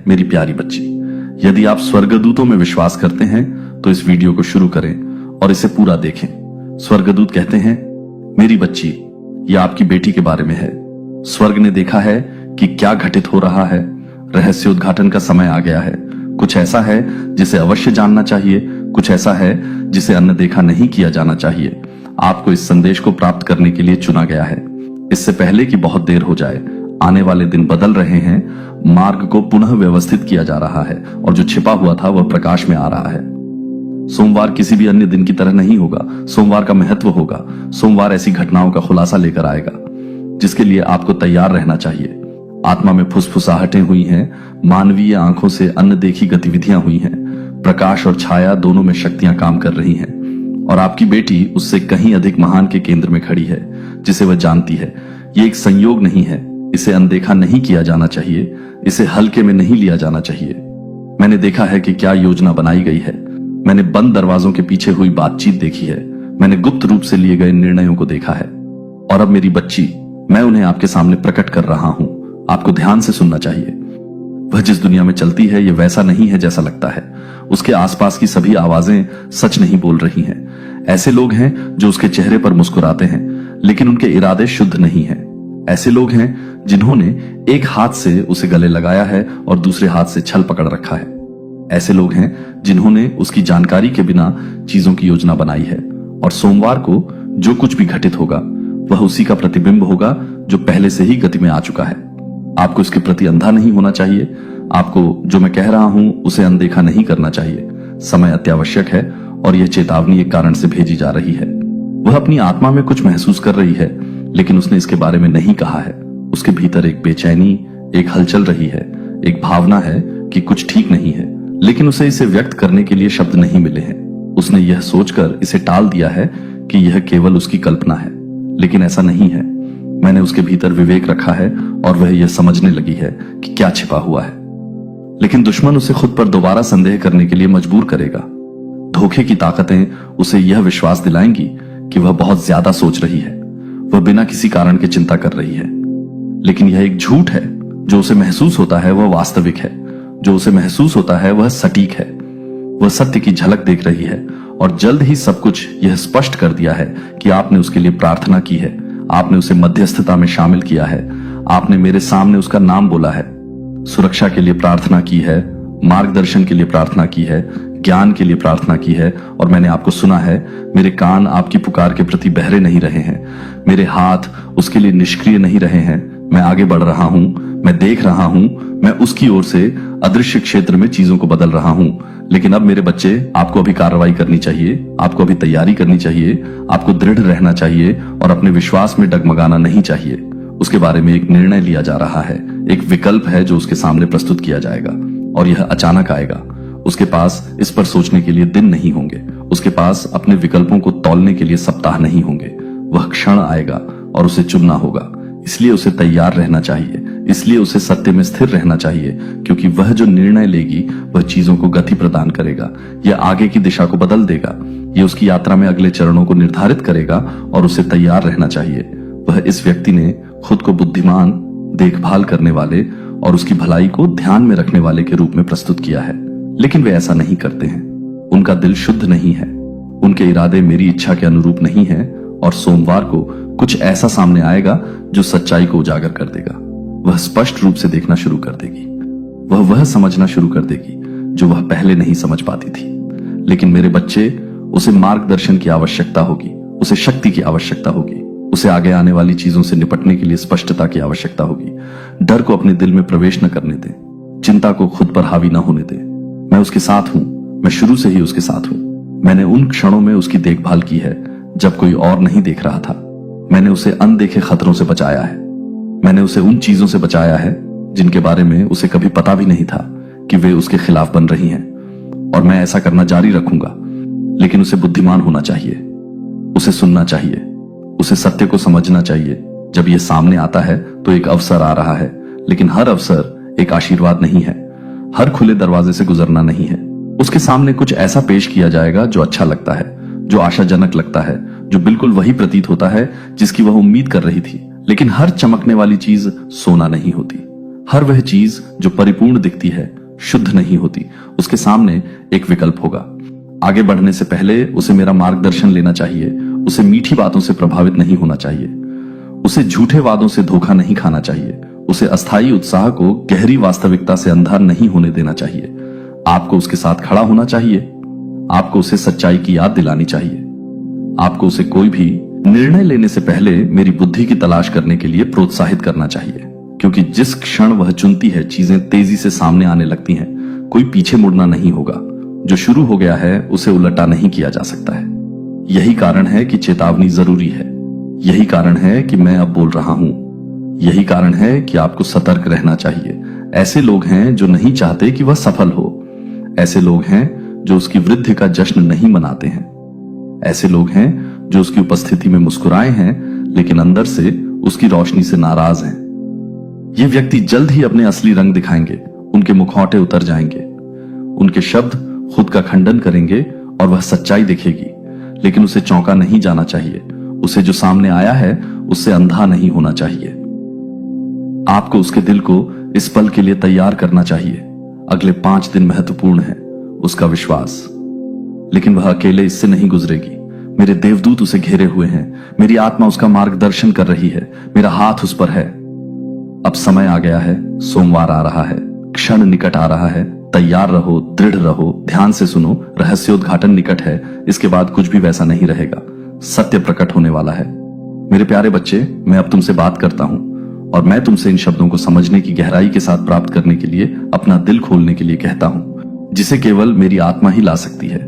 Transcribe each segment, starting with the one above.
मेरी प्यारी बच्ची, यदि आप स्वर्गदूतों में विश्वास करते हैं तो इस वीडियो को शुरू करें और इसे पूरा देखें। स्वर्गदूत कहते हैं, मेरी बच्ची, यह आपकी बेटी के बारे में है। स्वर्ग ने देखा है कि क्या घटित हो रहा है। रहस्य उद्घाटन का समय आ गया है। कुछ ऐसा है जिसे अवश्य जानना चाहिए, कुछ ऐसा है जिसे अनदेखा नहीं किया जाना चाहिए। आपको इस संदेश को प्राप्त करने के लिए चुना गया है। इससे पहले कि बहुत देर हो जाए, आने वाले दिन बदल रहे हैं। मार्ग को पुनः व्यवस्थित किया जा रहा है और जो छिपा हुआ था वह प्रकाश में आ रहा है। सोमवार किसी भी अन्य दिन की तरह नहीं होगा। सोमवार का महत्व होगा। सोमवार ऐसी घटनाओं का खुलासा लेकर आएगा जिसके लिए आपको तैयार रहना चाहिए। आत्मा में फुसफुसाहटें हुई हैं, मानवीय आंखों से अनदेखी गतिविधियां हुई हैं। प्रकाश और छाया दोनों में शक्तियां काम कर रही हैं और आपकी बेटी उससे कहीं अधिक महान के केंद्र में खड़ी है जिसे वह जानती है। ये एक संयोग नहीं है। इसे अनदेखा नहीं किया जाना चाहिए। इसे हल्के में नहीं लिया जाना चाहिए। मैंने देखा है कि क्या योजना बनाई गई है। मैंने बंद दरवाजों के पीछे हुई बातचीत देखी है। मैंने गुप्त रूप से लिए गए निर्णयों को देखा है। और अब मेरी बच्ची, मैं उन्हें आपके सामने प्रकट कर रहा हूं। आपको ध्यान से सुनना चाहिए। वह जिस दुनिया में चलती है यह वैसा नहीं है जैसा लगता है। उसके आसपास की सभी आवाजें सच नहीं बोल रही हैं। ऐसे लोग हैं जो उसके चेहरे पर मुस्कुराते हैं लेकिन उनके इरादे शुद्ध नहीं हैं। ऐसे लोग हैं जिन्होंने एक हाथ से उसे गले लगाया है और दूसरे हाथ से छल पकड़ रखा है। ऐसे लोग हैं जिन्होंने उसकी जानकारी के बिना चीजों की योजना बनाई है। और सोमवार को जो कुछ भी घटित होगा वह उसी का प्रतिबिंब होगा जो पहले से ही गति में आ चुका है। आपको इसके प्रति अंधा नहीं होना चाहिए। आपको जो मैं कह रहा हूं उसे अनदेखा नहीं करना चाहिए। समय अत्यावश्यक है और यह चेतावनी एक कारण से भेजी जा रही है। वह अपनी आत्मा में कुछ महसूस कर रही है लेकिन उसने इसके बारे में नहीं कहा है। उसके भीतर एक बेचैनी, एक हलचल रही है, एक भावना है कि कुछ ठीक नहीं है, लेकिन उसे इसे व्यक्त करने के लिए शब्द नहीं मिले हैं। उसने यह सोचकर इसे टाल दिया है कि यह केवल उसकी कल्पना है, लेकिन ऐसा नहीं है। मैंने उसके भीतर विवेक रखा है और वह यह समझने लगी है कि क्या छिपा हुआ है। लेकिन दुश्मन उसे खुद पर दोबारा संदेह करने के लिए मजबूर करेगा। धोखे की ताकतें उसे यह विश्वास दिलाएंगी कि वह बहुत ज्यादा सोच रही है। वह बिना किसी कारण के चिंता कर रही है, लेकिन यह एक झूठ है। जो उसे महसूस होता है वह वास्तविक है। जो उसे महसूस होता है वह सटीक है। वह सत्य की झलक देख रही है और जल्द ही सब कुछ यह स्पष्ट कर दिया है कि आपने उसके लिए प्रार्थना की है। आपने उसे मध्यस्थता में शामिल किया है। आपने मेरे सामने उसका नाम बोला है। सुरक्षा के लिए प्रार्थना की है, मार्गदर्शन के लिए प्रार्थना की है, ज्ञान के लिए प्रार्थना की है और मैंने आपको सुना है। मेरे कान आपकी पुकार के प्रति बहरे नहीं रहे हैं। मेरे हाथ उसके लिए निष्क्रिय नहीं रहे हैं। मैं आगे बढ़ रहा हूं। मैं देख रहा हूं। मैं उसकी ओर से अदृश्य क्षेत्र में चीजों को बदल रहा हूं। लेकिन अब मेरे बच्चे, आपको अभी कार्रवाई करनी चाहिए। आपको अभी तैयारी करनी चाहिए। आपको दृढ़ रहना चाहिए और अपने विश्वास में डगमगाना नहीं चाहिए। उसके बारे में एक निर्णय लिया जा रहा है। एक विकल्प है जो उसके सामने प्रस्तुत किया जाएगा और यह अचानक आएगा। उसके पास इस पर सोचने के लिए दिन नहीं होंगे। उसके पास अपने विकल्पों को तौलने के लिए सप्ताह नहीं होंगे। वह क्षण आएगा और उसे चुनना होगा। इसलिए उसे तैयार रहना चाहिए। इसलिए उसे सत्य में स्थिर रहना चाहिए, क्योंकि वह जो निर्णय लेगी वह चीजों को गति प्रदान करेगा। यह आगे की दिशा को बदल देगा। यह उसकी यात्रा में अगले चरणों को निर्धारित करेगा और उसे तैयार रहना चाहिए। वह इस व्यक्ति ने खुद को बुद्धिमान, देखभाल करने वाले और उसकी भलाई को ध्यान में रखने वाले के रूप में प्रस्तुत किया है, लेकिन वे ऐसा नहीं करते हैं। उनका दिल शुद्ध नहीं है। उनके इरादे मेरी इच्छा के अनुरूप नहीं है और सोमवार को कुछ ऐसा सामने आएगा जो सच्चाई को उजागर कर देगा। वह स्पष्ट रूप से देखना शुरू कर देगी। वह समझना शुरू कर देगी जो वह पहले नहीं समझ पाती थी। लेकिन मेरे बच्चे, उसे मार्गदर्शन की आवश्यकता होगी। उसे शक्ति की आवश्यकता होगी। उसे आगे आने वाली चीजों से निपटने के लिए स्पष्टता की आवश्यकता होगी। डर को अपने दिल में प्रवेश न करने दें। चिंता को खुद पर हावी न होने दें। मैं उसके साथ हूं। मैं शुरू से ही उसके साथ हूं। मैंने उन क्षणों में उसकी देखभाल की है जब कोई और नहीं देख रहा था। मैंने उसे अनदेखे खतरों से बचाया है। मैंने उसे उन चीजों से बचाया है जिनके बारे में उसे कभी पता भी नहीं था कि वे उसके खिलाफ बन रही हैं। और मैं ऐसा करना जारी रखूंगा। लेकिन उसे बुद्धिमान होना चाहिए। उसे सुनना चाहिए। उसे सत्य को समझना चाहिए। जब यह सामने आता है तो एक अवसर आ रहा है, लेकिन हर अवसर एक आशीर्वाद नहीं है। हर खुले दरवाजे से गुजरना नहीं है। उसके सामने कुछ ऐसा पेश किया जाएगा जो अच्छा लगता है, जो आशाजनक लगता है, जो बिल्कुल वही प्रतीत होता है जिसकी वह उम्मीद कर रही थी। लेकिन हर चमकने वाली चीज सोना नहीं होती। हर वह चीज जो परिपूर्ण दिखती है शुद्ध नहीं होती, उसके सामने एक विकल्प होगा। आगे बढ़ने से पहले उसे मेरा मार्गदर्शन लेना चाहिए। उसे मीठी बातों से प्रभावित नहीं होना चाहिए। उसे झूठे वादों से धोखा नहीं खाना चाहिए। उसे अस्थायी उत्साह को गहरी वास्तविकता से अंधा नहीं होने देना चाहिए। आपको उसके साथ खड़ा होना चाहिए। आपको उसे सच्चाई की याद दिलानी चाहिए। आपको उसे कोई भी निर्णय लेने से पहले मेरी बुद्धि की तलाश करने के लिए प्रोत्साहित करना चाहिए, क्योंकि जिस क्षण वह चुनती है चीजें तेजी से सामने आने लगती हैं। कोई पीछे मुड़ना नहीं होगा। जो शुरू हो गया है उसे उलटा नहीं किया जा सकता है। यही कारण है कि चेतावनी जरूरी है। यही कारण है कि मैं अब बोल रहा हूं। यही कारण है कि आपको सतर्क रहना चाहिए। ऐसे लोग हैं जो नहीं चाहते कि वह सफल हो। ऐसे लोग हैं जो उसकी वृद्धि का जश्न नहीं मनाते हैं। ऐसे लोग हैं जो उसकी उपस्थिति में मुस्कुराए हैं लेकिन अंदर से उसकी रोशनी से नाराज हैं। ये व्यक्ति जल्द ही अपने असली रंग दिखाएंगे। उनके मुखौटे उतर जाएंगे। उनके शब्द खुद का खंडन करेंगे और वह सच्चाई दिखेगी। लेकिन उसे चौंका नहीं जाना चाहिए। उसे जो सामने आया है उससे अंधा नहीं होना चाहिए। आपको उसके दिल को इस पल के लिए तैयार करना चाहिए। अगले 5 दिन महत्वपूर्ण है। उसका विश्वास, लेकिन वह अकेले इससे नहीं गुजरेगी। मेरे देवदूत उसे घेरे हुए हैं। मेरी आत्मा उसका मार्गदर्शन कर रही है। मेरा हाथ उस पर है। अब समय आ गया है। सोमवार आ रहा है। क्षण निकट आ रहा है। तैयार रहो, दृढ़ रहो, ध्यान से सुनो। रहस्योद्घाटन निकट है। इसके बाद कुछ भी वैसा नहीं रहेगा। सत्य प्रकट होने वाला है। मेरे प्यारे बच्चे, मैं अब तुमसे बात करता हूं और मैं तुमसे इन शब्दों को समझने की गहराई के साथ प्राप्त करने के लिए अपना दिल खोलने के लिए कहता हूं, जिसे केवल मेरी आत्मा ही ला सकती है।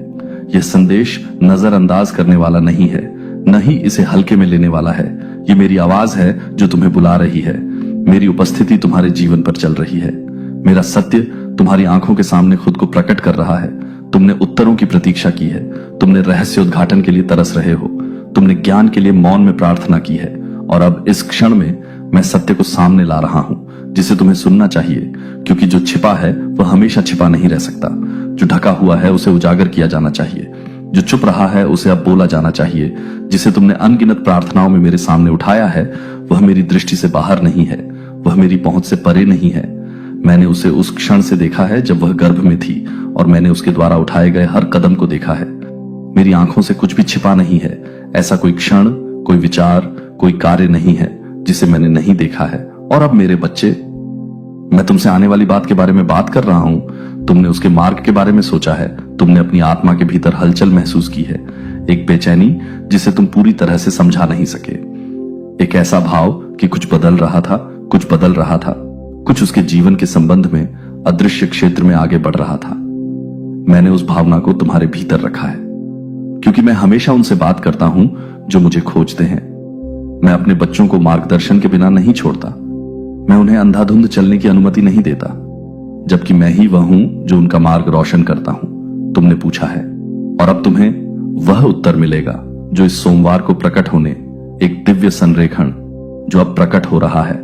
यह संदेश नजरअंदाज करने वाला नहीं है, न ही इसे हल्के में लेने वाला है। ये मेरी आवाज है जो तुम्हें बुला रही है। मेरी उपस्थिति तुम्हारे जीवन पर चल रही है। मेरा सत्य तुम्हारी आंखों के सामने खुद को प्रकट कर रहा है। तुमने उत्तरों की प्रतीक्षा की है। तुमने रहस्योद्घाटन के लिए तरस रहे हो। तुमने ज्ञान के लिए मौन में प्रार्थना की है। और अब इस क्षण में मैं सत्य को सामने ला रहा हूं, जिसे तुम्हें सुनना चाहिए, क्योंकि जो छिपा है वह हमेशा छिपा नहीं रह सकता। जो ढका हुआ है उसे उजागर किया जाना चाहिए। जो चुप रहा है उसे अब बोला जाना चाहिए। जिसे तुमने अनगिनत प्रार्थनाओं में मेरे सामने उठाया है वह मेरी दृष्टि से बाहर नहीं है। वह मेरी पहुंच से परे नहीं है। मैंने उसे उस क्षण से देखा है जब वह गर्भ में थी, और मैंने उसके द्वारा उठाए गए हर कदम को देखा है। मेरी आंखों से कुछ भी छिपा नहीं है। ऐसा कोई क्षण, कोई विचार, कोई कार्य नहीं है जिसे मैंने नहीं देखा है। और अब मेरे बच्चे, मैं तुमसे आने वाली बात के बारे में बात कर रहा हूं। तुमने उसके मार्ग के बारे में सोचा है। तुमने अपनी आत्मा के भीतर हलचल महसूस की है। एक बेचैनी जिसे तुम पूरी तरह से समझा नहीं सके। एक ऐसा भाव कि कुछ बदल रहा था, कुछ बदल रहा था, कुछ उसके जीवन के संबंध में अदृश्य क्षेत्र में आगे बढ़ रहा था। मैंने उस भावना को तुम्हारे भीतर रखा है, क्योंकि मैं हमेशा उनसे बात करता हूं जो मुझे खोजते हैं। मैं अपने बच्चों को मार्गदर्शन के बिना नहीं छोड़ता। मैं उन्हें अंधाधुंध चलने की अनुमति नहीं देता, जबकि मैं ही वह हूं जो उनका मार्ग रोशन करता हूं। तुमने पूछा है, और अब तुम्हें वह उत्तर मिलेगा जो इस सोमवार को प्रकट होने, एक दिव्य संरेखण जो अब प्रकट हो रहा है।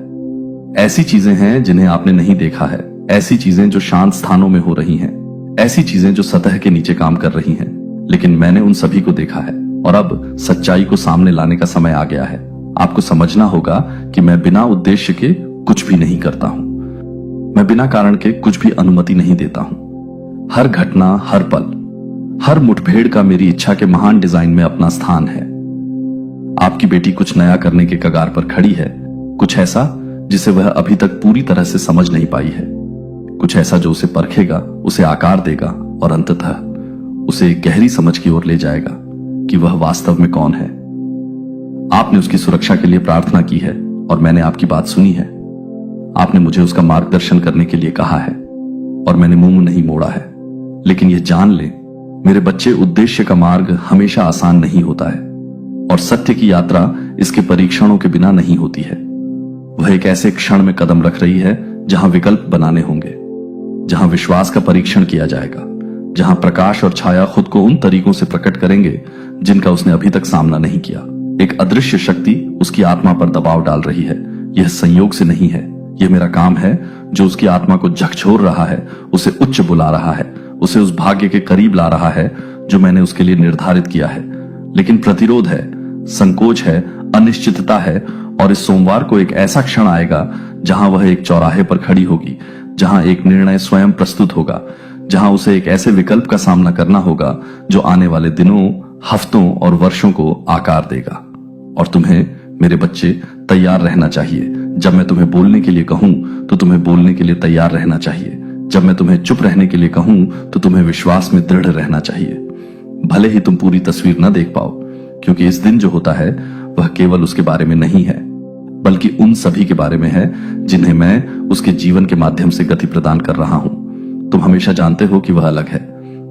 ऐसी चीजें हैं जिन्हें आपने नहीं देखा है। ऐसी चीजें जो शांत स्थानों में हो रही हैं। ऐसी चीजें जो सतह के नीचे काम कर रही हैं। लेकिन मैंने उन सभी को देखा है, और अब सच्चाई को सामने लाने का समय आ गया है। आपको समझना होगा कि मैं बिना उद्देश्य के कुछ भी नहीं करता हूं। मैं बिना कारण के कुछ भी अनुमति नहीं देता हूं। हर घटना, हर पल, हर मुठभेड़ का मेरी इच्छा के महान डिजाइन में अपना स्थान है। आपकी बेटी कुछ नया करने के कगार पर खड़ी है। कुछ ऐसा जिसे वह अभी तक पूरी तरह से समझ नहीं पाई है। कुछ ऐसा जो उसे परखेगा, उसे आकार देगा और अंततः उसे एक गहरी समझ की ओर ले जाएगा कि वह वास्तव में कौन है। आपने उसकी सुरक्षा के लिए प्रार्थना की है और मैंने आपकी बात सुनी है। आपने मुझे उसका मार्गदर्शन करने के लिए कहा है और मैंने मुंह नहीं मोड़ा है। लेकिन यह जान ले मेरे बच्चे, उद्देश्य का मार्ग हमेशा आसान नहीं होता है, और सत्य की यात्रा इसके परीक्षणों के बिना नहीं होती है। वह एक ऐसे क्षण में कदम रख रही है जहां विकल्प बनाने होंगे, जहां विश्वास का परीक्षण किया जाएगा, जहां प्रकाश और छाया खुद को उन तरीकों से प्रकट करेंगे जिनका उसने अभी तक सामना नहीं किया। एक अदृश्य शक्ति उसकी आत्मा पर दबाव डाल रही है। यह संयोग से नहीं है। यह मेरा काम है जो उसकी आत्मा को झकझोर रहा है, उसे उच्च बुला रहा है, उसे उस भाग्य के करीब ला रहा है जो मैंने उसके लिए निर्धारित किया है। लेकिन प्रतिरोध है, संकोच है, अनिश्चितता है, और इस सोमवार को एक ऐसा क्षण आएगा जहां वह एक चौराहे पर खड़ी होगी, जहां एक निर्णय स्वयं प्रस्तुत होगा, जहां उसे एक ऐसे विकल्प का सामना करना होगा जो आने वाले दिनों, हफ्तों और वर्षों को आकार देगा। और तुम्हें, मेरे बच्चे, तैयार रहना चाहिए। जब मैं तुम्हें बोलने के लिए कहूं तो तुम्हें बोलने के लिए तैयार रहना चाहिए। जब मैं तुम्हें चुप रहने के लिए कहूं तो तुम्हें विश्वास में दृढ़ रहना चाहिए। भले ही तुम पूरी तस्वीर न देख पाओ, क्योंकि इस दिन जो होता है वह केवल उसके बारे में नहीं है, बल्कि उन सभी के बारे में है जिन्हें मैं उसके जीवन के माध्यम से गति प्रदान कर रहा हूं। तुम हमेशा जानते हो कि वह अलग है।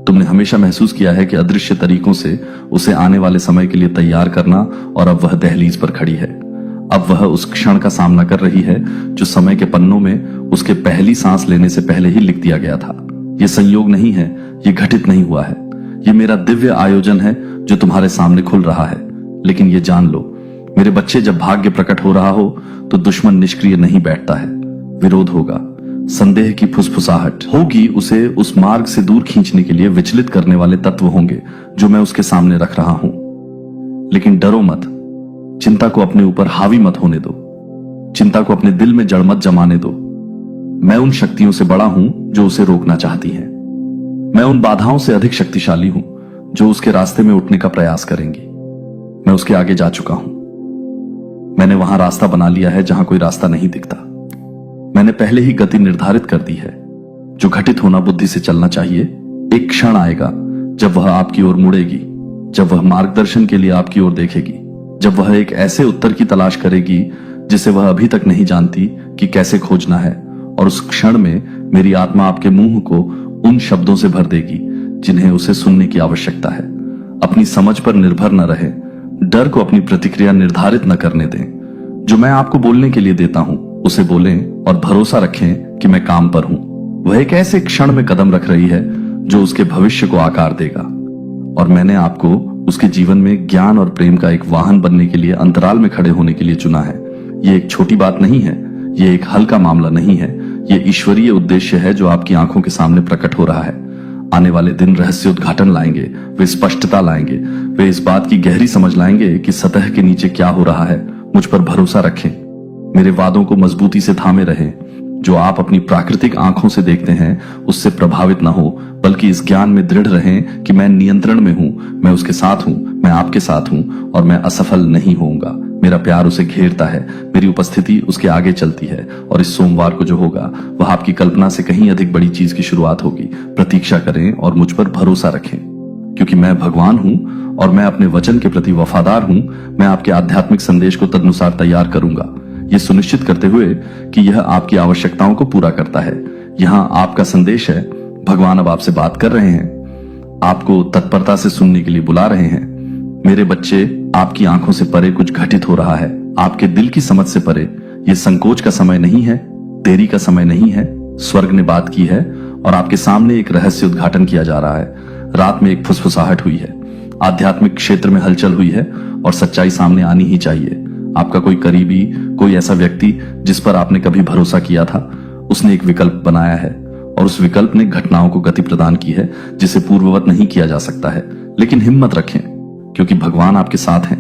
तुमने हमेशा महसूस किया है कि अदृश्य तरीकों से उसे आने वाले समय के लिए तैयार करना, और अब वह दहलीज पर खड़ी है। अब वह उस क्षण का सामना कर रही है जो समय के पन्नों में उसके पहली सांस लेने से पहले ही लिख दिया गया था। यह संयोग नहीं है, यह घटित नहीं हुआ है। यह मेरा दिव्य आयोजन है जो तुम्हारे सामने खुल रहा है। लेकिन ये जान लो, मेरे बच्चे, जब भाग्य प्रकट हो रहा हो तो दुश्मन निष्क्रिय नहीं बैठता है। विरोध होगा, संदेह की फुसफुसाहट होगी, उसे उस मार्ग से दूर खींचने के लिए विचलित करने वाले तत्व होंगे जो मैं उसके सामने रख रहा हूं। लेकिन डरो मत, चिंता को अपने ऊपर हावी मत होने दो, चिंता को अपने दिल में जड़ मत जमाने दो। मैं उन शक्तियों से बड़ा हूं जो उसे रोकना चाहती हैं। मैं उन बाधाओं से अधिक शक्तिशाली हूं जो उसके रास्ते में उठने का प्रयास करेंगी। मैं उसके आगे जा चुका हूं। मैंने वहां रास्ता बना लिया है जहां कोई रास्ता नहीं दिखता। मैंने पहले ही गति निर्धारित कर दी है। जो घटित होना बुद्धि से चलना चाहिए, एक क्षण आएगा जब वह आपकी ओर मुड़ेगी, जब वह मार्गदर्शन के लिए आपकी ओर देखेगी, जब वह एक ऐसे उत्तर की तलाश करेगी जिसे वह अभी तक नहीं जानती कि कैसे खोजना है। और उस क्षण में मेरी आत्मा आपके मुंह को उन शब्दों से भर देगी जिन्हें उसे सुनने की आवश्यकता है। अपनी समझ पर निर्भर न रहे, डर को अपनी प्रतिक्रिया निर्धारित न करने दें। जो मैं आपको बोलने के लिए देता हूं उसे बोलें और भरोसा रखें कि मैं काम पर हूं। वह एक ऐसे क्षण में कदम रख रही है जो उसके भविष्य को आकार देगा। और मैंने आपको उसके जीवन में ज्ञान और प्रेम का एक वाहन बनने के लिए अंतराल में खड़े होने के लिए चुना है। ये एक छोटी बात नहीं है, ये एक हल्का मामला नहीं है, ये ईश्वरीय उद्देश्य है जो आपकी आंखों के सामने प्रकट हो रहा है। आने वाले दिन रहस्य उद्घाटन लाएंगे, वे स्पष्टता लाएंगे, वे इस बात की गहरी समझ लाएंगे कि सतह के नीचे क्या हो रहा है। मुझ पर भरोसा रखें, मेरे वादों को मजबूती से थामे रहें। जो आप अपनी प्राकृतिक आंखों से देखते हैं उससे प्रभावित न हो, बल्कि इस ज्ञान में दृढ़ रहें कि मैं नियंत्रण में हूं, मैं उसके साथ हूं, मैं आपके साथ हूं और मैं असफल नहीं होऊंगा। मेरा प्यार उसे घेरता है, मेरी उपस्थिति उसके आगे चलती है। और इस सोमवार को जो होगा वह आपकी कल्पना से कहीं अधिक बड़ी चीज की शुरुआत होगी। प्रतीक्षा करें और मुझ पर भरोसा रखें, क्योंकि मैं भगवान हूं और मैं अपने वचन के प्रति वफादार हूं। मैं आपके आध्यात्मिक संदेश को तदनुसार तैयार करूंगा, ये सुनिश्चित करते हुए कि यह आपकी आवश्यकताओं को पूरा करता है। यहाँ आपका संदेश है, भगवान अब आपसे बात कर रहे हैं, आपको तत्परता से सुनने के लिए बुला रहे हैं। मेरे बच्चे, आपकी आंखों से परे कुछ घटित हो रहा है, आपके दिल की समझ से परे। यह संकोच का समय नहीं है, देरी का समय नहीं है। स्वर्ग ने बात की है और आपके सामने एक रहस्य उद्घाटन किया जा रहा है। रात में एक फुसफुसाहट हुई है, आध्यात्मिक क्षेत्र में हलचल हुई है और सच्चाई सामने आनी ही चाहिए। आपका कोई करीबी, कोई ऐसा व्यक्ति जिस पर आपने कभी भरोसा किया था, उसने एक विकल्प बनाया है और उस विकल्प ने घटनाओं को गति प्रदान की है जिसे पूर्ववत नहीं किया जा सकता है। लेकिन हिम्मत रखें, क्योंकि भगवान आपके साथ हैं,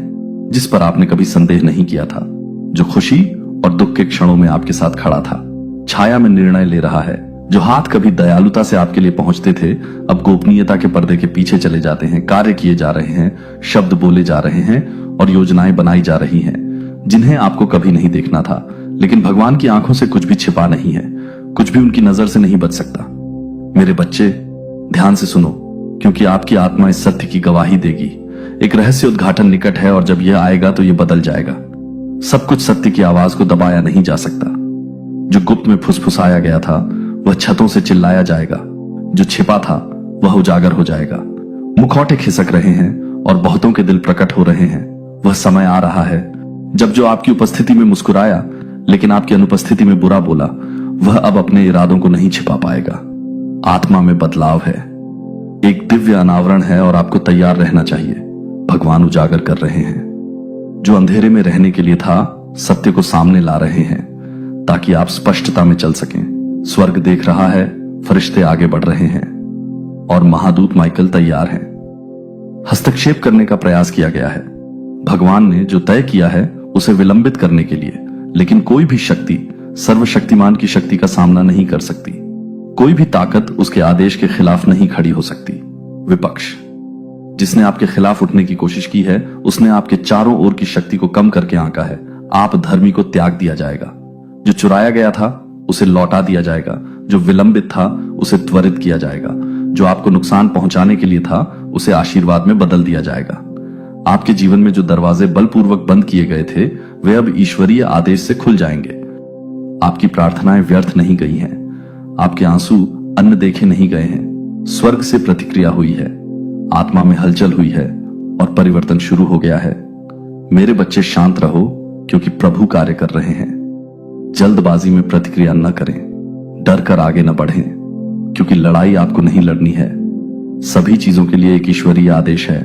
जिस पर आपने कभी संदेह नहीं किया था, जो खुशी और दुख के क्षणों में आपके साथ खड़ा था, छाया में निर्णय ले रहा है। जो हाथ कभी दयालुता से आपके लिए पहुंचते थे, अब गोपनीयता के पर्दे के पीछे चले जाते हैं। कार्य किए जा रहे हैं, शब्द बोले जा रहे हैं और योजनाएं बनाई जा रही हैं जिन्हें आपको कभी नहीं देखना था। लेकिन भगवान की आंखों से कुछ भी छिपा नहीं है, कुछ भी उनकी नजर से नहीं बच सकता। मेरे बच्चे, ध्यान से सुनो, क्योंकि आपकी आत्मा इस सत्य की गवाही देगी। एक रहस्य उद्घाटन निकट है और जब यह आएगा तो यह बदल जाएगा। सब कुछ सत्य की आवाज को दबाया नहीं जा सकता। जो गुप्त में फुसफुसाया गया था वह छतों से चिल्लाया जाएगा, जो छिपा था वह उजागर हो जाएगा। मुखौटे खिसक रहे हैं और बहुतों के दिल प्रकट हो रहे हैं। वह समय आ रहा है जब जो आपकी उपस्थिति में मुस्कुराया लेकिन आपकी अनुपस्थिति में बुरा बोला, वह अब अपने इरादों को नहीं छिपा पाएगा। आत्मा में बदलाव है, एक दिव्य अनावरण है और आपको तैयार रहना चाहिए। भगवान उजागर कर रहे हैं। जो अंधेरे में रहने के लिए था, सत्य को सामने ला रहे हैं ताकि आप स्पष्टता में चल सकें। स्वर्ग देख रहा है, फरिश्ते आगे बढ़ रहे हैं और महादूत माइकल तैयार हैं। हस्तक्षेप करने का प्रयास किया गया है। भगवान ने जो तय किया है उसे विलंबित करने के लिए, लेकिन कोई भी शक्ति सर्वशक्तिमान की शक्ति का सामना नहीं कर सकती। कोई भी ताकत उसके आदेश के खिलाफ नहीं खड़ी हो सकती। विपक्ष, जिसने आपके खिलाफ उठने की कोशिश की है, उसने आपके चारों ओर की शक्ति को कम करके आंका है। आप धर्मी को त्याग दिया जाएगा। जो चुराया गया था उसे लौटा दिया जाएगा। जो विलंबित था उसे त्वरित किया जाएगा। जो आपको नुकसान पहुंचाने के लिए था उसे आशीर्वाद में बदल दिया जाएगा। आपके जीवन में जो दरवाजे बलपूर्वक बंद किए गए थे वे अब ईश्वरीय आदेश से खुल जाएंगे। आपकी प्रार्थनाएं व्यर्थ नहीं गई हैं। आपके आंसू अन्न देखे नहीं गए हैं। स्वर्ग से प्रतिक्रिया हुई है, आत्मा में हलचल हुई है और परिवर्तन शुरू हो गया है। मेरे बच्चे, शांत रहो क्योंकि प्रभु कार्य कर रहे हैं। जल्दबाजी में प्रतिक्रिया न करें, डर कर आगे न बढ़ें, क्योंकि लड़ाई आपको नहीं लड़नी है। सभी चीजों के लिए एक ईश्वरीय आदेश है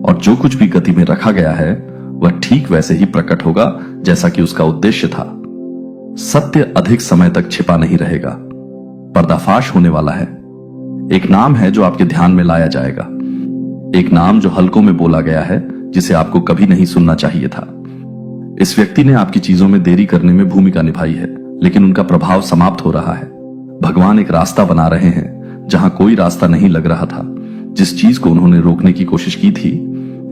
और जो कुछ भी गति में रखा गया है वह ठीक वैसे ही प्रकट होगा जैसा कि उसका उद्देश्य था। सत्य अधिक समय तक छिपा नहीं रहेगा, पर्दाफाश होने वाला है। एक नाम है जो आपके ध्यान में लाया जाएगा, एक नाम जो हल्कों में बोला गया है, जिसे आपको कभी नहीं सुनना चाहिए था। इस व्यक्ति ने आपकी चीजों में देरी करने में भूमिका निभाई है, लेकिन उनका प्रभाव समाप्त हो रहा है। भगवान एक रास्ता बना रहे हैं जहां कोई रास्ता नहीं लग रहा था। जिस चीज को उन्होंने रोकने की कोशिश की थी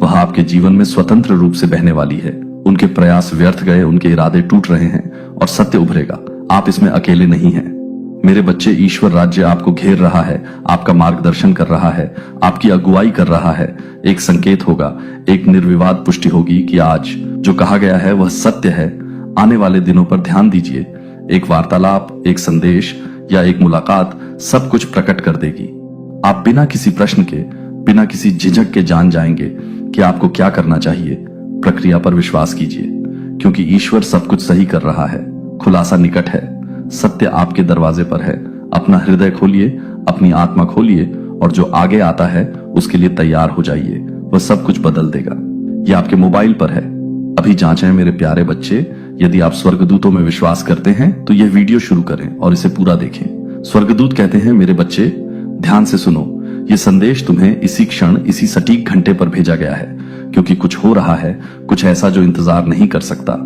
वह आपके जीवन में स्वतंत्र रूप से बहने वाली है। उनके प्रयास व्यर्थ गए, उनके इरादे टूट रहे हैं और सत्य उभरेगा। आप इसमें अकेले नहीं हैं। मेरे बच्चे, ईश्वर राज्य आपको घेर रहा है, आपका मार्गदर्शन कर रहा है, आपकी अगुवाई कर रहा है। एक संकेत होगा, एक निर्विवाद पुष्टि होगी कि आज जो कहा गया है वह सत्य है। आने वाले दिनों पर ध्यान दीजिए। एक वार्तालाप, एक संदेश या एक मुलाकात सब कुछ प्रकट कर देगी। आप बिना किसी प्रश्न के, बिना किसी झिझक के जान जाएंगे कि आपको क्या करना चाहिए। प्रक्रिया पर विश्वास कीजिए, क्योंकि ईश्वर सब कुछ सही कर रहा है। खुलासा निकट है, सत्य आपके दरवाजे पर है। अपना हृदय खोलिए, अपनी आत्मा खोलिए और जो आगे आता है उसके लिए तैयार हो जाइए। वह सब कुछ बदल देगा। यह आपके मोबाइल पर है। अभी जांचें मेरे प्यारे बच्चे। यदि आप स्वर्गदूतों में विश्वास करते हैं तो यह वीडियो शुरू करें और इसे पूरा देखें। स्वर्गदूत कहते हैं, मेरे बच्चे ध्यान से सुनो, यह संदेश तुम्हें इसी क्षण, इसी सटीक घंटे पर भेजा गया है, क्योंकि कुछ हो रहा है, कुछ ऐसा जो इंतजार नहीं कर सकता,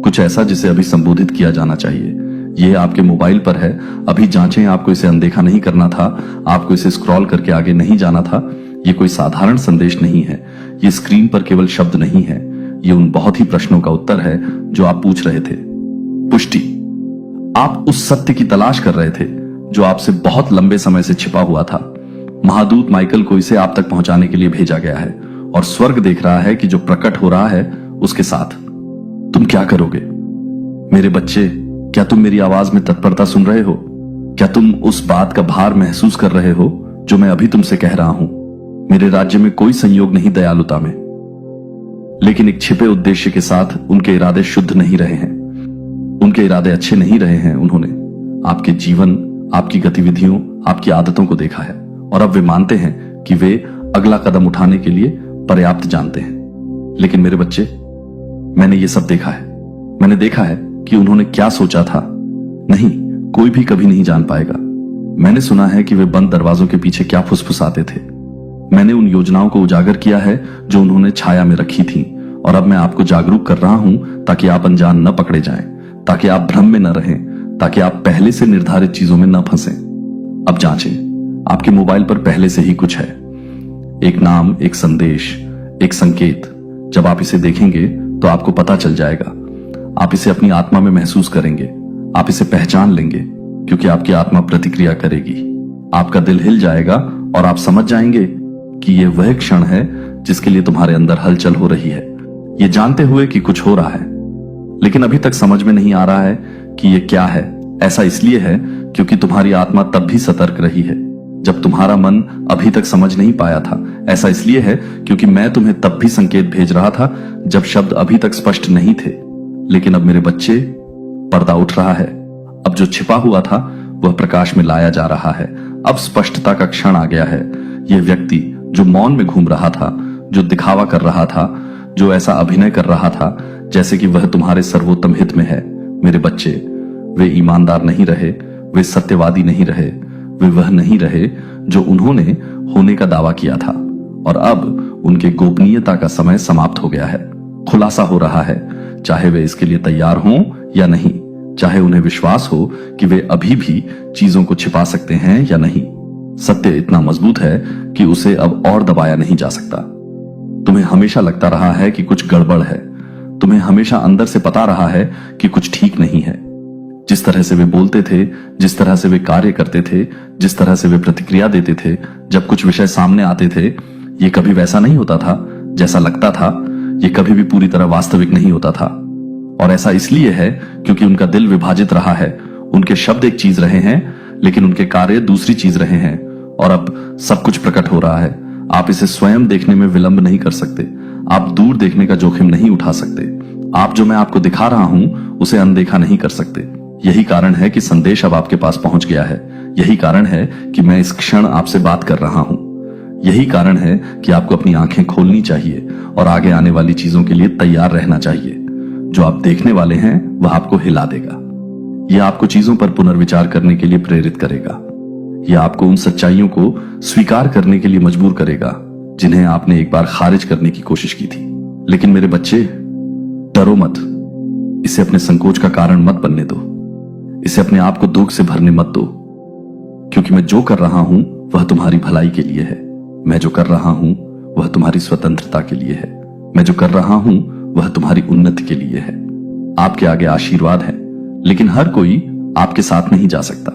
कुछ ऐसा जिसे अभी संबोधित किया जाना चाहिए। यह आपके मोबाइल पर है। अभी जांचें, आपको इसे अनदेखा नहीं करना था, आपको इसे स्क्रॉल करके आगे नहीं जाना था। यह कोई साधारण संदेश नहीं है, यह स्क्रीन पर केवल शब्द नहीं है, ये उन बहुत ही प्रश्नों का उत्तर है जो आप पूछ रहे थे। पुष्टि, आप उस सत्य की तलाश कर रहे थे जो आपसे बहुत लंबे समय से छिपा हुआ था। महादूत माइकल को इसे आप तक पहुंचाने के लिए भेजा गया है और स्वर्ग देख रहा है कि जो प्रकट हो रहा है उसके साथ तुम क्या करोगे। मेरे बच्चे, क्या तुम मेरी आवाज में तत्परता सुन रहे हो? क्या तुम उस बात का भार महसूस कर रहे हो जो मैं अभी तुमसे कह रहा हूं? मेरे राज्य में कोई संयोग नहीं दयालुता में, लेकिन एक छिपे उद्देश्य के साथ उनके इरादे शुद्ध नहीं रहे हैं। उनके इरादे अच्छे नहीं रहे हैं। उन्होंने आपके जीवन, आपकी गतिविधियों, आपकी आदतों को देखा है और अब वे मानते हैं कि वे अगला कदम उठाने के लिए पर्याप्त जानते हैं। लेकिन मेरे बच्चे, मैंने ये सब देखा है। मैंने देखा है कि उन्होंने क्या सोचा था। नहीं, कोई भी कभी नहीं जान पाएगा। मैंने सुना है कि वे बंद दरवाजों के पीछे क्या फुसफुसाते थे। मैंने उन योजनाओं को उजागर किया है जो उन्होंने छाया में रखी थी और अब मैं आपको जागरूक कर रहा हूं ताकि आप अनजान न पकड़े जाएं, ताकि आप भ्रम में न रहें, ताकि आप पहले से निर्धारित चीजों में न फंसें। अब जांचें, आपके मोबाइल पर पहले से ही कुछ है। एक नाम, एक संदेश, एक संकेत। जब आप इसे देखेंगे तो आपको पता चल जाएगा। आप इसे अपनी आत्मा में महसूस करेंगे, आप इसे पहचान लेंगे, क्योंकि आपकी आत्मा प्रतिक्रिया करेगी। आपका दिल हिल जाएगा और आप समझ जाएंगे कि यह वह क्षण है जिसके लिए तुम्हारे अंदर हलचल हो रही है, ये जानते हुए कि कुछ हो रहा है, लेकिन अभी तक समझ में नहीं आ रहा है कि यह क्या है। ऐसा इसलिए है क्योंकि तुम्हारी आत्मा तब भी सतर्क रही है जब तुम्हारा मन अभी तक समझ नहीं पाया था। ऐसा इसलिए है क्योंकि मैं तुम्हें तब भी संकेत भेज रहा था जब शब्द अभी तक स्पष्ट नहीं थे। लेकिन अब मेरे बच्चे, पर्दा उठ रहा है। अब जो छिपा हुआ था वह प्रकाश में लाया जा रहा है। अब स्पष्टता का क्षण आ गया है। यह व्यक्ति जो मौन में घूम रहा था, जो दिखावा कर रहा था, जो ऐसा अभिनय कर रहा था जैसे कि वह तुम्हारे सर्वोत्तम हित में है, मेरे बच्चे, वे ईमानदार नहीं रहे, वे सत्यवादी नहीं रहे, वे वह नहीं रहे जो उन्होंने होने का दावा किया था। और अब उनके गोपनीयता का समय समाप्त हो गया है। खुलासा हो रहा है, चाहे वे इसके लिए तैयार हों या नहीं। चाहे उन्हें विश्वास हो कि वे अभी भी चीजों को छिपा सकते हैं या नहीं। सत्य इतना मजबूत है कि उसे अब और दबाया नहीं जा सकता। तुम्हें हमेशा लगता रहा है कि कुछ गड़बड़ है, तुम्हें हमेशा अंदर से पता रहा है कि कुछ ठीक नहीं है। जिस तरह से वे बोलते थे, जिस तरह से वे कार्य करते थे, जिस तरह से वे प्रतिक्रिया देते थे जब कुछ विषय सामने आते थे, ये कभी वैसा नहीं होता था जैसा लगता था। ये कभी भी पूरी तरह वास्तविक नहीं होता था। और ऐसा इसलिए है क्योंकि उनका दिल विभाजित रहा है। उनके शब्द एक चीज रहे हैं, लेकिन उनके कार्य दूसरी चीज रहे हैं। और अब सब कुछ प्रकट हो रहा है। आप इसे स्वयं देखने में विलंब नहीं कर सकते। आप दूर देखने का जोखिम नहीं उठा सकते। आप जो मैं आपको दिखा रहा हूं उसे अनदेखा नहीं कर सकते। यही कारण है कि संदेश अब आपके पास पहुंच गया है। यही कारण है कि मैं इस क्षण आपसे बात कर रहा हूं। यही कारण है कि आपको अपनी आंखें खोलनी चाहिए और आगे आने वाली चीजों के लिए तैयार रहना चाहिए। जो आप देखने वाले हैं वह आपको हिला देगा। यह आपको चीजों पर पुनर्विचार करने के लिए प्रेरित करेगा। यह आपको उन सच्चाइयों को स्वीकार करने के लिए मजबूर करेगा जिन्हें आपने एक बार खारिज करने की कोशिश की थी। लेकिन मेरे बच्चे, डरो मत। इसे अपने संकोच का कारण मत बनने दो। इसे अपने आप को दुख से भरने मत दो, क्योंकि मैं जो कर रहा हूं वह तुम्हारी भलाई के लिए है। मैं जो कर रहा हूं वह तुम्हारी स्वतंत्रता के लिए है। मैं जो कर रहा हूं वह तुम्हारी उन्नति के लिए है। आपके आगे आशीर्वाद है, लेकिन हर कोई आपके साथ नहीं जा सकता।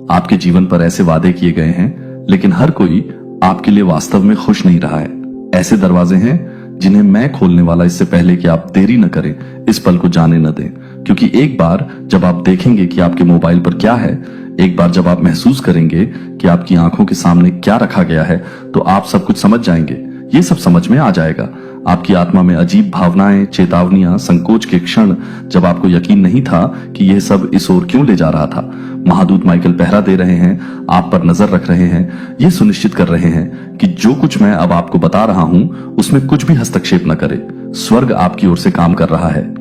आपके जीवन पर ऐसे वादे किए गए हैं, लेकिन हर कोई आपके लिए वास्तव में खुश नहीं रहा है। ऐसे दरवाजे हैं जिन्हें मैं खोलने वाला इससे पहले कि आप देरी न करें, इस पल को जाने न दें। क्योंकि एक बार जब आप देखेंगे कि आपके मोबाइल पर क्या है, एक बार जब आप महसूस करेंगे कि आपकी आंखों के सामने क्या रखा गया है, तो आप सब कुछ समझ जाएंगे। ये सब समझ में आ जाएगा। आपकी आत्मा में अजीब भावनाएं, चेतावनियां, संकोच के क्षण जब आपको यकीन नहीं था कि यह सब इस ओर क्यों ले जा रहा था। महादूत माइकल पहरा दे रहे हैं, आप पर नजर रख रहे हैं, ये सुनिश्चित कर रहे हैं कि जो कुछ मैं अब आपको बता रहा हूं उसमें कुछ भी हस्तक्षेप न करे। स्वर्ग आपकी ओर से काम कर रहा है।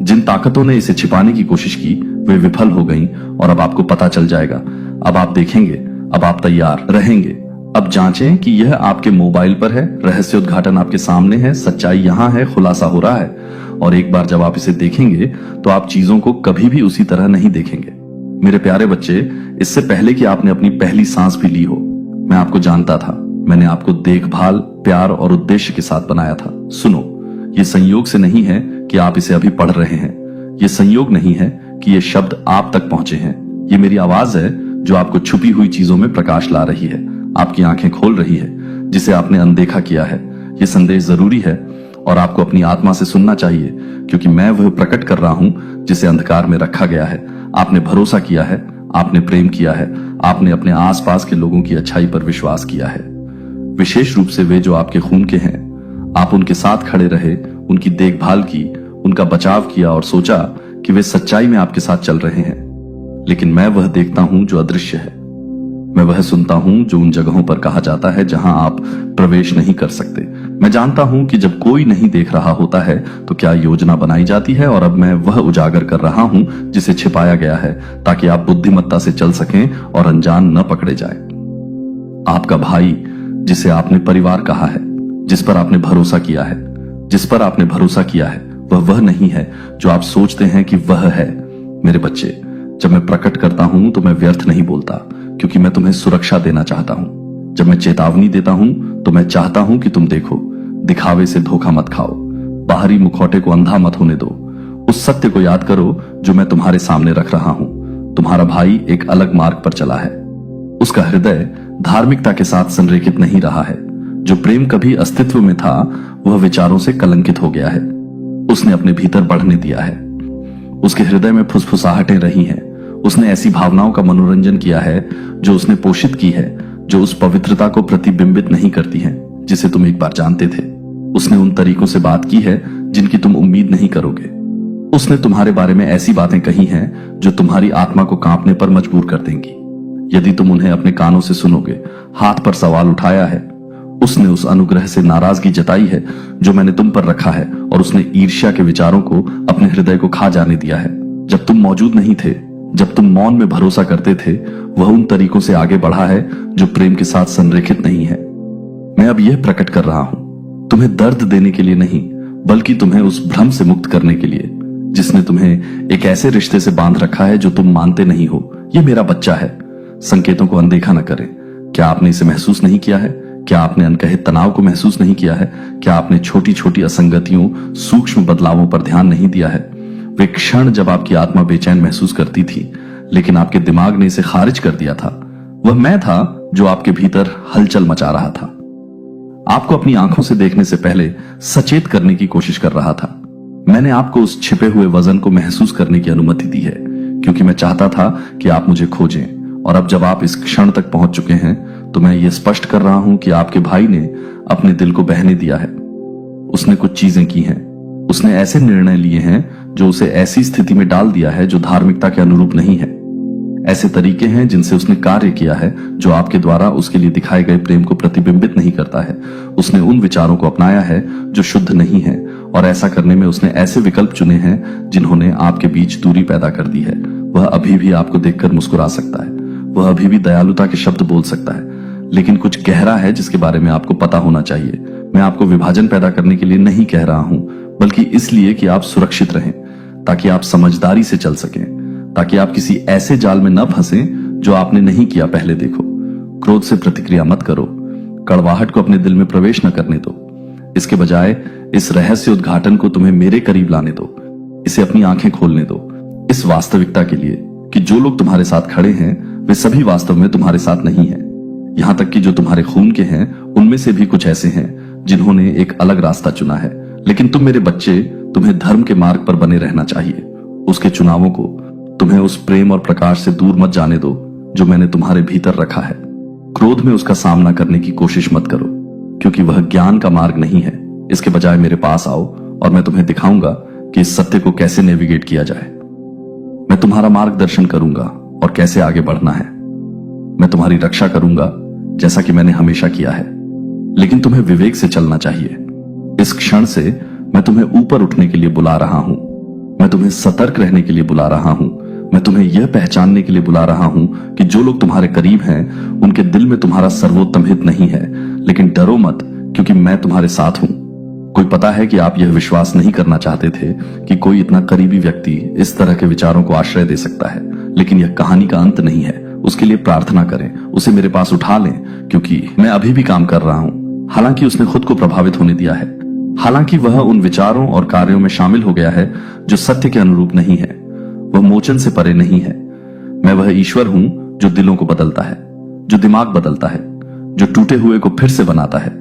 जिन ताकतों ने इसे छिपाने की कोशिश की वे विफल हो गईं और अब आपको पता चल जाएगा। अब आप देखेंगे, अब आप तैयार रहेंगे। अब जांचें कि यह आपके मोबाइल पर है, रहस्य उद्घाटन आपके सामने है, सच्चाई यहां है, खुलासा हो रहा है। और एक बार जब आप इसे देखेंगे तो आप चीजों को कभी भी उसी तरह नहीं देखेंगे। मेरे प्यारे बच्चे, इससे पहले कि आपने अपनी पहली सांस भी ली हो, मैं आपको जानता था। मैंने आपको देखभाल, प्यार और उद्देश्य के साथ बनाया था। सुनो, ये संयोग से नहीं है कि आप इसे अभी पढ़ रहे हैं। ये संयोग नहीं है कि ये शब्द आप तक पहुंचे हैं। ये मेरी आवाज है जो आपको छुपी हुई चीजों में प्रकाश ला रही है, आपकी आंखें खोल रही है, जिसे आपने अनदेखा किया है। ये संदेश जरूरी है और आपको अपनी आत्मा से सुनना चाहिए, क्योंकि मैं वह प्रकट कर रहा हूं जिसे अंधकार में रखा गया है। आपने भरोसा किया है, आपने प्रेम किया है, आपने अपने आसपास के लोगों की अच्छाई पर विश्वास किया है, विशेष रूप से वे जो आपके खून के हैं। आप उनके साथ खड़े रहे, उनकी देखभाल की, उनका बचाव किया और सोचा कि वे सच्चाई में आपके साथ चल रहे हैं। लेकिन मैं वह देखता हूं जो अदृश्य है। मैं वह सुनता हूं जो उन जगहों पर कहा जाता है जहां आप प्रवेश नहीं कर सकते। मैं जानता हूं कि जब कोई नहीं देख रहा होता है तो क्या योजना बनाई जाती है, और अब मैं वह उजागर कर रहा हूं जिसे छिपाया गया है, ताकि आप बुद्धिमत्ता से चल सकें और अनजान न पकड़े जाए। आपका भाई, जिसे आपने परिवार कहा है, जिस पर आपने भरोसा किया है, जिस पर आपने भरोसा किया है, वह नहीं है जो आप सोचते हैं कि वह है। मेरे बच्चे, जब मैं प्रकट करता हूं तो मैं व्यर्थ नहीं बोलता, क्योंकि मैं तुम्हें सुरक्षा देना चाहता हूं। जब मैं चेतावनी देता हूं तो मैं चाहता हूं कि तुम देखो। दिखावे से धोखा मत खाओ, बाहरी मुखौटे को अंधा मत होने दो। उस सत्य को याद करो जो मैं तुम्हारे सामने रख रहा हूं। तुम्हारा भाई एक अलग मार्ग पर चला है। उसका हृदय धार्मिकता के साथ संरेखित नहीं रहा है। जो प्रेम कभी अस्तित्व में था वह विचारों से कलंकित हो गया है। उसने अपने भीतर बढ़ने दिया है। उसके हृदय में फुसफुसाहटें रही हैं। उसने ऐसी भावनाओं का मनोरंजन किया है जो उसने पोषित की है, जो उस पवित्रता को प्रतिबिंबित नहीं करती हैं जिसे तुम एक बार जानते थे। उसने उन तरीकों से बात की है जिनकी तुम उम्मीद नहीं करोगे। उसने तुम्हारे बारे में ऐसी बातें कही हैं जो तुम्हारी आत्मा को कांपने पर मजबूर कर देंगी, यदि तुम उन्हें अपने कानों से सुनोगे। हाथ पर सवाल उठाया है। उसने उस अनुग्रह से नाराजगी जताई है जो मैंने तुम पर रखा है, और उसने ईर्ष्या के विचारों को अपने हृदय को खा जाने दिया है। जब तुम मौजूद नहीं थे, जब तुम मौन में भरोसा करते थे, वह उन तरीकों से आगे बढ़ा है जो प्रेम के साथ संरेखित नहीं है। मैं अब यह प्रकट कर रहा हूं, तुम्हें दर्द देने के लिए नहीं, बल्कि तुम्हें उस भ्रम से मुक्त करने के लिए जिसने तुम्हें एक ऐसे रिश्ते से बांध रखा है जो तुम मानते नहीं हो। ये मेरा बच्चा है। संकेतों को अनदेखा न करें। क्या आपने इसे महसूस नहीं किया है? क्या आपने अनकहे तनाव को महसूस नहीं किया है? क्या आपने छोटी छोटी असंगतियों, सूक्ष्म बदलावों पर ध्यान नहीं दिया है? वे क्षण जब आपकी आत्मा बेचैन महसूस करती थी, लेकिन आपके दिमाग ने इसे खारिज कर दिया था। वह मैं था जो आपके भीतर हलचल मचा रहा था। आपको अपनी आंखों से देखने से पहले सचेत करने की कोशिश कर रहा था। मैंने आपको उस छिपे हुए वजन को महसूस करने की अनुमति दी है, क्योंकि मैं चाहता था कि आप मुझे खोजें। और अब जब आप इस क्षण तक पहुंच चुके हैं, तो मैं ये स्पष्ट कर रहा हूं कि आपके भाई ने अपने दिल को बहने दिया है। उसने कुछ चीजें की हैं। उसने ऐसे निर्णय लिए हैं जो उसे ऐसी स्थिति में डाल दिया है जो धार्मिकता के अनुरूप नहीं है। ऐसे तरीके हैं जिनसे उसने कार्य किया है जो आपके द्वारा उसके लिए दिखाए गए प्रेम को प्रतिबिंबित नहीं करता है। उसने उन विचारों को अपनाया है जो शुद्ध नहीं है, और ऐसा करने में उसने ऐसे विकल्प चुने हैं जिन्होंने आपके बीच दूरी पैदा कर दी है। वह अभी भी आपको देखकर मुस्कुरा सकता है, वह अभी भी दयालुता के शब्द बोल सकता है, लेकिन कुछ गहरा है जिसके बारे में आपको पता होना चाहिए। मैं आपको विभाजन पैदा करने के लिए नहीं कह रहा हूं, बल्कि इसलिए कि आप सुरक्षित रहें, ताकि आप समझदारी से चल सकें, ताकि आप किसी ऐसे जाल में न फंसें जो आपने नहीं किया। पहले देखो, क्रोध से प्रतिक्रिया मत करो, कड़वाहट को अपने दिल में प्रवेश न करने दो। इसके बजाय इस रहस्य उद्घाटन को तुम्हें मेरे करीब लाने दो, इसे अपनी आंखें खोलने दो, इस वास्तविकता के लिए कि जो लोग तुम्हारे साथ खड़े हैं वे सभी वास्तव में तुम्हारे साथ नहीं हैं। यहां तक कि जो तुम्हारे खून के हैं उनमें से भी कुछ ऐसे हैं जिन्होंने एक अलग रास्ता चुना है। लेकिन तुम मेरे बच्चे, तुम्हें धर्म के मार्ग पर बने रहना चाहिए। उसके चुनावों को, तुम्हें उस प्रेम और प्रकाश से दूर मत जाने दो जो मैंने तुम्हारे भीतर रखा है। क्रोध में उसका सामना करने की कोशिश मत करो, क्योंकि वह ज्ञान का मार्ग नहीं है। इसके बजाय मेरे पास आओ और मैं तुम्हें दिखाऊंगा कि इस सत्य को कैसे नेविगेट किया जाए। मैं तुम्हारा मार्गदर्शन करूंगा और कैसे आगे बढ़ना है। मैं तुम्हारी रक्षा करूंगा जैसा कि मैंने हमेशा किया है, लेकिन तुम्हें विवेक से चलना चाहिए। इस क्षण से मैं तुम्हें ऊपर उठने के लिए बुला रहा हूं। मैं तुम्हें सतर्क रहने के लिए बुला रहा हूं। मैं तुम्हें यह पहचानने के लिए बुला रहा हूं कि जो लोग तुम्हारे करीब हैं उनके दिल में तुम्हारा सर्वोत्तम हित नहीं है। लेकिन डरो मत, क्योंकि मैं तुम्हारे साथ हूं। कोई पता है कि आप यह विश्वास नहीं करना चाहते थे कि कोई इतना करीबी व्यक्ति इस तरह के विचारों को आश्रय दे सकता है, लेकिन यह कहानी का अंत नहीं है। उसके लिए प्रार्थना करें, उसे मेरे पास उठा लें, क्योंकि मैं अभी भी काम कर रहा हूं। हालांकि उसने खुद को प्रभावित होने दिया है, हालांकि वह उन विचारों और कार्यों में शामिल हो गया है जो सत्य के अनुरूप नहीं है, वह मोचन से परे नहीं है। मैं वह ईश्वर हूं जो दिलों को बदलता है, जो दिमाग बदलता है, जो टूटे हुए को फिर से बनाता है।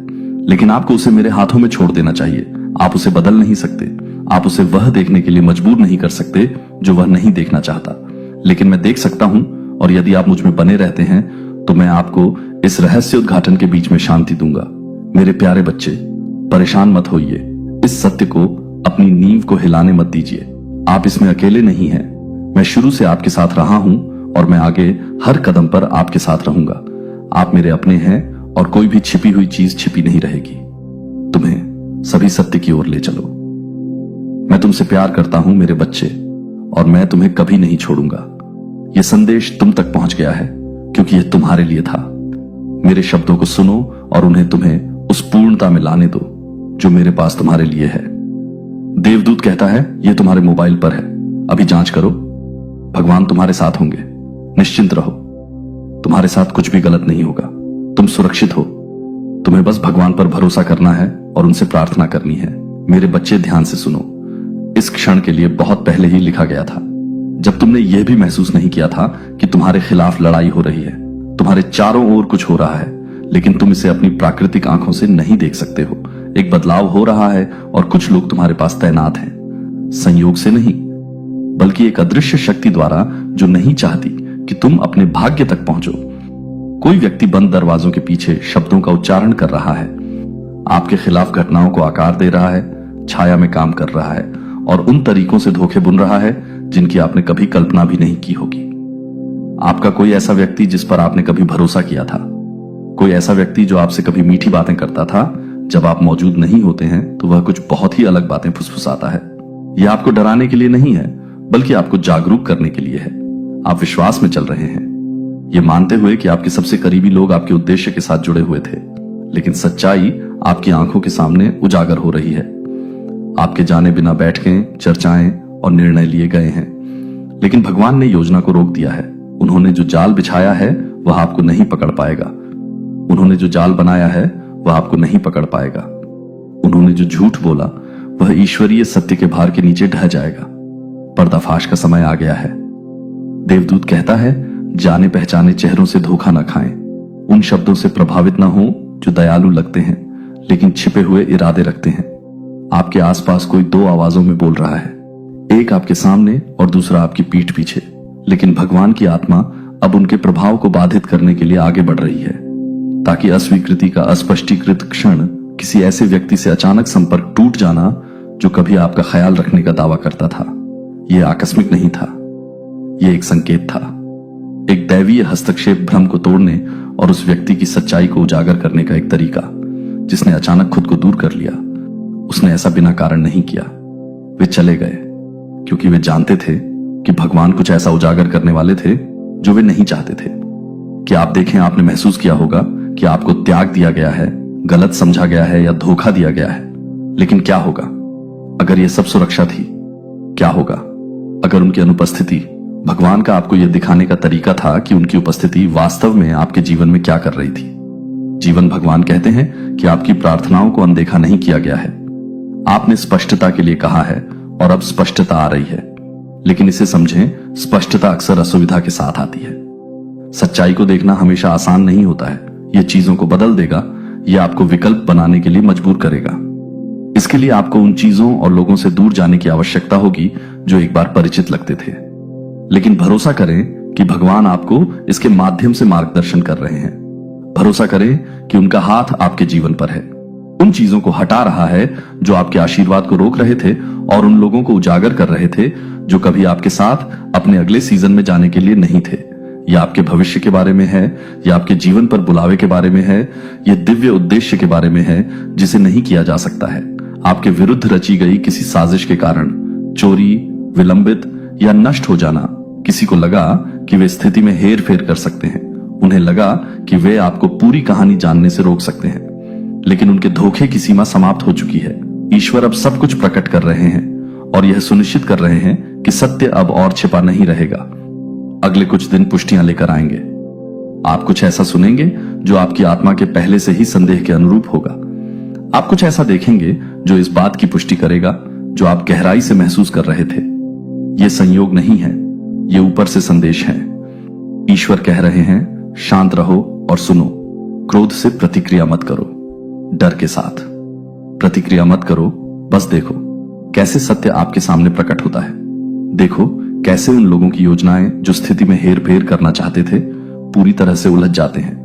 लेकिन आपको उसे मेरे हाथों में छोड़ देना चाहिए। आप उसे बदल नहीं सकते, आप उसे वह देखने के लिए मजबूर नहीं कर सकते जो वह नहीं देखना चाहता। लेकिन मैं देख सकता हूं, और यदि आप मुझ में बने रहते हैं तो मैं आपको इस रहस्य उद्घाटन के बीच में शांति दूंगा। मेरे प्यारे बच्चे, परेशान मत होइए। इस सत्य को, अपनी नींव को हिलाने मत दीजिए। आप इसमें अकेले नहीं हैं। मैं शुरू से आपके साथ रहा हूं और मैं आगे हर कदम पर आपके साथ रहूंगा। आप मेरे अपने हैं और कोई भी छिपी हुई चीज छिपी नहीं रहेगी। तुम्हें सभी सत्य की ओर ले चलो। मैं तुमसे प्यार करता हूं मेरे बच्चे, और मैं तुम्हें कभी नहीं छोड़ूंगा। यह संदेश तुम तक पहुंच गया है क्योंकि यह तुम्हारे लिए था। मेरे शब्दों को सुनो और उन्हें तुम्हें उस पूर्णता में लाने दो जो मेरे पास तुम्हारे लिए है। देवदूत कहता है यह तुम्हारे मोबाइल पर है, अभी जांच करो। भगवान तुम्हारे साथ होंगे, निश्चिंत रहो। तुम्हारे साथ कुछ भी गलत नहीं होगा। तुम सुरक्षित हो। तुम्हें बस भगवान पर भरोसा करना है और उनसे प्रार्थना करनी है। मेरे बच्चे, ध्यान से सुनो। इस क्षण के लिए बहुत पहले ही लिखा गया था, जब तुमने यह भी महसूस नहीं किया था कि तुम्हारे खिलाफ लड़ाई हो रही है। तुम्हारे चारों ओर कुछ हो रहा है, लेकिन तुम इसे अपनी प्राकृतिक आंखों से नहीं देख सकते हो। एक बदलाव हो रहा है और कुछ लोग तुम्हारे पास तैनात हैं, संयोग से नहीं, बल्कि एक अदृश्य शक्ति द्वारा जो नहीं चाहती कि तुम अपने भाग्य तक पहुंचो। कोई व्यक्ति बंद दरवाजों के पीछे शब्दों का उच्चारण कर रहा है, आपके खिलाफ घटनाओं को आकार दे रहा है, छाया में काम कर रहा है और उन तरीकों से धोखे बुन रहा है जिनकी आपने कभी कल्पना भी नहीं की होगी। आपका कोई ऐसा व्यक्ति जिस पर आपने कभी भरोसा किया था, कोई ऐसा व्यक्ति जो आपसे कभी मीठी बातें करता था, जब आप मौजूद नहीं होते हैं तो वह कुछ बहुत ही अलग बातें फुसफुसाता है। यह आपको डराने के लिए नहीं है, बल्कि आपको जागरूक करने के लिए है। आप विश्वास में चल रहे हैं, ये मानते हुए कि आपके सबसे करीबी लोग आपके उद्देश्य के साथ जुड़े हुए थे, लेकिन सच्चाई आपकी आंखों के सामने उजागर हो रही है। आपके जाने बिना बैठकें, चर्चाएं और निर्णय लिए गए हैं, लेकिन भगवान ने योजना को रोक दिया है। उन्होंने जो जाल बिछाया है वह आपको नहीं पकड़ पाएगा। उन्होंने जो जाल बनाया है वह आपको नहीं पकड़ पाएगा। उन्होंने जो झूठ बोला वह ईश्वरीय सत्य के भार के नीचे ढह जाएगा। पर्दाफाश का समय आ गया है। देवदूत कहता है, जाने पहचाने चेहरों से धोखा न खाएं, उन शब्दों से प्रभावित न हो जो दयालु लगते हैं लेकिन छिपे हुए इरादे रखते हैं। आपके आसपास कोई दो आवाजों में बोल रहा है, एक आपके सामने और दूसरा आपकी पीठ पीछे, लेकिन भगवान की आत्मा अब उनके प्रभाव को बाधित करने के लिए आगे बढ़ रही है, ताकि अस्वीकृति का अस्पष्टीकृत क्षण किसी ऐसे व्यक्ति से अचानक संपर्क टूट जाना जो कभी आपका ख्याल रखने का दावा करता था। यह आकस्मिक नहीं था, यह एक संकेत था, एक दैवीय हस्तक्षेप भ्रम को तोड़ने और उस व्यक्ति की सच्चाई को उजागर करने का एक तरीका, जिसने अचानक खुद को दूर कर लिया। उसने ऐसा बिना कारण नहीं किया। वे चले गए क्योंकि वे जानते थे कि भगवान कुछ ऐसा उजागर करने वाले थे जो वे नहीं चाहते थे। कि आप देखें, आपने महसूस किया होगा कि आपको त्याग दिया गया है, गलत समझा गया है या धोखा दिया गया है। लेकिन क्या होगा अगर यह सब सुरक्षा थी? क्या होगा अगर उनकी अनुपस्थिति भगवान का आपको यह दिखाने का तरीका था कि उनकी उपस्थिति वास्तव में आपके जीवन में क्या कर रही थी? जीवन भगवान कहते हैं कि आपकी प्रार्थनाओं को अनदेखा नहीं किया गया है। आपने स्पष्टता के लिए कहा है और अब स्पष्टता आ रही है, लेकिन इसे समझें, स्पष्टता अक्सर असुविधा के साथ आती है। सच्चाई को देखना हमेशा आसान नहीं होता है। यह चीजों को बदल देगा, यह आपको विकल्प बनाने के लिए मजबूर करेगा। इसके लिए आपको उन चीजों और लोगों से दूर जाने की आवश्यकता होगी जो एक बार परिचित लगते थे। लेकिन भरोसा करें कि भगवान आपको इसके माध्यम से मार्गदर्शन कर रहे हैं। भरोसा करें कि उनका हाथ आपके जीवन पर है, उन चीजों को हटा रहा है जो आपके आशीर्वाद को रोक रहे थे और उन लोगों को उजागर कर रहे थे जो कभी आपके साथ अपने अगले सीजन में जाने के लिए नहीं थे। यह आपके भविष्य के बारे में है, यह आपके जीवन पर बुलावे के बारे में है, यह दिव्य उद्देश्य के बारे में है जिसे नहीं किया जा सकता है। आपके विरुद्ध रची गई किसी साजिश के कारण चोरी, विलंबित या नष्ट हो जाना। किसी को लगा कि वे स्थिति में हेर फेर कर सकते हैं, उन्हें लगा कि वे आपको पूरी कहानी जानने से रोक सकते हैं, लेकिन उनके धोखे की सीमा समाप्त हो चुकी है। ईश्वर अब सब कुछ प्रकट कर रहे हैं और यह सुनिश्चित कर रहे हैं कि सत्य अब और छिपा नहीं रहेगा। अगले कुछ दिन पुष्टियां लेकर आएंगे। आप कुछ ऐसा सुनेंगे जो आपकी आत्मा के पहले से ही संदेह के अनुरूप होगा। आप कुछ ऐसा देखेंगे जो इस बात की पुष्टि करेगा जो आप गहराई से महसूस कर रहे थे। यह संयोग नहीं है, ये ऊपर से संदेश है। ईश्वर कह रहे हैं, शांत रहो और सुनो। क्रोध से प्रतिक्रिया मत करो, डर के साथ प्रतिक्रिया मत करो, बस देखो कैसे सत्य आपके सामने प्रकट होता है। देखो कैसे उन लोगों की योजनाएं जो स्थिति में हेर फेर करना चाहते थे पूरी तरह से उलझ जाते हैं।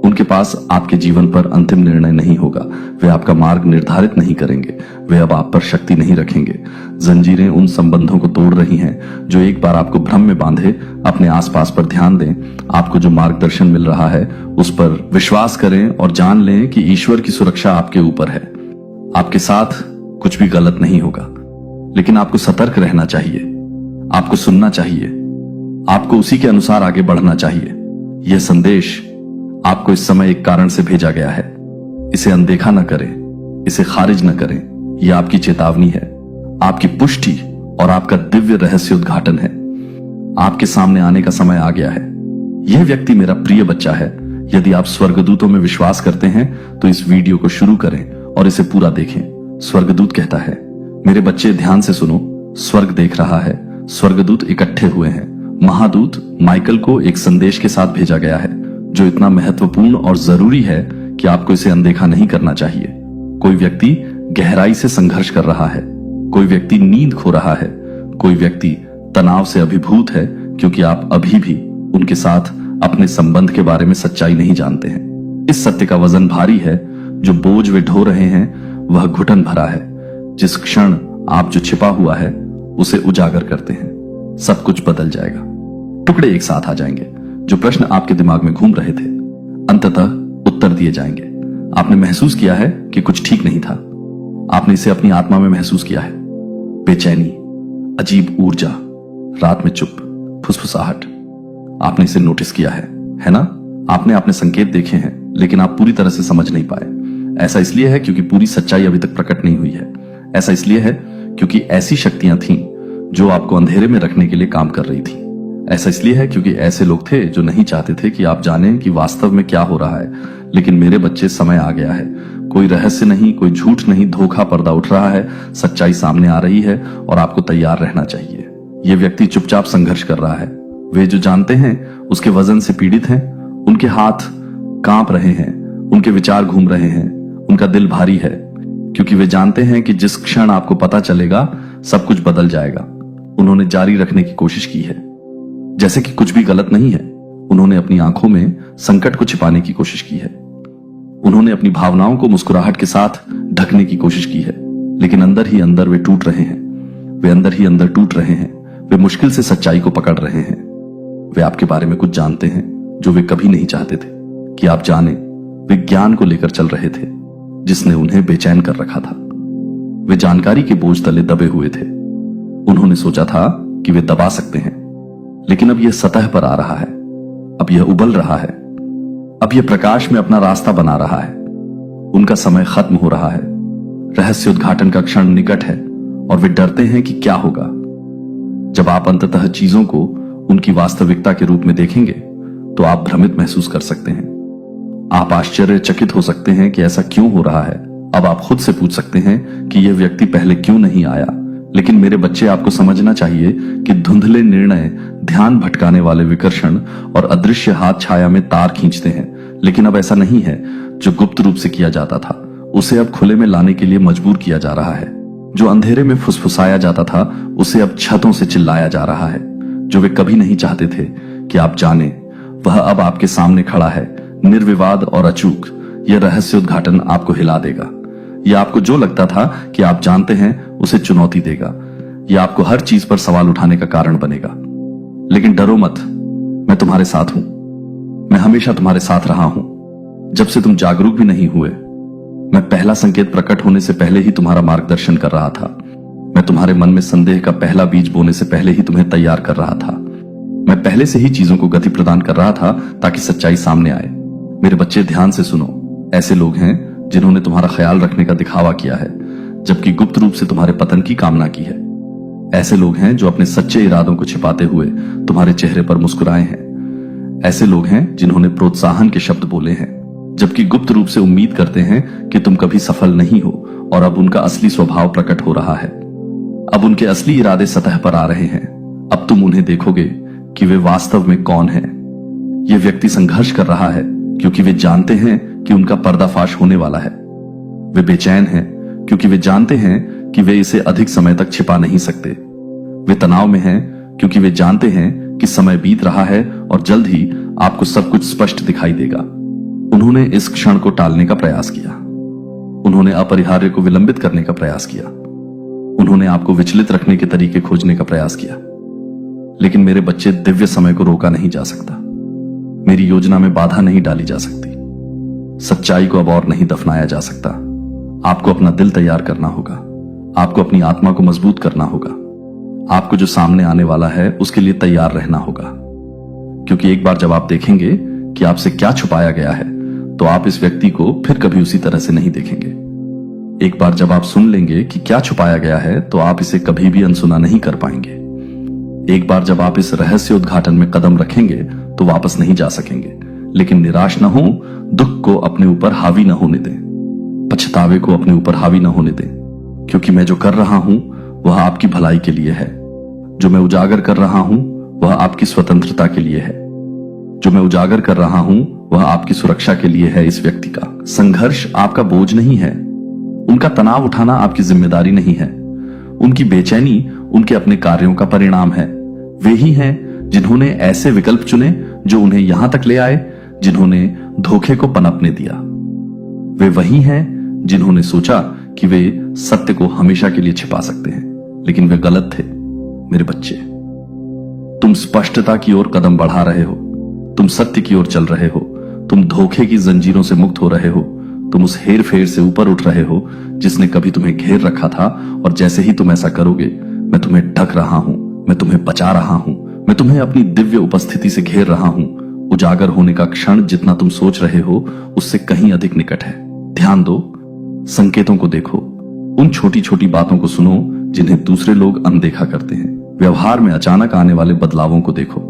उनके पास आपके जीवन पर अंतिम निर्णय नहीं होगा। वे आपका मार्ग निर्धारित नहीं करेंगे। वे अब आप पर शक्ति नहीं रखेंगे। जंजीरें उन संबंधों को तोड़ रही हैं जो एक बार आपको भ्रम में बांधे। अपने आसपास पर ध्यान दें। आपको जो मार्गदर्शन मिल रहा है उस पर विश्वास करें और जान लें कि ईश्वर की सुरक्षा आपके ऊपर है। आपके साथ कुछ भी गलत नहीं होगा, लेकिन आपको सतर्क रहना चाहिए। आपको सुनना चाहिए। आपको उसी के अनुसार आगे बढ़ना चाहिए। यह संदेश आपको इस समय एक कारण से भेजा गया है। इसे अनदेखा न करें, इसे खारिज न करें। यह आपकी चेतावनी है, आपकी पुष्टि और आपका दिव्य रहस्य उद्घाटन है। आपके सामने आने का समय आ गया है। यह व्यक्ति मेरा प्रिय बच्चा है। यदि आप स्वर्गदूतों में विश्वास करते हैं तो इस वीडियो को शुरू करें और इसे पूरा देखें। स्वर्गदूत कहता है, मेरे बच्चे ध्यान से सुनो। स्वर्ग देख रहा है। स्वर्गदूत इकट्ठे हुए हैं। महादूत माइकल को एक संदेश के साथ भेजा गया है जो इतना महत्वपूर्ण और जरूरी है कि आपको इसे अनदेखा नहीं करना चाहिए। कोई व्यक्ति गहराई से संघर्ष कर रहा है। कोई व्यक्ति नींद खो रहा है। कोई व्यक्ति तनाव से अभिभूत है क्योंकि आप अभी भी उनके साथ अपने संबंध के बारे में सच्चाई नहीं जानते हैं। इस सत्य का वजन भारी है। जो बोझ वे ढो रहे हैं वह घुटन भरा है। जिस क्षण आप जो छिपा हुआ है उसे उजागर करते हैं, सब कुछ बदल जाएगा। टुकड़े एक साथ आ जाएंगे। जो प्रश्न आपके दिमाग में घूम रहे थे अंततः उत्तर दिए जाएंगे। आपने महसूस किया है कि कुछ ठीक नहीं था। आपने इसे अपनी आत्मा में महसूस किया है। बेचैनी, अजीब ऊर्जा, रात में चुप, फुसफुसाहट। आपने इसे नोटिस किया है ना? आपने अपने संकेत देखे हैं, लेकिन आप पूरी तरह से समझ नहीं पाए। ऐसा इसलिए है क्योंकि पूरी सच्चाई अभी तक प्रकट नहीं हुई है। ऐसा इसलिए है क्योंकि ऐसी शक्तियां थीं जो आपको अंधेरे में रखने के लिए काम कर रही थी। ऐसा इसलिए है क्योंकि ऐसे लोग थे जो नहीं चाहते थे कि आप जानें कि वास्तव में क्या हो रहा है। लेकिन मेरे बच्चे, समय आ गया है। कोई रहस्य नहीं, कोई झूठ नहीं, धोखा पर्दा उठ रहा है, सच्चाई सामने आ रही है और आपको तैयार रहना चाहिए। ये व्यक्ति चुपचाप संघर्ष कर रहा है। वे जो जानते हैं उसके वजन से पीड़ित हैं, उनके हाथ कांप रहे हैं, उनके विचार घूम रहे हैं, उनका दिल भारी है, क्योंकि वे जानते हैं कि जिस क्षण आपको पता चलेगा सब कुछ बदल जाएगा। उन्होंने जारी रखने की कोशिश की है, जैसे कि कुछ भी गलत नहीं है। उन्होंने अपनी आंखों में संकट को छिपाने की कोशिश की है। उन्होंने अपनी भावनाओं को मुस्कुराहट के साथ ढकने की कोशिश की है, लेकिन अंदर ही अंदर वे टूट रहे हैं। वे अंदर ही अंदर टूट रहे हैं। वे मुश्किल से सच्चाई को पकड़ रहे हैं। वे आपके बारे में कुछ जानते हैं जो वे कभी नहीं चाहते थे कि आप जाने। वे ज्ञान को लेकर चल रहे थे जिसने उन्हें बेचैन कर रखा था। वे जानकारी के बोझ तले दबे हुए थे। उन्होंने सोचा था कि वे दबा सकते हैं, लेकिन अब यह सतह पर आ रहा है। अब यह उबल रहा है। अब यह प्रकाश में अपना रास्ता बना रहा है। उनका समय खत्म हो रहा है। रहस्य उद्घाटन का क्षण निकट है और वे डरते हैं कि क्या होगा। जब आप अंततः चीजों को उनकी वास्तविकता के रूप में देखेंगे तो आप भ्रमित महसूस कर सकते हैं। आप आश्चर्यचकित हो सकते हैं कि ऐसा क्यों हो रहा है। अब आप खुद से पूछ सकते हैं कि यह व्यक्ति पहले क्यों नहीं आया। लेकिन मेरे बच्चे, आपको समझना चाहिए कि धुंधले निर्णय, ध्यान भटकाने वाले विकर्षण और अदृश्य हाथ छाया में तार खींचते हैं। लेकिन अब ऐसा नहीं है। जो गुप्त रूप से किया जाता था उसे अब खुले में लाने के लिए मजबूर किया जा रहा है। जो अंधेरे में फुसफुसाया जाता था उसे अब छतों से चिल्लाया जा रहा है। जो वे कभी नहीं चाहते थे कि आप जाने, वह अब आपके सामने खड़ा है, निर्विवाद और अचूक। यह रहस्य उद्घाटन आपको हिला देगा। यह आपको जो लगता था कि आप जानते हैं उसे चुनौती देगा। यह आपको हर चीज पर सवाल उठाने का कारण बनेगा। लेकिन डरो मत, मैं तुम्हारे साथ हूं। मैं हमेशा तुम्हारे साथ रहा हूं। जब से तुम जागरूक भी नहीं हुए, मैं पहला संकेत प्रकट होने से पहले ही तुम्हारा मार्गदर्शन कर रहा था। मैं तुम्हारे मन में संदेह का पहला बीज बोने से पहले ही तुम्हें तैयार कर रहा था। मैं पहले से ही चीजों को गति प्रदान कर रहा था ताकि सच्चाई सामने आए। मेरे बच्चे, ध्यान से सुनो। ऐसे लोग हैं जिन्होंने तुम्हारा ख्याल रखने का दिखावा किया है, जबकि गुप्त रूप से तुम्हारे पतन की कामना की है। ऐसे लोग हैं जो अपने सच्चे इरादों को छिपाते हुए तुम्हारे चेहरे पर मुस्कुराए हैं। ऐसे लोग हैं जिन्होंने प्रोत्साहन के शब्द बोले हैं, जबकि गुप्त रूप से उम्मीद करते हैं कि तुम कभी सफल नहीं हो। और अब उनका असली स्वभाव प्रकट हो रहा है। अब उनके असली इरादे सतह पर आ रहे हैं। अब तुम उन्हें देखोगे कि वे वास्तव में कौन हैं। यह व्यक्ति संघर्ष कर रहा है क्योंकि वे जानते हैं कि उनका पर्दाफाश होने वाला है। वे बेचैन हैं क्योंकि वे जानते हैं कि वे इसे अधिक समय तक छिपा नहीं सकते। वे तनाव में हैं क्योंकि वे जानते हैं कि समय बीत रहा है और जल्द ही आपको सब कुछ स्पष्ट दिखाई देगा। उन्होंने इस क्षण को टालने का प्रयास किया। उन्होंने अपरिहार्य को विलंबित करने का प्रयास किया। उन्होंने आपको विचलित रखने के तरीके खोजने का प्रयास किया। लेकिन मेरे बच्चे, दिव्य समय को रोका नहीं जा सकता। मेरी योजना में बाधा नहीं डाली जा सकती। सच्चाई को अब और नहीं दफनाया जा सकता। आपको अपना दिल तैयार करना होगा। आपको अपनी आत्मा को मजबूत करना होगा। आपको जो सामने आने वाला है उसके लिए तैयार रहना होगा, क्योंकि एक बार जब आप देखेंगे कि आपसे क्या छुपाया गया है तो आप इस व्यक्ति को फिर कभी उसी तरह से नहीं देखेंगे। एक बार जब आप सुन लेंगे कि क्या छुपाया गया है तो आप इसे कभी भी अनसुना नहीं कर पाएंगे। एक बार जब आप इस रहस्य उद्घाटन में कदम रखेंगे तो वापस नहीं जा सकेंगे। लेकिन निराश न हो, दुख को अपने ऊपर हावी न होने दें, पछतावे को अपने ऊपर हावी न होने दें, क्योंकि मैं जो कर रहा हूं वह आपकी भलाई के लिए है। जो मैं उजागर कर रहा हूं वह आपकी स्वतंत्रता के लिए है। जो मैं उजागर कर रहा हूं वह आपकी सुरक्षा के लिए है। इस व्यक्ति का संघर्ष आपका बोझ नहीं है। उनका तनाव उठाना आपकी जिम्मेदारी नहीं है। उनकी बेचैनी उनके अपने कार्यों का परिणाम है। वे ही हैं जिन्होंने ऐसे विकल्प चुने जो उन्हें यहां तक ले आए, जिन्होंने धोखे को पनपने दिया। वे वही हैं जिन्होंने सोचा कि वे सत्य को हमेशा के लिए छिपा सकते हैं, लेकिन वे गलत थे। मेरे बच्चे, तुम स्पष्टता की ओर कदम बढ़ा रहे हो। तुम सत्य की ओर चल रहे हो। तुम धोखे की जंजीरों से मुक्त हो रहे हो। तुम उस हेर फेर से ऊपर उठ रहे हो जिसने कभी तुम्हें घेर रखा था। और जैसे ही तुम ऐसा करोगे, मैं तुम्हें ढक रहा हूं, मैं तुम्हें बचा रहा हूं, मैं तुम्हें अपनी दिव्य उपस्थिति से घेर रहा हूं। उजागर होने का क्षण जितना तुम सोच रहे हो उससे कहीं अधिक निकट है। ध्यान दो, संकेतों को देखो, उन छोटी छोटी बातों को सुनो जिन्हें दूसरे लोग अनदेखा करते हैं। व्यवहार में अचानक आने वाले बदलावों को देखो।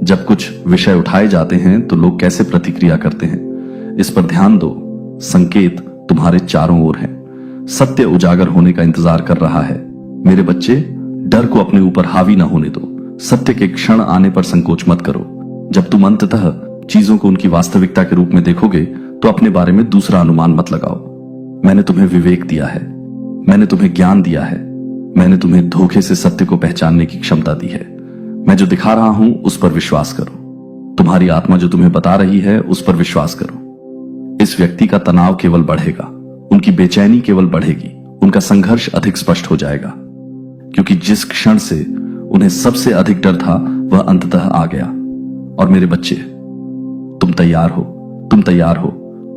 जब कुछ विषय उठाए जाते हैं तो लोग कैसे प्रतिक्रिया करते हैं, इस पर ध्यान दो। संकेत तुम्हारे चारों ओर हैं। सत्य उजागर होने का इंतजार कर रहा है। मेरे बच्चे, डर को अपने ऊपर हावी ना होने दो। सत्य के क्षण आने पर संकोच मत करो। जब तुम अंततः चीजों को उनकी वास्तविकता के रूप में देखोगे तो अपने बारे में दूसरा अनुमान मत लगाओ। मैंने तुम्हें विवेक दिया है, मैंने तुम्हें ज्ञान दिया है, मैंने तुम्हें धोखे से सत्य को पहचानने की क्षमता दी है। मैं जो दिखा रहा हूं उस पर विश्वास करो। तुम्हारी आत्मा जो तुम्हें बता रही है उस पर विश्वास करो। इस व्यक्ति का तनाव केवल बढ़ेगा, उनकी बेचैनी केवल बढ़ेगी, उनका संघर्ष अधिक स्पष्ट हो जाएगा, क्योंकि जिस क्षण से उन्हें सबसे अधिक डर था वह अंततः आ गया। और मेरे बच्चे, तुम तैयार हो, तुम तैयार हो,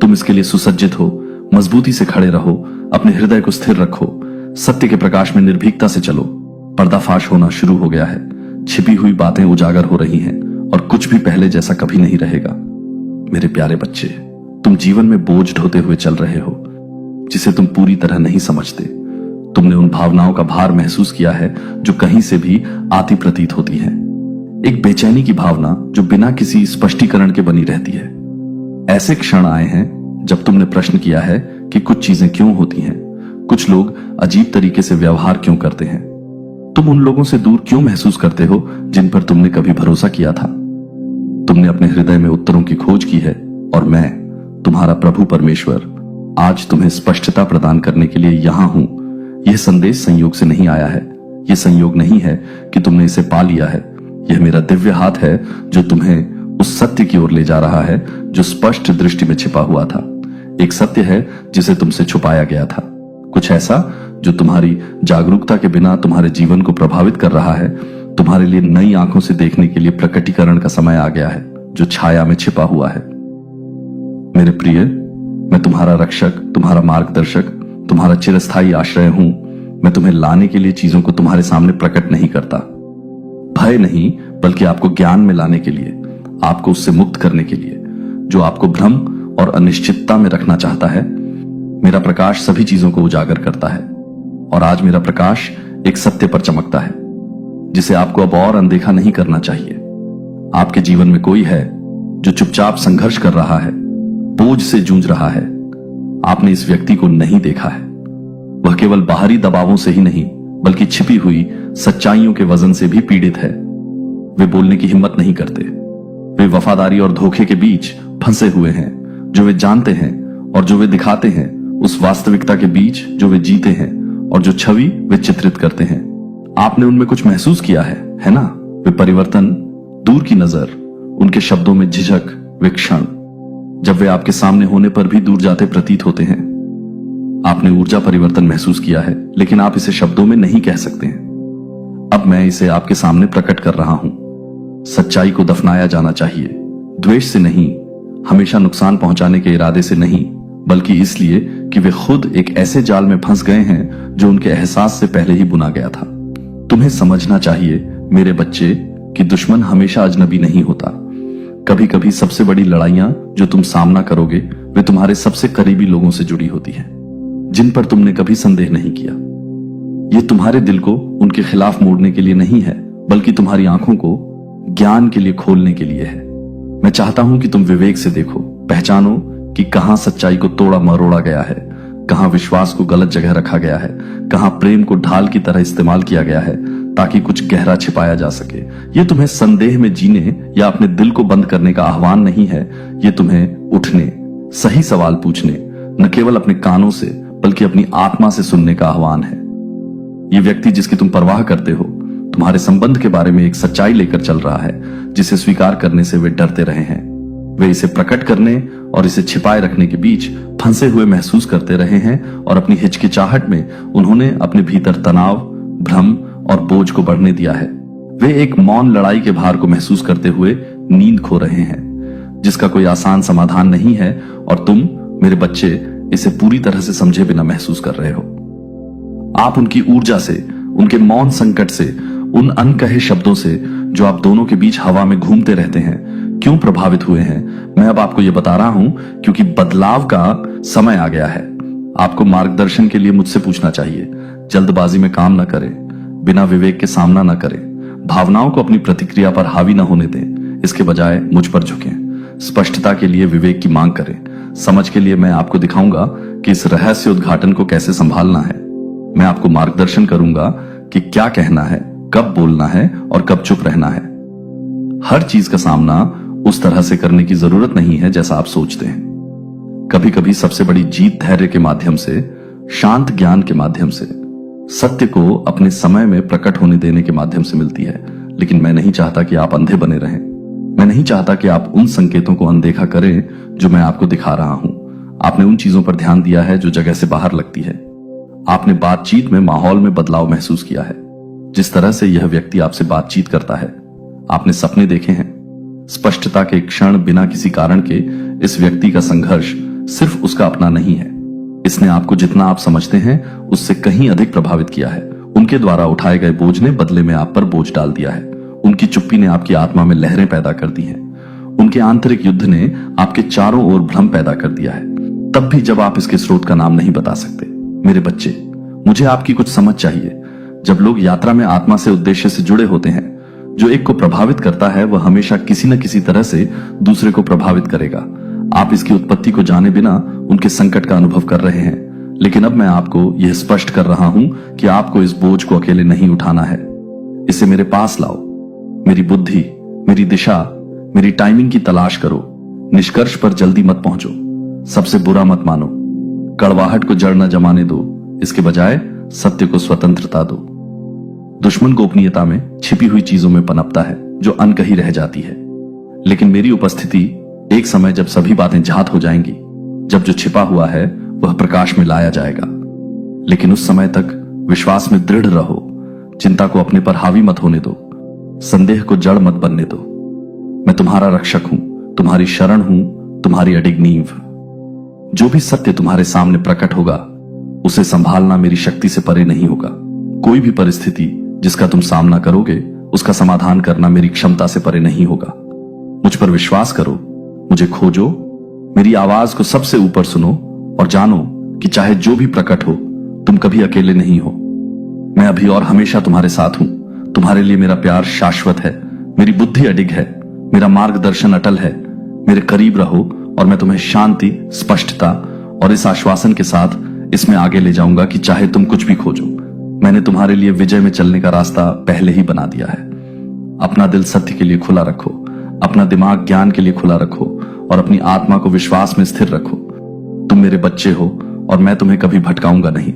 तुम इसके लिए सुसज्जित हो। मजबूती से खड़े रहो, अपने हृदय को स्थिर रखो, सत्य के प्रकाश में निर्भीकता से चलो। पर्दाफाश होना शुरू हो गया है, छिपी हुई बातें उजागर हो रही हैं और कुछ भी पहले जैसा कभी नहीं रहेगा। मेरे प्यारे बच्चे, तुम जीवन में बोझ ढोते हुए चल रहे हो जिसे तुम पूरी तरह नहीं समझते। तुमने उन भावनाओं का भार महसूस किया है जो कहीं से भी आती प्रतीत होती है। एक बेचैनी की भावना जो बिना किसी स्पष्टीकरण के बनी रहती है। ऐसे क्षण आए हैं जब तुमने प्रश्न किया है कि कुछ चीजें क्यों होती हैं, कुछ लोग अजीब तरीके से व्यवहार क्यों करते हैं। तुम उन लोगों से दूर क्यों महसूस करते हो जिन पर तुमने कभी भरोसा किया था। तुमने अपने हृदय में उत्तरों की खोज की है और मैं, तुम्हारा प्रभु परमेश्वर, आज तुम्हें स्पष्टता प्रदान करने के लिए यहां हूं। यह संदेश संयोग से नहीं आया है। यह संयोग नहीं है कि तुमने इसे पा लिया है। यह मेरा दिव्य हाथ है जो तुम्हें उस सत्य की ओर ले जा रहा है जो स्पष्ट दृष्टि में छिपा हुआ था। एक सत्य है जिसे तुमसे छुपाया गया था, कुछ ऐसा जो तुम्हारी जागरूकता के बिना तुम्हारे जीवन को प्रभावित कर रहा है। तुम्हारे लिए नई आंखों से देखने के लिए प्रकटीकरण का समय आ गया है जो छाया में छिपा हुआ है। मेरे प्रिय, मैं तुम्हारा रक्षक, तुम्हारा मार्गदर्शक, तुम्हारा चिरस्थायी आश्रय हूं। मैं तुम्हें लाने के लिए चीजों को तुम्हारे सामने प्रकट नहीं करता, भय नहीं, बल्कि आपको ज्ञान में लाने के लिए, आपको उससे मुक्त करने के लिए जो आपको भ्रम और अनिश्चितता में रखना चाहता है। मेरा प्रकाश सभी चीजों को उजागर करता है और आज मेरा प्रकाश एक सत्य पर चमकता है जिसे आपको अब और अनदेखा नहीं करना चाहिए। आपके जीवन में कोई है जो चुपचाप संघर्ष कर रहा है, बोझ से जूझ रहा है। आपने इस व्यक्ति को नहीं देखा है। वह केवल बाहरी दबावों से ही नहीं बल्कि छिपी हुई सच्चाइयों के वजन से भी पीड़ित है। वे बोलने की हिम्मत नहीं करते। वे वफादारी और धोखे के बीच फंसे हुए हैं, जो वे जानते हैं और जो वे दिखाते हैं, उस वास्तविकता के बीच जो वे जीते हैं और जो छवि वे चित्रित करते हैं। आपने उनमें कुछ महसूस किया है ना? वे परिवर्तन, दूर की नजर, उनके शब्दों में झिझक, वे क्षण जब वे आपके सामने होने पर भी दूर जाते प्रतीत होते हैं। आपने ऊर्जा परिवर्तन महसूस किया है, लेकिन आप इसे शब्दों में नहीं कह सकते हैं। अब मैं इसे आपके सामने प्रकट कर रहा हूं। सच्चाई को दफनाया जाना चाहिए, द्वेष से नहीं, हमेशा नुकसान पहुंचाने के इरादे से नहीं, बल्कि इसलिए कि वे खुद एक ऐसे जाल में फंस गए हैं जो उनके एहसास से पहले ही बुना गया था। तुम्हें समझना चाहिए मेरे बच्चे कि दुश्मन हमेशा अजनबी नहीं होता। कभी कभी सबसे बड़ी लड़ाइयां जो तुम सामना करोगे वे तुम्हारे सबसे करीबी लोगों से जुड़ी होती हैं, जिन पर तुमने कभी संदेह नहीं किया। ये तुम्हारे दिल को उनके खिलाफ मोड़ने के लिए नहीं है, बल्कि तुम्हारी आंखों को ज्ञान के लिए खोलने के लिए है। मैं चाहता हूं कि तुम विवेक से देखो, पहचानो कि कहां सच्चाई को तोड़ा मरोड़ा गया है, कहां विश्वास को गलत जगह रखा गया है, कहां प्रेम को ढाल की तरह इस्तेमाल किया गया है ताकि कुछ गहरा छिपाया जा सके। ये तुम्हें संदेह में जीने या अपने दिल को बंद करने का आह्वान नहीं है। ये तुम्हें उठने, सही सवाल पूछने, न केवल अपने कानों से बल्कि अपनी आत्मा से सुनने का आह्वान है। ये व्यक्ति जिसकी तुम परवाह करते हो तुम्हारे संबंध के बारे में एक सच्चाई लेकर चल रहा है जिसे स्वीकार करने से वे डरते रहे हैं। वे इसे प्रकट करने और इसे छिपाए रखने के बीच फंसे हुए महसूस करते रहे हैं और अपनी हिचकिचाहट में उन्होंने अपने भीतर तनाव, भ्रम और बोझ को बढ़ने दिया है। वे एक मौन लड़ाई के भार को महसूस करते हुए नींद खो रहे हैं जिसका कोई आसान समाधान नहीं है, और तुम मेरे बच्चे इसे पूरी तरह से समझे बिना महसूस कर रहे हो। आप उनकी ऊर्जा से, उनके मौन संकट से, उन अनकहे शब्दों से जो आप दोनों के बीच हवा में घूमते रहते हैं, क्यों प्रभावित हुए हैं। मैं अब आपको यह बता रहा हूं क्योंकि बदलाव का समय आ गया है। आपको मार्गदर्शन के लिए मुझसे पूछना चाहिए। जल्दबाजी में काम न करें, बिना विवेक के सामना न करें। भावनाओं को अपनी प्रतिक्रिया पर हावी न होने दें, इसके बजाय मुझ पर झुकें। स्पष्टता के लिए विवेक की मांग करें। समझ के लिए मैं आपको दिखाऊंगा कि इस रहस्य उद्घाटन को कैसे संभालना है। मैं आपको मार्गदर्शन करूंगा कि क्या कहना है, कब बोलना है और कब चुप रहना है। हर चीज का सामना उस तरह से करने की जरूरत नहीं है जैसा आप सोचते हैं। कभी कभी सबसे बड़ी जीत धैर्य के माध्यम से, शांत ज्ञान के माध्यम से, सत्य को अपने समय में प्रकट होने देने के माध्यम से मिलती है। लेकिन मैं नहीं चाहता कि आप अंधे बने रहें। मैं नहीं चाहता कि आप उन संकेतों को अनदेखा करें जो मैं आपको दिखा रहा हूं। आपने उन चीजों पर ध्यान दिया है जो जगह से बाहर लगती है। आपने बातचीत में माहौल में बदलाव महसूस किया है। जिस तरह से यह व्यक्ति आपसे बातचीत करता है, आपने सपने देखे हैं। स्पष्टता के क्षण बिना किसी कारण के इस व्यक्ति का संघर्ष सिर्फ उसका अपना नहीं है। इसने आपको जितना आप समझते हैं उससे कहीं अधिक प्रभावित किया है। उनके द्वारा उठाए गए बोझ ने बदले में आप पर बोझ डाल दिया है। उनकी चुप्पी ने आपकी आत्मा में लहरें पैदा कर दी हैं। उनके आंतरिक युद्ध ने आपके चारों ओर भ्रम पैदा कर दिया है, तब भी जब आप इसके स्रोत का नाम नहीं बता सकते। मेरे बच्चे, मुझे आपकी कुछ समझ चाहिए। जब लोग यात्रा में आत्मा से उद्देश्य से जुड़े होते हैं, जो एक को प्रभावित करता है वह हमेशा किसी न किसी तरह से दूसरे को प्रभावित करेगा। आप इसकी उत्पत्ति को जाने बिना उनके संकट का अनुभव कर रहे हैं, लेकिन अब मैं आपको यह स्पष्ट कर रहा हूं कि आपको इस बोझ को अकेले नहीं उठाना है। इसे मेरे पास लाओ। मेरी बुद्धि, मेरी दिशा, मेरी टाइमिंग की तलाश करो। निष्कर्ष पर जल्दी मत पहुंचो। सबसे बुरा मत मानो। कड़वाहट को जड़ न जमाने दो, इसके बजाय सत्य को स्वतंत्रता दो। दुश्मन गोपनीयता में छिपी हुई चीजों में पनपता है जो अनकही रह जाती है। लेकिन मेरी उपस्थिति एक समय जब सभी बातें झात हो जाएंगी, जब जो छिपा हुआ है वह प्रकाश में लाया जाएगा। लेकिन उस समय तक विश्वास में दृढ़ रहो। चिंता को अपने पर हावी मत होने दो। संदेह को जड़ मत बनने दो। मैं तुम्हारा रक्षक हूं, तुम्हारी शरण हूं, तुम्हारी अडिग नींव। जो भी सत्य तुम्हारे सामने प्रकट होगा उसे संभालना मेरी शक्ति से परे नहीं होगा। कोई भी परिस्थिति जिसका तुम सामना करोगे उसका समाधान करना मेरी क्षमता से परे नहीं होगा। मुझ पर विश्वास करो, मुझे खोजो, मेरी आवाज को सबसे ऊपर सुनो और जानो कि चाहे जो भी प्रकट हो तुम कभी अकेले नहीं हो। मैं अभी और हमेशा तुम्हारे साथ हूं। तुम्हारे लिए मेरा प्यार शाश्वत है, मेरी बुद्धि अडिग है, मेरा मार्गदर्शन अटल है। मेरे करीब रहो और मैं तुम्हें शांति, स्पष्टता और इस आश्वासन के साथ इसमें आगे ले जाऊंगा कि चाहे तुम कुछ भी खोजो, मैंने तुम्हारे लिए विजय में चलने का रास्ता पहले ही बना दिया है। अपना दिल सत्य के लिए खुला रखो, अपना दिमाग ज्ञान के लिए खुला रखो और अपनी आत्मा को विश्वास में स्थिर रखो। तुम मेरे बच्चे हो और मैं तुम्हें कभी भटकाऊंगा नहीं।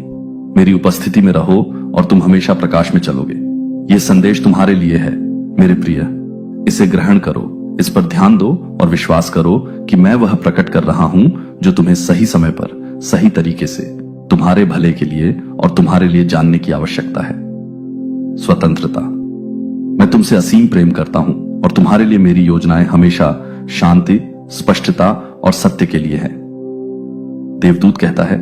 मेरी उपस्थिति में रहो और तुम हमेशा प्रकाश में चलोगे। यह संदेश तुम्हारे लिए है मेरे प्रिय। इसे ग्रहण करो, इस पर ध्यान दो और विश्वास करो कि मैं वह प्रकट कर रहा हूं जो तुम्हें सही समय पर, सही तरीके से, तुम्हारे भले के लिए और तुम्हारे लिए जानने की आवश्यकता है। स्वतंत्रता। मैं तुमसे असीम प्रेम करता हूं और तुम्हारे लिए मेरी योजनाएं हमेशा शांति, स्पष्टता और सत्य के लिए है। देवदूत कहता है,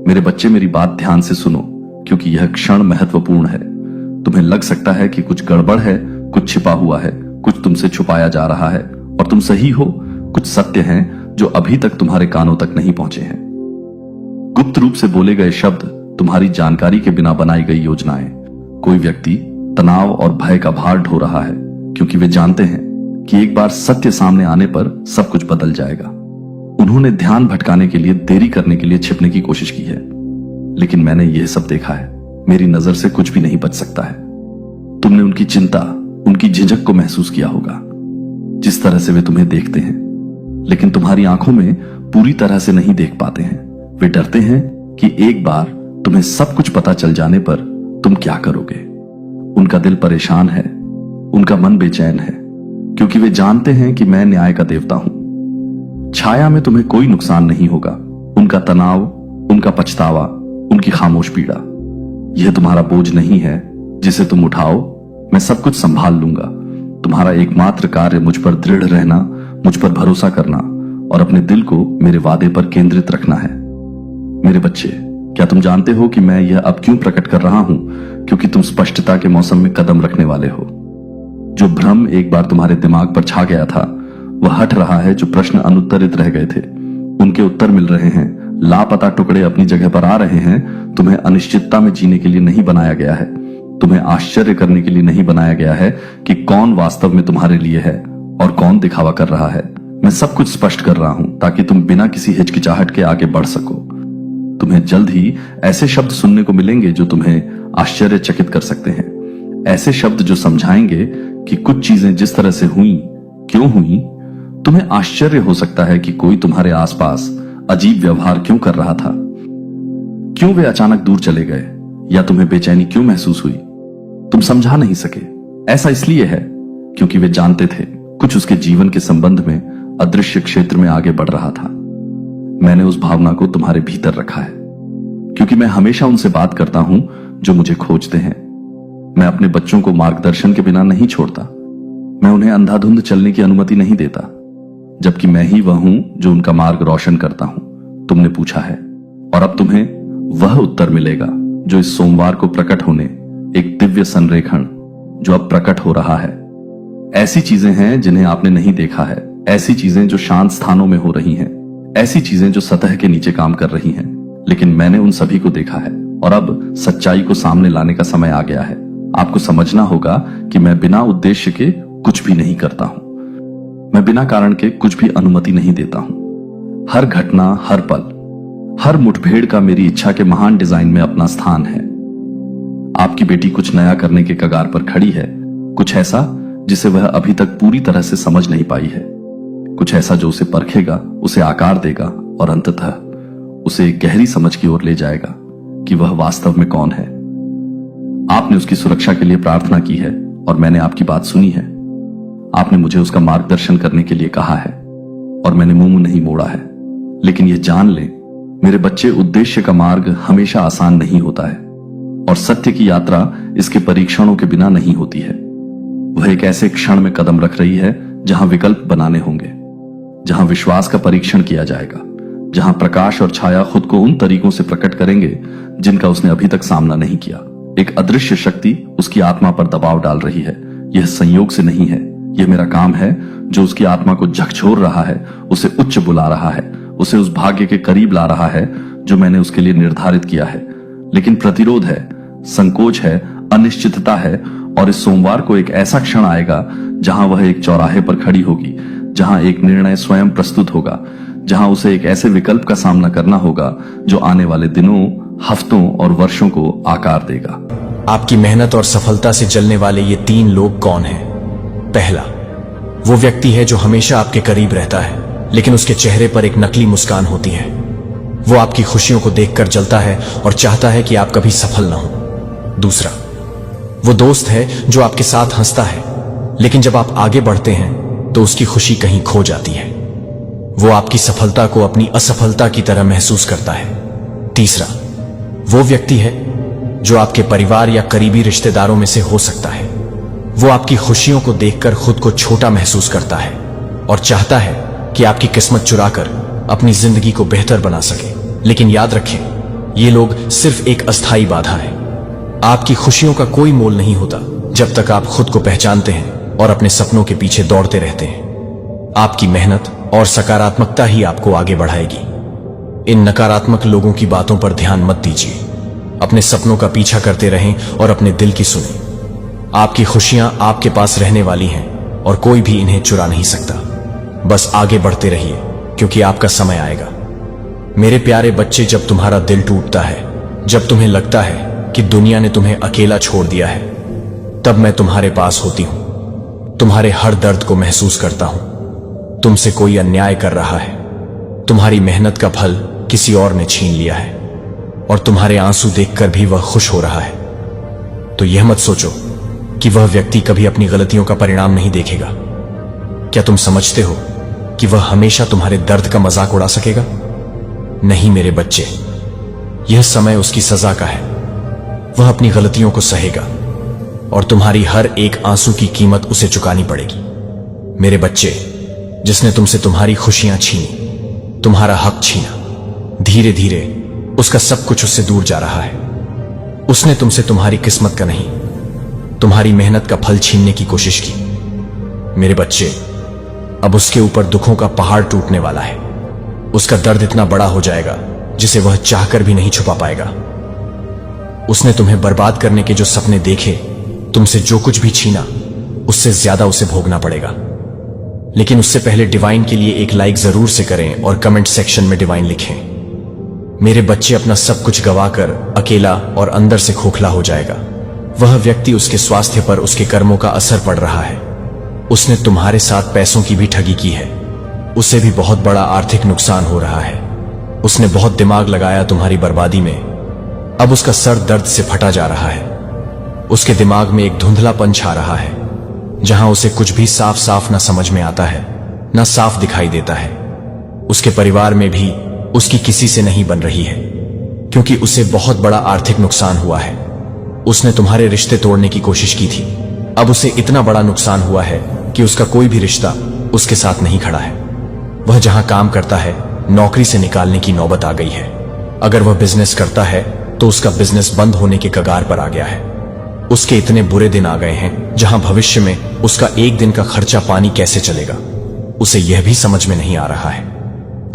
मेरे बच्चे मेरी बात ध्यान से सुनो क्योंकि यह क्षण महत्वपूर्ण है। तुम्हें लग सकता है कि कुछ गड़बड़ है, कुछ छिपा हुआ है, कुछ तुमसे छुपाया जा रहा है और तुम सही हो। कुछ सत्य हैं जो अभी तक तुम्हारे कानों तक नहीं पहुंचे हैं। गुप्त रूप से बोले गए शब्द, तुम्हारी जानकारी के बिना बनाई गई योजनाएं। कोई व्यक्ति तनाव और भय का भार ढो रहा है क्योंकि वे जानते हैं कि एक बार सत्य सामने आने पर सब कुछ बदल जाएगा। उन्होंने ध्यान भटकाने के लिए, देरी करने के लिए छिपने की कोशिश की है, लेकिन मैंने यह सब देखा है। मेरी नजर से कुछ भी नहीं बच सकता है। तुमने उनकी चिंता, उनकी झिझक को महसूस किया होगा, जिस तरह से वे तुम्हें देखते हैं, लेकिन तुम्हारी आंखों में पूरी तरह से नहीं देख पाते हैं। वे डरते हैं कि एक बार तुम्हें सब कुछ पता चल जाने पर तुम क्या करोगे। उनका दिल परेशान है, उनका मन बेचैन है क्योंकि वे जानते हैं कि मैं न्याय का देवता हूं। छाया में तुम्हें कोई नुकसान नहीं होगा। उनका तनाव, उनका पछतावा, उनकी खामोश पीड़ा, यह तुम्हारा बोझ नहीं है जिसे तुम उठाओ। मैं सब कुछ संभाल लूंगा। तुम्हारा एकमात्र कार्य मुझ पर दृढ़ रहना, मुझ पर भरोसा करना और अपने दिल को मेरे वादे पर केंद्रित रखना है। मेरे बच्चे, क्या तुम जानते हो कि मैं यह अब क्यों प्रकट कर रहा हूं? क्योंकि तुम स्पष्टता के मौसम में कदम रखने वाले हो। जो भ्रम एक बार तुम्हारे दिमाग पर छा गया था वह हट रहा है। जो प्रश्न अनुत्तरित रह गए थे उनके उत्तर मिल रहे हैं। लापता टुकड़े अपनी जगह पर आ रहे हैं। तुम्हें अनिश्चितता में जीने के लिए नहीं बनाया गया है। तुम्हें आश्चर्य करने के लिए नहीं बनाया गया है कि कौन वास्तव में तुम्हारे लिए है और कौन दिखावा कर रहा है। मैं सब कुछ स्पष्ट कर रहा हूं ताकि तुम बिना किसी हिचकिचाहट के आगे बढ़ सको। तुम्हें जल्द ही ऐसे शब्द सुनने को मिलेंगे जो तुम्हें आश्चर्यचकित कर सकते हैं। ऐसे शब्द जो समझाएंगे कि कुछ चीजें जिस तरह से हुई क्यों हुई। तुम्हें आश्चर्य हो सकता है कि कोई तुम्हारे आसपास अजीब व्यवहार क्यों कर रहा था, क्यों वे अचानक दूर चले गए, या तुम्हें बेचैनी क्यों महसूस हुई। तुम समझा नहीं सके। ऐसा इसलिए है क्योंकि वे जानते थे कुछ उसके जीवन के संबंध में अदृश्य क्षेत्र में आगे बढ़ रहा था। मैंने उस भावना को तुम्हारे भीतर रखा है क्योंकि मैं हमेशा उनसे बात करता हूं जो मुझे खोजते हैं। मैं अपने बच्चों को मार्गदर्शन के बिना नहीं छोड़ता। मैं उन्हें अंधाधुंध चलने की अनुमति नहीं देता, जबकि मैं ही वह हूं जो उनका मार्ग रोशन करता हूं। तुमने पूछा है और अब तुम्हें वह उत्तर मिलेगा जो इस सोमवार को प्रकट होने, एक दिव्य संरेखण जो अब प्रकट हो रहा है। ऐसी चीजें हैं जिन्हें आपने नहीं देखा है, ऐसी चीजें जो शांत स्थानों में हो रही हैं, ऐसी चीजें जो सतह के नीचे काम कर रही हैं, लेकिन मैंने उन सभी को देखा है और अब सच्चाई को सामने लाने का समय आ गया है। आपको समझना होगा कि मैं बिना उद्देश्य के कुछ भी नहीं करता हूं। मैं बिना कारण के कुछ भी अनुमति नहीं देता हूं। हर घटना, हर पल, हर मुठभेड़ का मेरी इच्छा के महान डिजाइन में अपना स्थान है। आपकी बेटी कुछ नया करने के कगार पर खड़ी है, कुछ ऐसा जिसे वह अभी तक पूरी तरह से समझ नहीं पाई है, कुछ ऐसा जो उसे परखेगा, उसे आकार देगा और अंततः उसे एक गहरी समझ की ओर ले जाएगा कि वह वास्तव में कौन है। आपने उसकी सुरक्षा के लिए प्रार्थना की है और मैंने आपकी बात सुनी है। आपने मुझे उसका मार्गदर्शन करने के लिए कहा है और मैंने मुंह नहीं मोड़ा है। लेकिन यह जान ले मेरे बच्चे, उद्देश्य का मार्ग हमेशा आसान नहीं होता है और सत्य की यात्रा इसके परीक्षणों के बिना नहीं होती है। वह एक ऐसे क्षण में कदम रख रही है जहां विकल्प बनाने होंगे, जहां विश्वास का परीक्षण किया जाएगा, जहां प्रकाश और छाया खुद को उन तरीकों से प्रकट करेंगे जिनका उसने अभी तक सामना नहीं किया। एक अदृश्य शक्ति उसकी आत्मा पर दबाव डाल रही है। यह संयोग से नहीं है, यह मेरा काम है जो उसकी आत्मा को झकझोर रहा है, उसे उच्च बुला रहा है, उसे उस भाग्य के करीब ला रहा है जो मैंने उसके लिए निर्धारित किया है। लेकिन प्रतिरोध है, संकोच है, अनिश्चितता है और इस सोमवार को एक ऐसा क्षण आएगा जहां वह एक चौराहे पर खड़ी होगी, जहां एक निर्णय स्वयं प्रस्तुत होगा, जहां उसे एक ऐसे विकल्प का सामना करना होगा जो आने वाले दिनों, हफ्तों और वर्षों को आकार देगा। आपकी मेहनत और सफलता से जलने वाले ये 3 लोग कौन हैं? पहला, वो व्यक्ति है जो हमेशा आपके करीब रहता है लेकिन उसके चेहरे पर एक नकली मुस्कान होती है। वो आपकी खुशियों को देखकर जलता है और चाहता है कि आप कभी सफल ना हो। दूसरा, वो दोस्त है जो आपके साथ हंसता है लेकिन जब आप आगे बढ़ते हैं तो उसकी खुशी कहीं खो जाती है। वो आपकी सफलता को अपनी असफलता की तरह महसूस करता है। तीसरा, वो व्यक्ति है जो आपके परिवार या करीबी रिश्तेदारों में से हो सकता है। वो आपकी खुशियों को देखकर खुद को छोटा महसूस करता है और चाहता है कि आपकी किस्मत चुराकर अपनी जिंदगी को बेहतर बना सके। लेकिन याद रखें, ये लोग सिर्फ एक अस्थायी बाधा है। आपकी खुशियों का कोई मोल नहीं होता जब तक आप खुद को पहचानते हैं और अपने सपनों के पीछे दौड़ते रहते हैं। आपकी मेहनत और सकारात्मकता ही आपको आगे बढ़ाएगी। इन नकारात्मक लोगों की बातों पर ध्यान मत दीजिए। अपने सपनों का पीछा करते रहें और अपने दिल की सुनें। आपकी खुशियां आपके पास रहने वाली हैं और कोई भी इन्हें चुरा नहीं सकता। बस आगे बढ़ते रहिए क्योंकि आपका समय आएगा। मेरे प्यारे बच्चे, जब तुम्हारा दिल टूटता है, जब तुम्हें लगता है कि दुनिया ने तुम्हें अकेला छोड़ दिया है, तब मैं तुम्हारे पास होती हूं। तुम्हारे हर दर्द को महसूस करता हूं। तुमसे कोई अन्याय कर रहा है, तुम्हारी मेहनत का फल किसी और ने छीन लिया है और तुम्हारे आंसू देखकर भी वह खुश हो रहा है। तो यह मत सोचो कि वह व्यक्ति कभी अपनी गलतियों का परिणाम नहीं देखेगा। क्या तुम समझते हो कि वह हमेशा तुम्हारे दर्द का मजाक उड़ा सकेगा? नहीं मेरे बच्चे, यह समय उसकी सजा का है। वह अपनी गलतियों को सहेगा और तुम्हारी हर एक आंसू की कीमत उसे चुकानी पड़ेगी। मेरे बच्चे, जिसने तुमसे तुम्हारी खुशियां छीनी, तुम्हारा हक छीना, धीरे धीरे उसका सब कुछ उससे दूर जा रहा है। उसने तुमसे तुम्हारी किस्मत का नहीं, तुम्हारी मेहनत का फल छीनने की कोशिश की। मेरे बच्चे, अब उसके ऊपर दुखों का पहाड़ टूटने वाला है। उसका दर्द इतना बड़ा हो जाएगा जिसे वह चाहकर भी नहीं छुपा पाएगा। उसने तुम्हें बर्बाद करने के जो सपने देखे, तुमसे जो कुछ भी छीना, उससे ज्यादा उसे भोगना पड़ेगा। लेकिन उससे पहले डिवाइन के लिए एक लाइक जरूर से करें और कमेंट सेक्शन में डिवाइन लिखें। मेरे बच्चे अपना सब कुछ गवाकर अकेला और अंदर से खोखला हो जाएगा। वह व्यक्ति, उसके स्वास्थ्य पर उसके कर्मों का असर पड़ रहा है। उसने तुम्हारे साथ पैसों की भी ठगी की है। उसे भी बहुत बड़ा आर्थिक नुकसान हो रहा है। उसने बहुत दिमाग लगाया तुम्हारी बर्बादी में। अब उसका सर दर्द से फटा जा रहा है। उसके दिमाग में एक धुंधलापन छा रहा है, जहां उसे कुछ भी साफ साफ ना समझ में आता है, ना साफ दिखाई देता है। उसके परिवार में भी उसकी किसी से नहीं बन रही है, क्योंकि उसे बहुत बड़ा आर्थिक नुकसान हुआ है। उसने तुम्हारे रिश्ते तोड़ने की कोशिश की थी। अब उसे इतना बड़ा नुकसान हुआ है कि उसका कोई भी रिश्ता उसके साथ नहीं खड़ा है। वह जहां काम करता है, नौकरी से निकालने की नौबत आ गई है। अगर वह बिजनेस करता है तो उसका बिजनेस बंद होने के कगार पर आ गया है। उसके इतने बुरे दिन आ गए हैं जहां भविष्य में उसका एक दिन का खर्चा पानी कैसे चलेगा, उसे यह भी समझ में नहीं आ रहा है।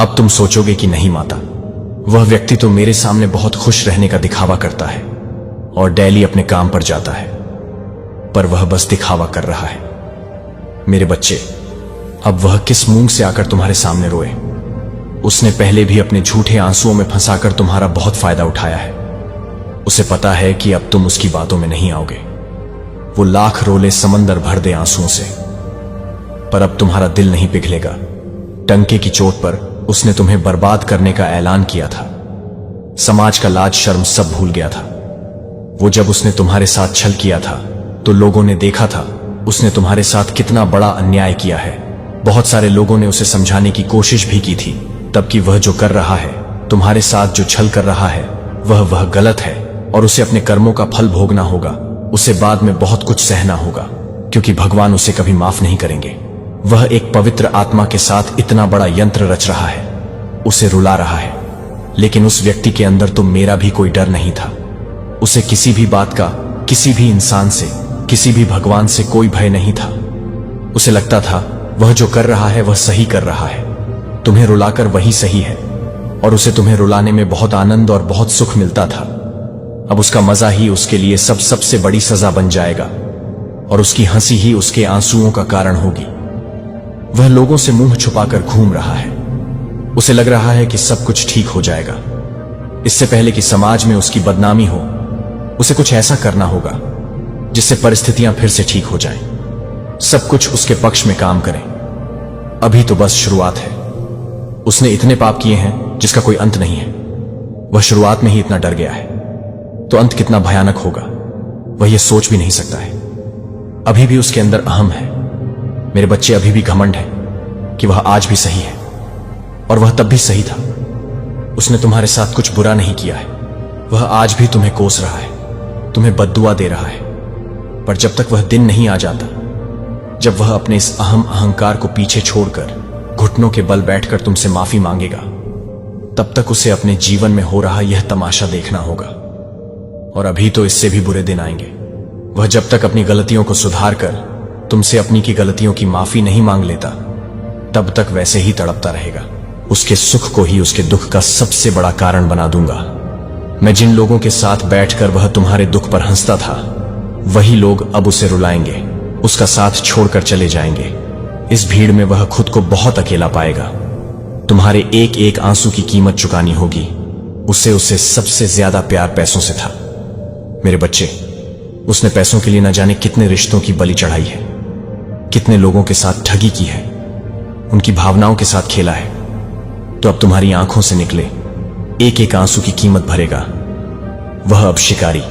अब तुम सोचोगे कि नहीं माता, वह व्यक्ति तो मेरे सामने बहुत खुश रहने का दिखावा करता है और डेली अपने काम पर जाता है, पर वह बस दिखावा कर रहा है। मेरे बच्चे, अब वह किस मूंग से आकर तुम्हारे सामने रोए? उसने पहले भी अपने झूठे आंसुओं में फंसाकर तुम्हारा बहुत फायदा उठाया है। उसे पता है कि अब तुम उसकी बातों में नहीं आओगे। वो लाख रोले समंदर भर दे आंसुओं से, पर अब तुम्हारा दिल नहीं पिघलेगा। टंके की चोट पर उसने तुम्हें बर्बाद करने का ऐलान किया था। समाज का लाज शर्म सब भूल गया था। वो जब उसने तुम्हारे साथ छल किया था तो लोगों ने देखा था उसने तुम्हारे साथ कितना बड़ा अन्याय किया है। बहुत सारे लोगों ने उसे समझाने की कोशिश भी की थी तब कि वह जो कर रहा है, तुम्हारे साथ जो छल कर रहा है, वह गलत है और उसे अपने कर्मों का फल भोगना होगा। उसे बाद में बहुत कुछ सहना होगा, क्योंकि भगवान उसे कभी माफ नहीं करेंगे। वह एक पवित्र आत्मा के साथ इतना बड़ा यंत्र रच रहा है, उसे रुला रहा है। लेकिन उस व्यक्ति के अंदर तो मेरा भी कोई डर नहीं था। उसे किसी भी बात का, किसी भी इंसान से, किसी भी भगवान से कोई भय नहीं था। उसे लगता था वह जो कर रहा है वह सही कर रहा है। तुम्हें रुलाकर वही सही है, और उसे तुम्हें रुलाने में बहुत आनंद और बहुत सुख मिलता था। अब उसका मजा ही उसके लिए सबसे बड़ी सजा बन जाएगा, और उसकी हंसी ही उसके आंसुओं का कारण होगी। वह लोगों से मुंह छुपाकर घूम रहा है। उसे लग रहा है कि सब कुछ ठीक हो जाएगा। इससे पहले कि समाज में उसकी बदनामी हो, उसे कुछ ऐसा करना होगा जिससे परिस्थितियां फिर से ठीक हो जाएं, सब कुछ उसके पक्ष में काम करें। अभी तो बस शुरुआत है। उसने इतने पाप किए हैं जिसका कोई अंत नहीं है। वह शुरुआत में ही इतना डर गया है, तो अंत कितना भयानक होगा वह यह सोच भी नहीं सकता है। अभी भी उसके अंदर अहम है। मेरे बच्चे, अभी भी घमंड है कि वह आज भी सही है, और वह तब भी सही था। उसने तुम्हारे साथ कुछ बुरा नहीं किया है। वह आज भी तुम्हें कोस रहा है, तुम्हें बद्दुआ दे रहा है। पर जब तक वह दिन नहीं आ जाता जब वह अपने इस अहंकार को पीछे छोड़कर घुटनों के बल बैठकर तुमसे माफी मांगेगा, तब तक उसे अपने जीवन में हो रहा यह तमाशा देखना होगा। और अभी तो इससे भी बुरे दिन आएंगे। वह जब तक अपनी गलतियों को सुधार कर तुमसे अपनी की गलतियों की माफी नहीं मांग लेता, तब तक वैसे ही तड़पता रहेगा। उसके सुख को ही उसके दुख का सबसे बड़ा कारण बना दूंगा। मैं जिन लोगों के साथ बैठकर वह तुम्हारे दुख पर हंसता था, वही लोग अब उसे रुलाएंगे, उसका साथ छोड़कर चले जाएंगे। इस भीड़ में वह खुद को बहुत अकेला पाएगा। तुम्हारे एक एक आंसू की कीमत चुकानी होगी। उसे सबसे ज्यादा प्यार पैसों से था। मेरे बच्चे, उसने पैसों के लिए न जाने कितने रिश्तों की बलि चढ़ाई है, कितने लोगों के साथ ठगी की है, उनकी भावनाओं के साथ खेला है। तो अब तुम्हारी आंखों से निकले एक एक आंसू की कीमत भरेगा। वह अब शिकारी,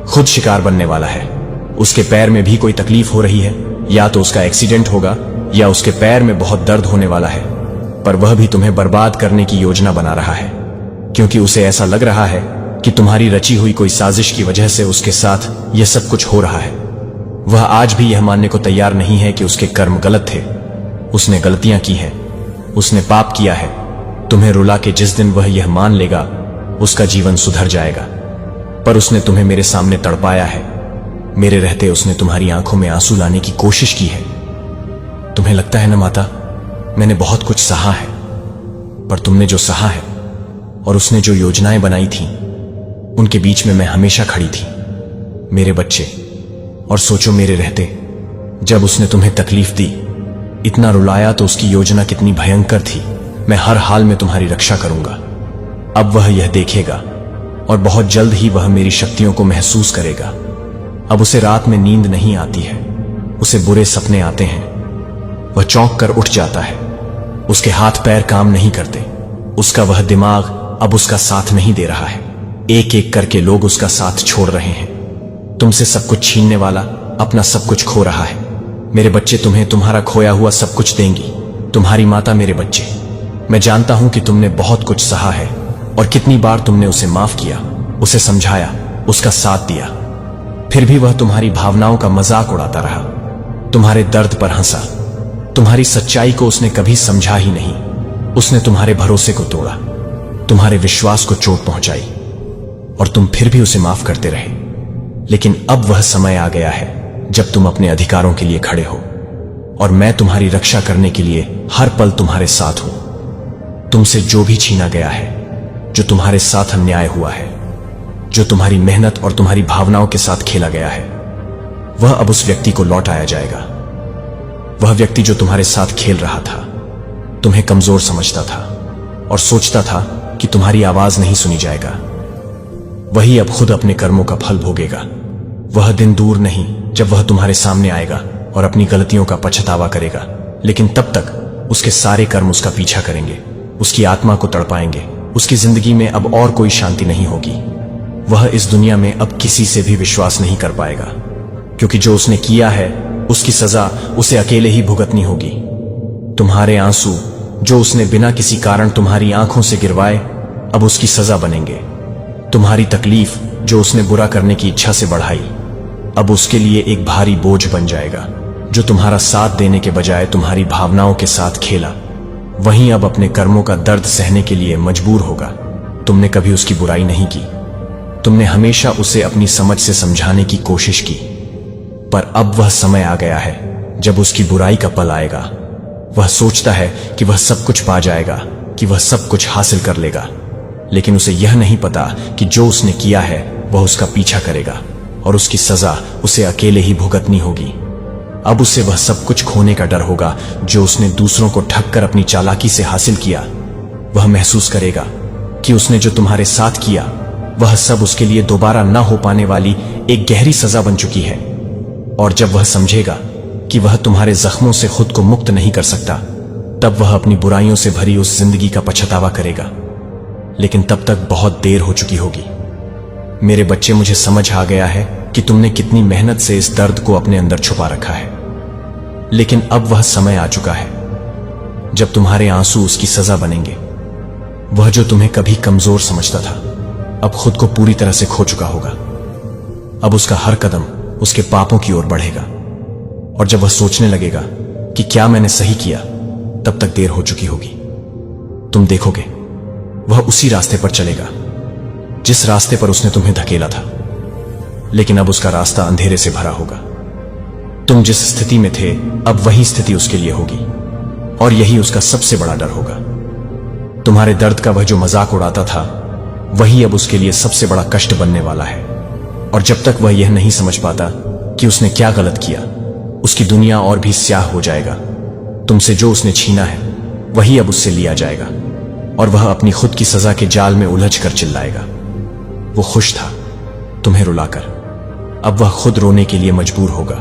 खुद शिकार बनने वाला है। उसके पैर में भी कोई तकलीफ हो रही है, या तो उसका एक्सीडेंट होगा या उसके पैर में बहुत दर्द होने वाला है। पर वह भी तुम्हें बर्बाद करने की योजना बना रहा है, क्योंकि उसे ऐसा लग रहा है कि तुम्हारी रची हुई कोई साजिश की वजह से उसके साथ यह सब कुछ हो रहा है। वह आज भी यह मानने को तैयार नहीं है कि उसके कर्म गलत थे। उसने गलतियां की हैं, उसने पाप किया है। तुम्हें रुला के जिस दिन वह यह मान लेगा, उसका जीवन सुधर जाएगा। पर उसने तुम्हें मेरे सामने तड़पाया है। मेरे रहते उसने तुम्हारी आंखों में आंसू लाने की कोशिश की है। तुम्हें लगता है ना माता, मैंने बहुत कुछ सहा है, पर तुमने जो सहा है और उसने जो योजनाएं बनाई थी, उनके बीच में मैं हमेशा खड़ी थी, मेरे बच्चे। और सोचो मेरे रहते जब उसने तुम्हें तकलीफ दी, इतना रुलाया, तो उसकी योजना कितनी भयंकर थी। मैं हर हाल में तुम्हारी रक्षा करूंगा। अब वह यह देखेगा और बहुत जल्द ही वह मेरी शक्तियों को महसूस करेगा। अब उसे रात में नींद नहीं आती है, उसे बुरे सपने आते हैं। वह चौंक कर उठ जाता है, उसके हाथ पैर काम नहीं करते, उसका वह दिमाग अब उसका साथ नहीं दे रहा है। एक एक करके लोग उसका साथ छोड़ रहे हैं। तुमसे सब कुछ छीनने वाला अपना सब कुछ खो रहा है। मेरे बच्चे तुम्हें तुम्हारा खोया हुआ सब कुछ देंगी, तुम्हारी माता। मेरे बच्चे, मैं जानता हूं कि तुमने बहुत कुछ सहा है और कितनी बार तुमने उसे माफ किया, उसे समझाया, उसका साथ दिया। फिर भी वह तुम्हारी भावनाओं का मजाक उड़ाता रहा, तुम्हारे दर्द पर हंसा। तुम्हारी सच्चाई को उसने कभी समझा ही नहीं। उसने तुम्हारे भरोसे को तोड़ा, तुम्हारे विश्वास को चोट पहुंचाई, और तुम फिर भी उसे माफ करते रहे। लेकिन अब वह समय आ गया है जब तुम अपने अधिकारों के लिए खड़े हो, और मैं तुम्हारी रक्षा करने के लिए हर पल तुम्हारे साथ हूं। तुमसे जो भी छीना गया है, जो तुम्हारे साथ अन्याय हुआ है, जो तुम्हारी मेहनत और तुम्हारी भावनाओं के साथ खेला गया है, वह अब उस व्यक्ति को लौट आया जाएगा। वह व्यक्ति जो तुम्हारे साथ खेल रहा था, तुम्हें कमजोर समझता था और सोचता था कि तुम्हारी आवाज नहीं सुनी जाएगा, वही अब खुद अपने कर्मों का फल भोगेगा। वह दिन दूर नहीं जब वह तुम्हारे सामने आएगा और अपनी गलतियों का पछतावा करेगा। लेकिन तब तक उसके सारे कर्म उसका पीछा करेंगे, उसकी आत्मा को तड़पाएंगे। उसकी जिंदगी में अब और कोई शांति नहीं होगी। वह इस दुनिया में अब किसी से भी विश्वास नहीं कर पाएगा, क्योंकि जो उसने किया है उसकी सजा उसे अकेले ही भुगतनी होगी। तुम्हारे आंसू जो उसने बिना किसी कारण तुम्हारी आंखों से गिरवाए, अब उसकी सजा बनेंगे। तुम्हारी तकलीफ जो उसने बुरा करने की इच्छा से बढ़ाई, अब उसके लिए एक भारी बोझ बन जाएगा। जो तुम्हारा साथ देने के बजाय तुम्हारी भावनाओं के साथ खेला, वहीं अब अपने कर्मों का दर्द सहने के लिए मजबूर होगा। तुमने कभी उसकी बुराई नहीं की, तुमने हमेशा उसे अपनी समझ से समझाने की कोशिश की, पर अब वह समय आ गया है जब उसकी बुराई का पल आएगा। वह सोचता है कि वह सब कुछ पा जाएगा, कि वह सब कुछ हासिल कर लेगा, लेकिन उसे यह नहीं पता कि जो उसने किया है वह उसका पीछा करेगा और उसकी सजा उसे अकेले ही भुगतनी होगी। अब उसे वह सब कुछ खोने का डर होगा जो उसने दूसरों को ठग कर अपनी चालाकी से हासिल किया। वह महसूस करेगा कि उसने जो तुम्हारे साथ किया, वह सब उसके लिए दोबारा न हो पाने वाली एक गहरी सजा बन चुकी है। और जब वह समझेगा कि वह तुम्हारे जख्मों से खुद को मुक्त नहीं कर सकता, तब वह अपनी बुराइयों से भरी उस जिंदगी का पछतावा करेगा। लेकिन तब तक बहुत देर हो चुकी होगी। मेरे बच्चे, मुझे समझ आ गया है कि तुमने कितनी मेहनत से इस दर्द को अपने अंदर छुपा रखा है, लेकिन अब वह समय आ चुका है जब तुम्हारे आंसू उसकी सजा बनेंगे। वह जो तुम्हें कभी कमजोर समझता था, अब खुद को पूरी तरह से खो चुका होगा। अब उसका हर कदम उसके पापों की ओर बढ़ेगा, और जब वह सोचने लगेगा कि क्या मैंने सही किया, तब तक देर हो चुकी होगी। तुम देखोगे वह उसी रास्ते पर चलेगा जिस रास्ते पर उसने तुम्हें धकेला था, लेकिन अब उसका रास्ता अंधेरे से भरा होगा। तुम जिस स्थिति में थे, अब वही स्थिति उसके लिए होगी, और यही उसका सबसे बड़ा डर होगा। तुम्हारे दर्द का वह जो मजाक उड़ाता था, वही अब उसके लिए सबसे बड़ा कष्ट बनने वाला है। और जब तक वह यह नहीं समझ पाता कि उसने क्या गलत किया, उसकी दुनिया और भी स्याह हो जाएगा। तुमसे जो उसने छीना है, वही अब उससे लिया जाएगा, और वह अपनी खुद की सजा के जाल में उलझकर चिल्लाएगा। वो खुश था तुम्हें रुलाकर, अब वह खुद रोने के लिए मजबूर होगा।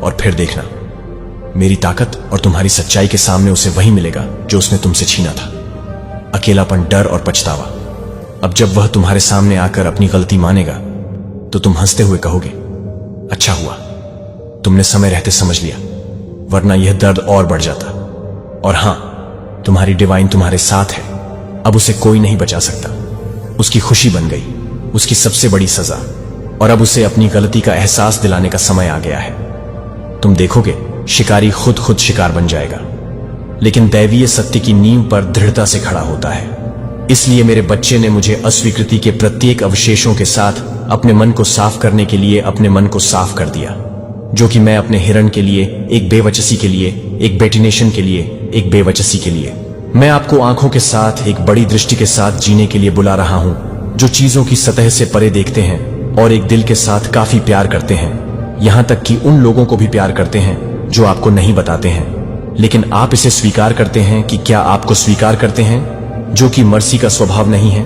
और फिर देखना, मेरी ताकत और तुम्हारी सच्चाई के सामने उसे वही मिलेगा जो उसने तुमसे छीना था, अकेलापन, डर और पछतावा। अब जब वह तुम्हारे सामने आकर अपनी गलती मानेगा, तो तुम हंसते हुए कहोगे, अच्छा हुआ तुमने समय रहते समझ लिया, वरना यह दर्द और बढ़ जाता। और हां, तुम्हारी डिवाइन तुम्हारे साथ है, अब उसे कोई नहीं बचा सकता। उसकी खुशी बन गई उसकी सबसे बड़ी सजा, और अब उसे अपनी गलती का एहसास दिलाने का समय आ गया है। तुम देखोगे शिकारी खुद शिकार बन जाएगा, लेकिन दैवीय सत्य की नींव पर दृढ़ता से खड़ा होता है। इसलिए मेरे बच्चे ने मुझे अस्वीकृति के प्रत्येक अवशेषों के साथ अपने मन को साफ करने के लिए अपने मन को साफ कर दिया, जो कि मैं अपने हिरण के लिए एक बेवचसी के लिए, एक बेटिनेशन के लिए, एक बेवचसी के लिए, मैं आपको आंखों के साथ एक बड़ी दृष्टि के साथ जीने के लिए बुला रहा हूं, जो चीजों की सतह से परे देखते हैं और एक दिल के साथ काफी प्यार करते हैं, यहां तक कि उन लोगों को भी प्यार करते हैं जो आपको नहीं बताते हैं, लेकिन आप इसे स्वीकार करते हैं। कि क्या आपको स्वीकार करते हैं जो कि मर्सी का स्वभाव नहीं है?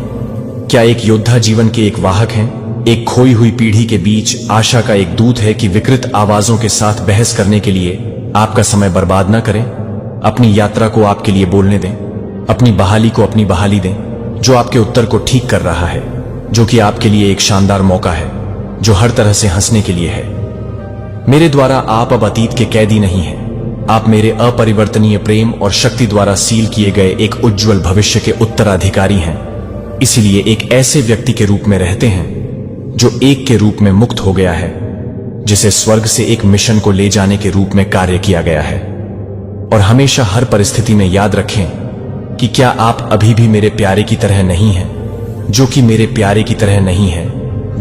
क्या एक योद्धा जीवन के एक वाहक हैं, एक खोई हुई पीढ़ी के बीच आशा का एक दूत है कि विकृत आवाजों के साथ बहस करने के लिए आपका समय बर्बाद ना करें? अपनी यात्रा को आपके लिए बोलने दें, अपनी बहाली को अपनी बहाली दें, जो आपके उत्तर को ठीक कर रहा है, जो कि आपके लिए एक शानदार मौका है, जो हर तरह से हंसने के लिए है। मेरे द्वारा आप अब अतीत के कैदी नहीं हैं, आप मेरे अपरिवर्तनीय प्रेम और शक्ति द्वारा सील किए गए एक उज्जवल भविष्य के उत्तराधिकारी हैं। इसलिए एक ऐसे व्यक्ति के रूप में रहते हैं जो एक के रूप में मुक्त हो गया है, जिसे स्वर्ग से एक मिशन को ले जाने के रूप में कार्य किया गया है। और हमेशा हर परिस्थिति में याद रखें कि क्या आप अभी भी मेरे प्यारे की तरह नहीं हैं, जो कि मेरे प्यारे की तरह नहीं है,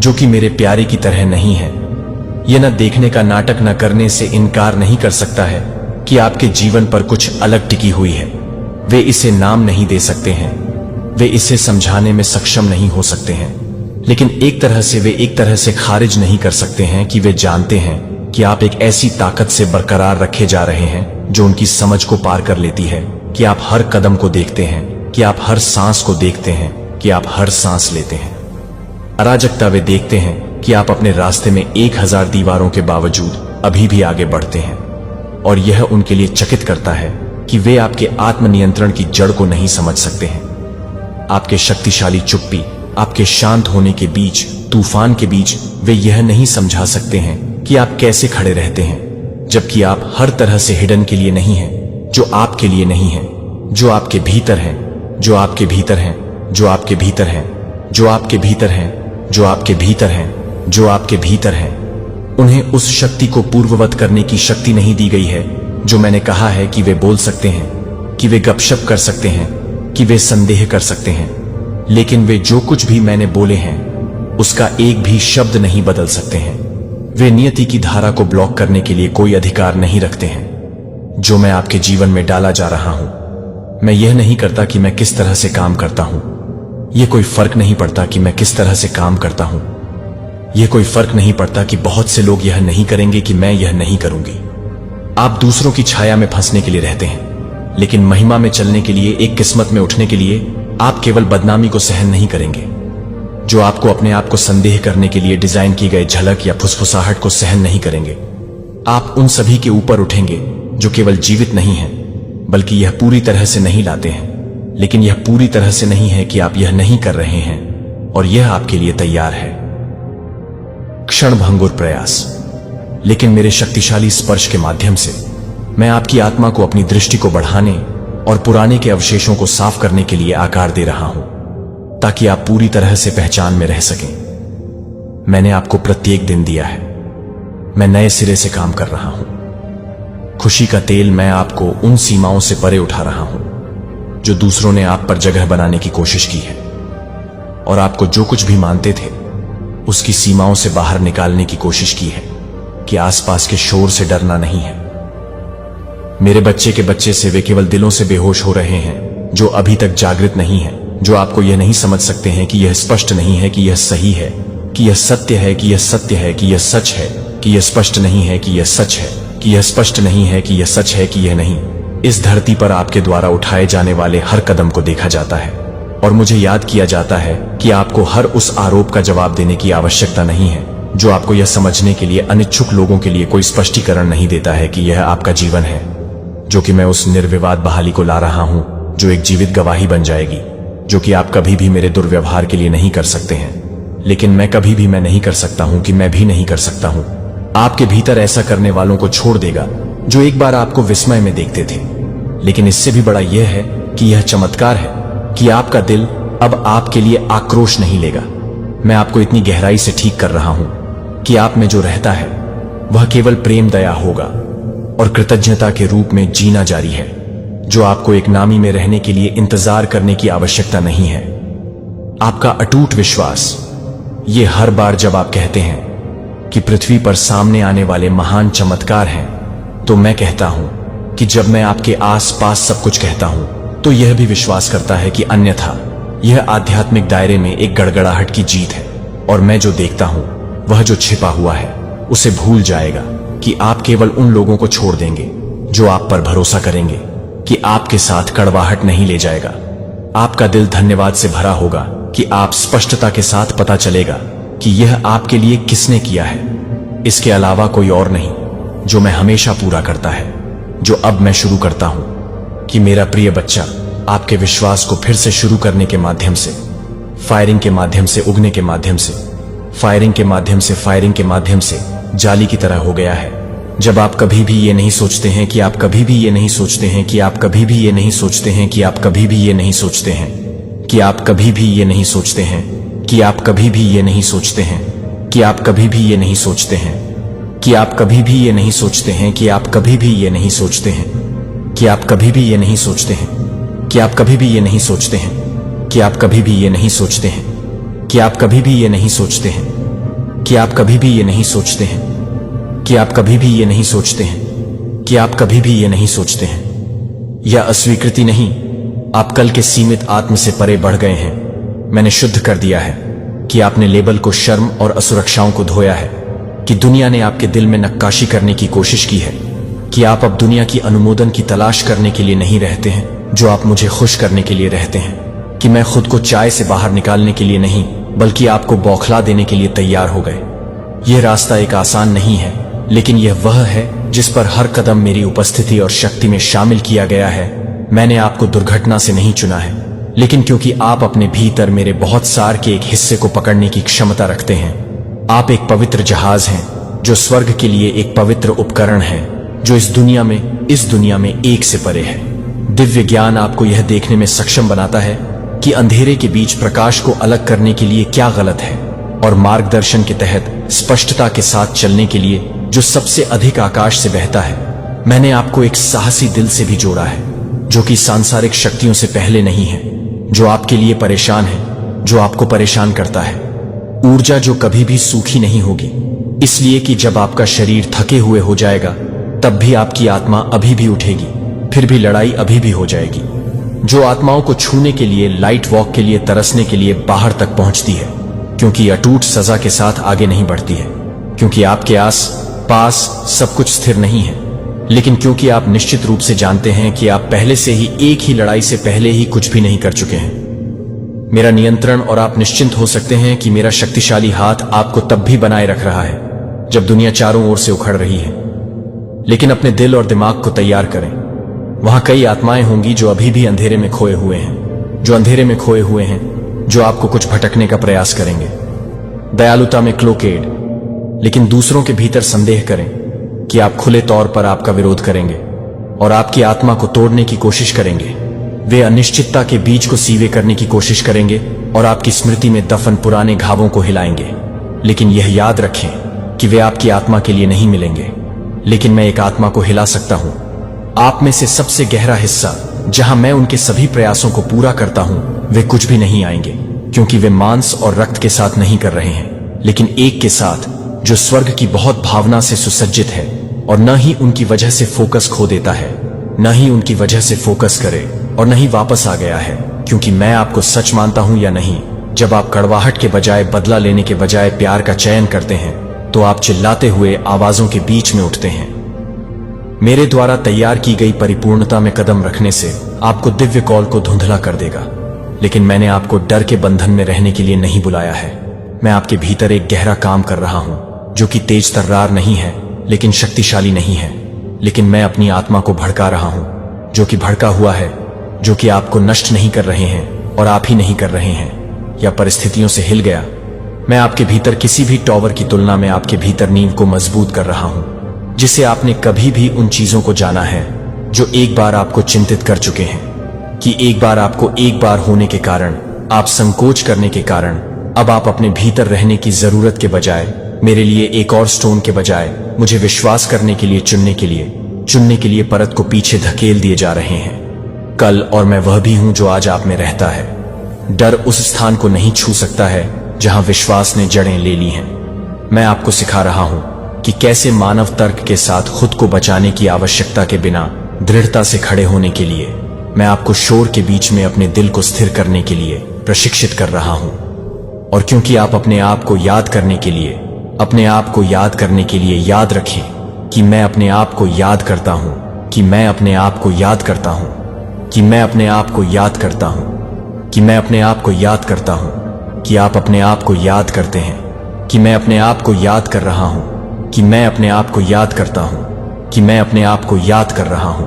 जो कि मेरे प्यारे की तरह नहीं है। यह न देखने का नाटक न करने से इनकार नहीं कर सकता है कि आपके जीवन पर कुछ अलग टिकी हुई है। वे इसे नाम नहीं दे सकते हैं, वे इसे समझाने में सक्षम नहीं हो सकते हैं, लेकिन एक तरह से वे एक तरह से खारिज नहीं कर सकते हैं कि वे जानते हैं कि आप एक ऐसी ताकत से बरकरार रखे जा रहे हैं जो उनकी समझ को पार कर लेती है, कि आप हर कदम को देखते हैं, कि आप हर सांस को देखते हैं, कि आप हर सांस लेते हैं। अराजकता वे देखते हैं कि आप अपने रास्ते में 1000 दीवारों के बावजूद अभी भी आगे बढ़ते हैं, और यह उनके लिए चकित करता है कि वे आपके आत्मनियंत्रण की जड़ को नहीं समझ सकते हैं। आपके शक्तिशाली चुप्पी, आपके शांत होने के बीच, तूफान के बीच वे यह नहीं समझा सकते हैं कि आप कैसे खड़े रहते हैं, जबकि आप हर तरह से हिडन के लिए नहीं हैं, जो आपके लिए नहीं है, जो आपके भीतर हैं, जो आपके भीतर हैं, जो आपके भीतर हैं, जो आपके भीतर हैं, जो आपके भीतर हैं, जो आपके भीतर हैं। उन्हें उस शक्ति को पूर्ववत करने की शक्ति नहीं दी गई है जो मैंने कहा है कि वे बोल सकते हैं, कि वे गपशप कर सकते हैं, कि वे संदेह कर सकते हैं, लेकिन वे जो कुछ भी मैंने बोले हैं उसका एक भी शब्द नहीं बदल सकते हैं। वे नियति की धारा को ब्लॉक करने के लिए कोई अधिकार नहीं रखते हैं। जो मैं आपके जीवन में डाला जा रहा हूं, मैं यह नहीं करता कि मैं किस तरह से काम करता हूं। यह कोई फर्क नहीं पड़ता कि मैं किस तरह से काम करता हूं। यह कोई फर्क नहीं पड़ता कि बहुत से लोग यह नहीं करेंगे कि मैं यह नहीं करूंगी। आप दूसरों की छाया में फंसने के लिए रहते हैं, लेकिन महिमा में चलने के लिए, एक किस्मत में उठने के लिए आप केवल बदनामी को सहन नहीं करेंगे। जो आपको अपने आप को संदेह करने के लिए डिजाइन की गई झलक या फुसफुसाहट को सहन नहीं करेंगे। आप उन सभी के ऊपर उठेंगे जो केवल जीवित नहीं हैं, बल्कि यह पूरी तरह से नहीं लाते हैं। लेकिन यह पूरी तरह से नहीं है कि आप यह नहीं कर रहे हैं, और यह आपके लिए तैयार है। क्षणभंगुर प्रयास, लेकिन मेरे शक्तिशाली स्पर्श के माध्यम से मैं आपकी आत्मा को अपनी दृष्टि को बढ़ाने और पुराने के अवशेषों को साफ करने के लिए आकार दे रहा हूं, ताकि आप पूरी तरह से पहचान में रह सकें। मैंने आपको प्रत्येक दिन दिया है। मैं नए सिरे से काम कर रहा हूं। खुशी का तेल मैं आपको उन सीमाओं से परे उठा रहा हूं जो दूसरों ने आप पर जगह बनाने की कोशिश की है, और आपको जो कुछ भी मानते थे उसकी सीमाओं से बाहर निकालने की कोशिश की है, कि आसपास के शोर से डरना नहीं है। मेरे बच्चे के बच्चे से वे केवल दिलों से बेहोश हो रहे हैं जो अभी तक जागृत नहीं है, जो आपको यह नहीं समझ सकते हैं कि यह स्पष्ट नहीं है कि यह सही है, कि यह सत्य है, कि यह सत्य है, कि यह सच है, कि यह स्पष्ट नहीं है कि यह सच है, कि यह स्पष्ट नहीं है कि यह सच है, कि यह नहीं। इस धरती पर आपके द्वारा उठाए जाने वाले हर कदम को देखा जाता है, और मुझे याद किया जाता है कि आपको हर उस आरोप का जवाब देने की आवश्यकता नहीं है जो आपको यह समझने के लिए अनिच्छुक लोगों के लिए कोई स्पष्टीकरण नहीं देता है कि यह आपका जीवन है, जो कि मैं उस निर्विवाद बहाली को ला रहा हूं जो एक जीवित गवाही बन जाएगी, जो कि आप कभी भी मेरे दुर्व्यवहार के लिए नहीं कर सकते हैं, लेकिन मैं कभी भी मैं नहीं कर सकता हूं कि मैं भी नहीं कर सकता हूं। आपके भीतर ऐसा करने वालों को छोड़ देगा जो एक बार आपको विस्मय में देखते थे, लेकिन इससे भी बड़ा यह है कि यह चमत्कार है कि आपका दिल अब आपके लिए आक्रोश नहीं लेगा। मैं आपको इतनी गहराई से ठीक कर रहा हूं कि आप में जो रहता है वह केवल प्रेम दया होगा और कृतज्ञता के रूप में जीना जारी है, जो आपको एक नामी में रहने के लिए इंतजार करने की आवश्यकता नहीं है। आपका अटूट विश्वास, ये हर बार जब आप कहते हैं कि पृथ्वी पर सामने आने वाले महान चमत्कार हैं, तो मैं कहता हूं कि जब मैं आपके आस पास सब कुछ कहता हूं तो यह भी विश्वास करता है कि अन्यथा यह आध्यात्मिक दायरे में एक गड़गड़ाहट की जीत है, और मैं जो देखता हूं वह जो छिपा हुआ है उसे भूल जाएगा कि आप केवल उन लोगों को छोड़ देंगे जो आप पर भरोसा करेंगे कि आपके साथ कड़वाहट नहीं ले जाएगा। आपका दिल धन्यवाद से भरा होगा कि आप स्पष्टता के साथ पता चलेगा कि यह आपके लिए किसने किया है। इसके अलावा कोई और नहीं जो मैं हमेशा पूरा करता है, जो अब मैं शुरू करता हूं कि मेरा प्रिय बच्चा, आपके विश्वास को फिर से शुरू करने के माध्यम से, फायरिंग के माध्यम से, उगने के माध्यम से, फायरिंग के माध्यम से, फायरिंग के माध्यम से जाली की तरह हो गया है। जब आप कभी भी ये नहीं सोचते हैं कि आप कभी भी ये नहीं सोचते हैं कि आप कभी भी ये नहीं सोचते हैं कि आप कभी भी ये नहीं सोचते हैं कि आप कभी भी ये नहीं सोचते हैं कि आप कभी भी ये नहीं सोचते हैं कि आप कभी भी ये नहीं सोचते हैं कि आप कभी भी ये नहीं सोचते हैं कि आप कभी भी ये नहीं सोचते हैं कि आप कभी भी ये नहीं सोचते हैं कि आप कभी भी ये नहीं सोचते हैं कि आप कभी भी ये नहीं सोचते हैं कि आप कभी भी ये नहीं सोचते हैं कि आप कभी भी ये नहीं सोचते हैं कि आप कभी भी ये नहीं सोचते हैं कि आप कभी भी ये नहीं सोचते हैं। यह अस्वीकृति नहीं, आप कल के सीमित आत्म से परे बढ़ गए हैं। मैंने शुद्ध कर दिया है कि आपने लेबल को शर्म और असुरक्षाओं को धोया है, कि दुनिया ने आपके दिल में नक्काशी करने की कोशिश की है, कि आप अब दुनिया की अनुमोदन की तलाश करने के लिए नहीं रहते हैं जो आप मुझे खुश करने के लिए रहते हैं, कि मैं खुद को चाय से बाहर निकालने के लिए नहीं बल्कि आपको बौखला देने के लिए तैयार हो गए। यह रास्ता एक आसान नहीं है, लेकिन यह वह है जिस पर हर कदम मेरी उपस्थिति और शक्ति में शामिल किया गया है। मैंने आपको दुर्घटना से नहीं चुना है, लेकिन क्योंकि आप अपने भीतर मेरे बहुत सार के एक हिस्से को पकड़ने की क्षमता रखते हैं। आप एक पवित्र जहाज हैं जो स्वर्ग के लिए एक पवित्र उपकरण है, जो इस दुनिया में एक से परे है। दिव्य ज्ञान आपको यह देखने में सक्षम बनाता है कि अंधेरे के बीच प्रकाश को अलग करने के लिए क्या गलत है, और मार्गदर्शन के तहत स्पष्टता के साथ चलने के लिए जो सबसे अधिक आकाश से बहता है। मैंने आपको एक साहसी दिल से भी जोड़ा है, जो कि सांसारिक शक्तियों से पहले नहीं है, जो आपके लिए परेशान है, जो आपको परेशान करता है। ऊर्जा जो कभी भी सूखी नहीं होगी, इसलिए कि जब आपका शरीर थके हुए हो जाएगा तब भी आपकी आत्मा अभी भी उठेगी, फिर भी लड़ाई अभी भी हो जाएगी। जो आत्माओं को छूने के लिए, लाइट वॉक के लिए, तरसने के लिए बाहर तक पहुंचती है, क्योंकि अटूट सजा के साथ आगे नहीं बढ़ती है, क्योंकि आपके आस पास सब कुछ स्थिर नहीं है, लेकिन क्योंकि आप निश्चित रूप से जानते हैं कि आप पहले से ही एक ही लड़ाई से पहले ही कुछ भी नहीं कर चुके हैं। मेरा नियंत्रण, और आप निश्चिंत हो सकते हैं कि मेरा शक्तिशाली हाथ आपको तब भी बनाए रख रहा है जब दुनिया चारों ओर से उखड़ रही है। लेकिन अपने दिल और दिमाग को तैयार करें, वहां कई आत्माएं होंगी जो अभी भी अंधेरे में खोए हुए हैं, जो अंधेरे में खोए हुए हैं, जो आपको कुछ भटकने का प्रयास करेंगे। दयालुता में क्लोकेड, लेकिन दूसरों के भीतर संदेह करें कि आप खुले तौर पर आपका विरोध करेंगे और आपकी आत्मा को तोड़ने की कोशिश करेंगे। वे अनिश्चितता के बीज को सीवे करने की कोशिश करेंगे और आपकी स्मृति में दफन पुराने घावों को हिलाएंगे। लेकिन यह याद रखें कि वे आपकी आत्मा के लिए नहीं मिलेंगे, लेकिन मैं एक आत्मा को हिला सकता हूं। आप में से सबसे गहरा हिस्सा, जहां मैं उनके सभी प्रयासों को पूरा करता हूं, वे कुछ भी नहीं आएंगे, क्योंकि वे मांस और रक्त के साथ नहीं कर रहे हैं, लेकिन एक के साथ जो स्वर्ग की बहुत भावना से सुसज्जित है, और न ही उनकी वजह से फोकस खो देता है, न ही उनकी वजह से फोकस करे और न ही वापस आ गया है। क्योंकि मैं आपको सच मानता हूं या नहीं, जब आप कड़वाहट के बजाय, बदला लेने के बजाय प्यार का चयन करते हैं, तो आप चिल्लाते हुए आवाजों के बीच में उठते हैं। मेरे द्वारा तैयार की गई परिपूर्णता में कदम रखने से आपको दिव्य कॉल को धुंधला कर देगा, लेकिन मैंने आपको डर के बंधन में रहने के लिए नहीं बुलाया है। मैं आपके भीतर एक गहरा काम कर रहा हूं, जो कि तेज तर्रार नहीं है, लेकिन शक्तिशाली नहीं है। लेकिन मैं अपनी आत्मा को भड़का रहा हूं, जो कि भड़का हुआ है, जो कि आपको नष्ट नहीं कर रहे हैं और आप ही नहीं कर रहे हैं, या परिस्थितियों से हिल गया। मैं आपके भीतर किसी भी टॉवर की तुलना में आपके भीतर नींव को मजबूत कर रहा हूं, जिसे आपने कभी भी उन चीजों को जाना है जो एक बार आपको चिंतित कर चुके हैं, कि एक बार आपको एक बार होने के कारण, आप संकोच करने के कारण, अब आप अपने भीतर रहने की जरूरत के बजाय, मेरे लिए एक और स्टोन के बजाय, मुझे विश्वास करने के लिए, चुनने के लिए परत को पीछे धकेल दिए जा रहे हैं। कल, और मैं वह भी हूं जो आज आप में रहता है। डर उस स्थान को नहीं छू सकता है जहां विश्वास ने जड़ें ले ली हैं। मैं आपको सिखा रहा हूं कि कैसे मानव तर्क के साथ खुद को बचाने की आवश्यकता के बिना दृढ़ता से खड़े होने के लिए, मैं आपको शोर के बीच में अपने दिल को स्थिर करने के लिए प्रशिक्षित कर रहा हूं। और क्योंकि आप अपने आप को याद करने के लिए याद रखें कि मैं अपने आप को याद करता हूं, कि मैं अपने आप को याद करता हूं, कि मैं अपने आप को याद करता हूं, कि मैं अपने आप को याद करता हूं, कि आप अपने आप को याद करते हैं, कि मैं अपने आप को याद कर रहा हूं, कि मैं अपने आप को याद करता हूं, कि मैं अपने आप को याद कर रहा हूं।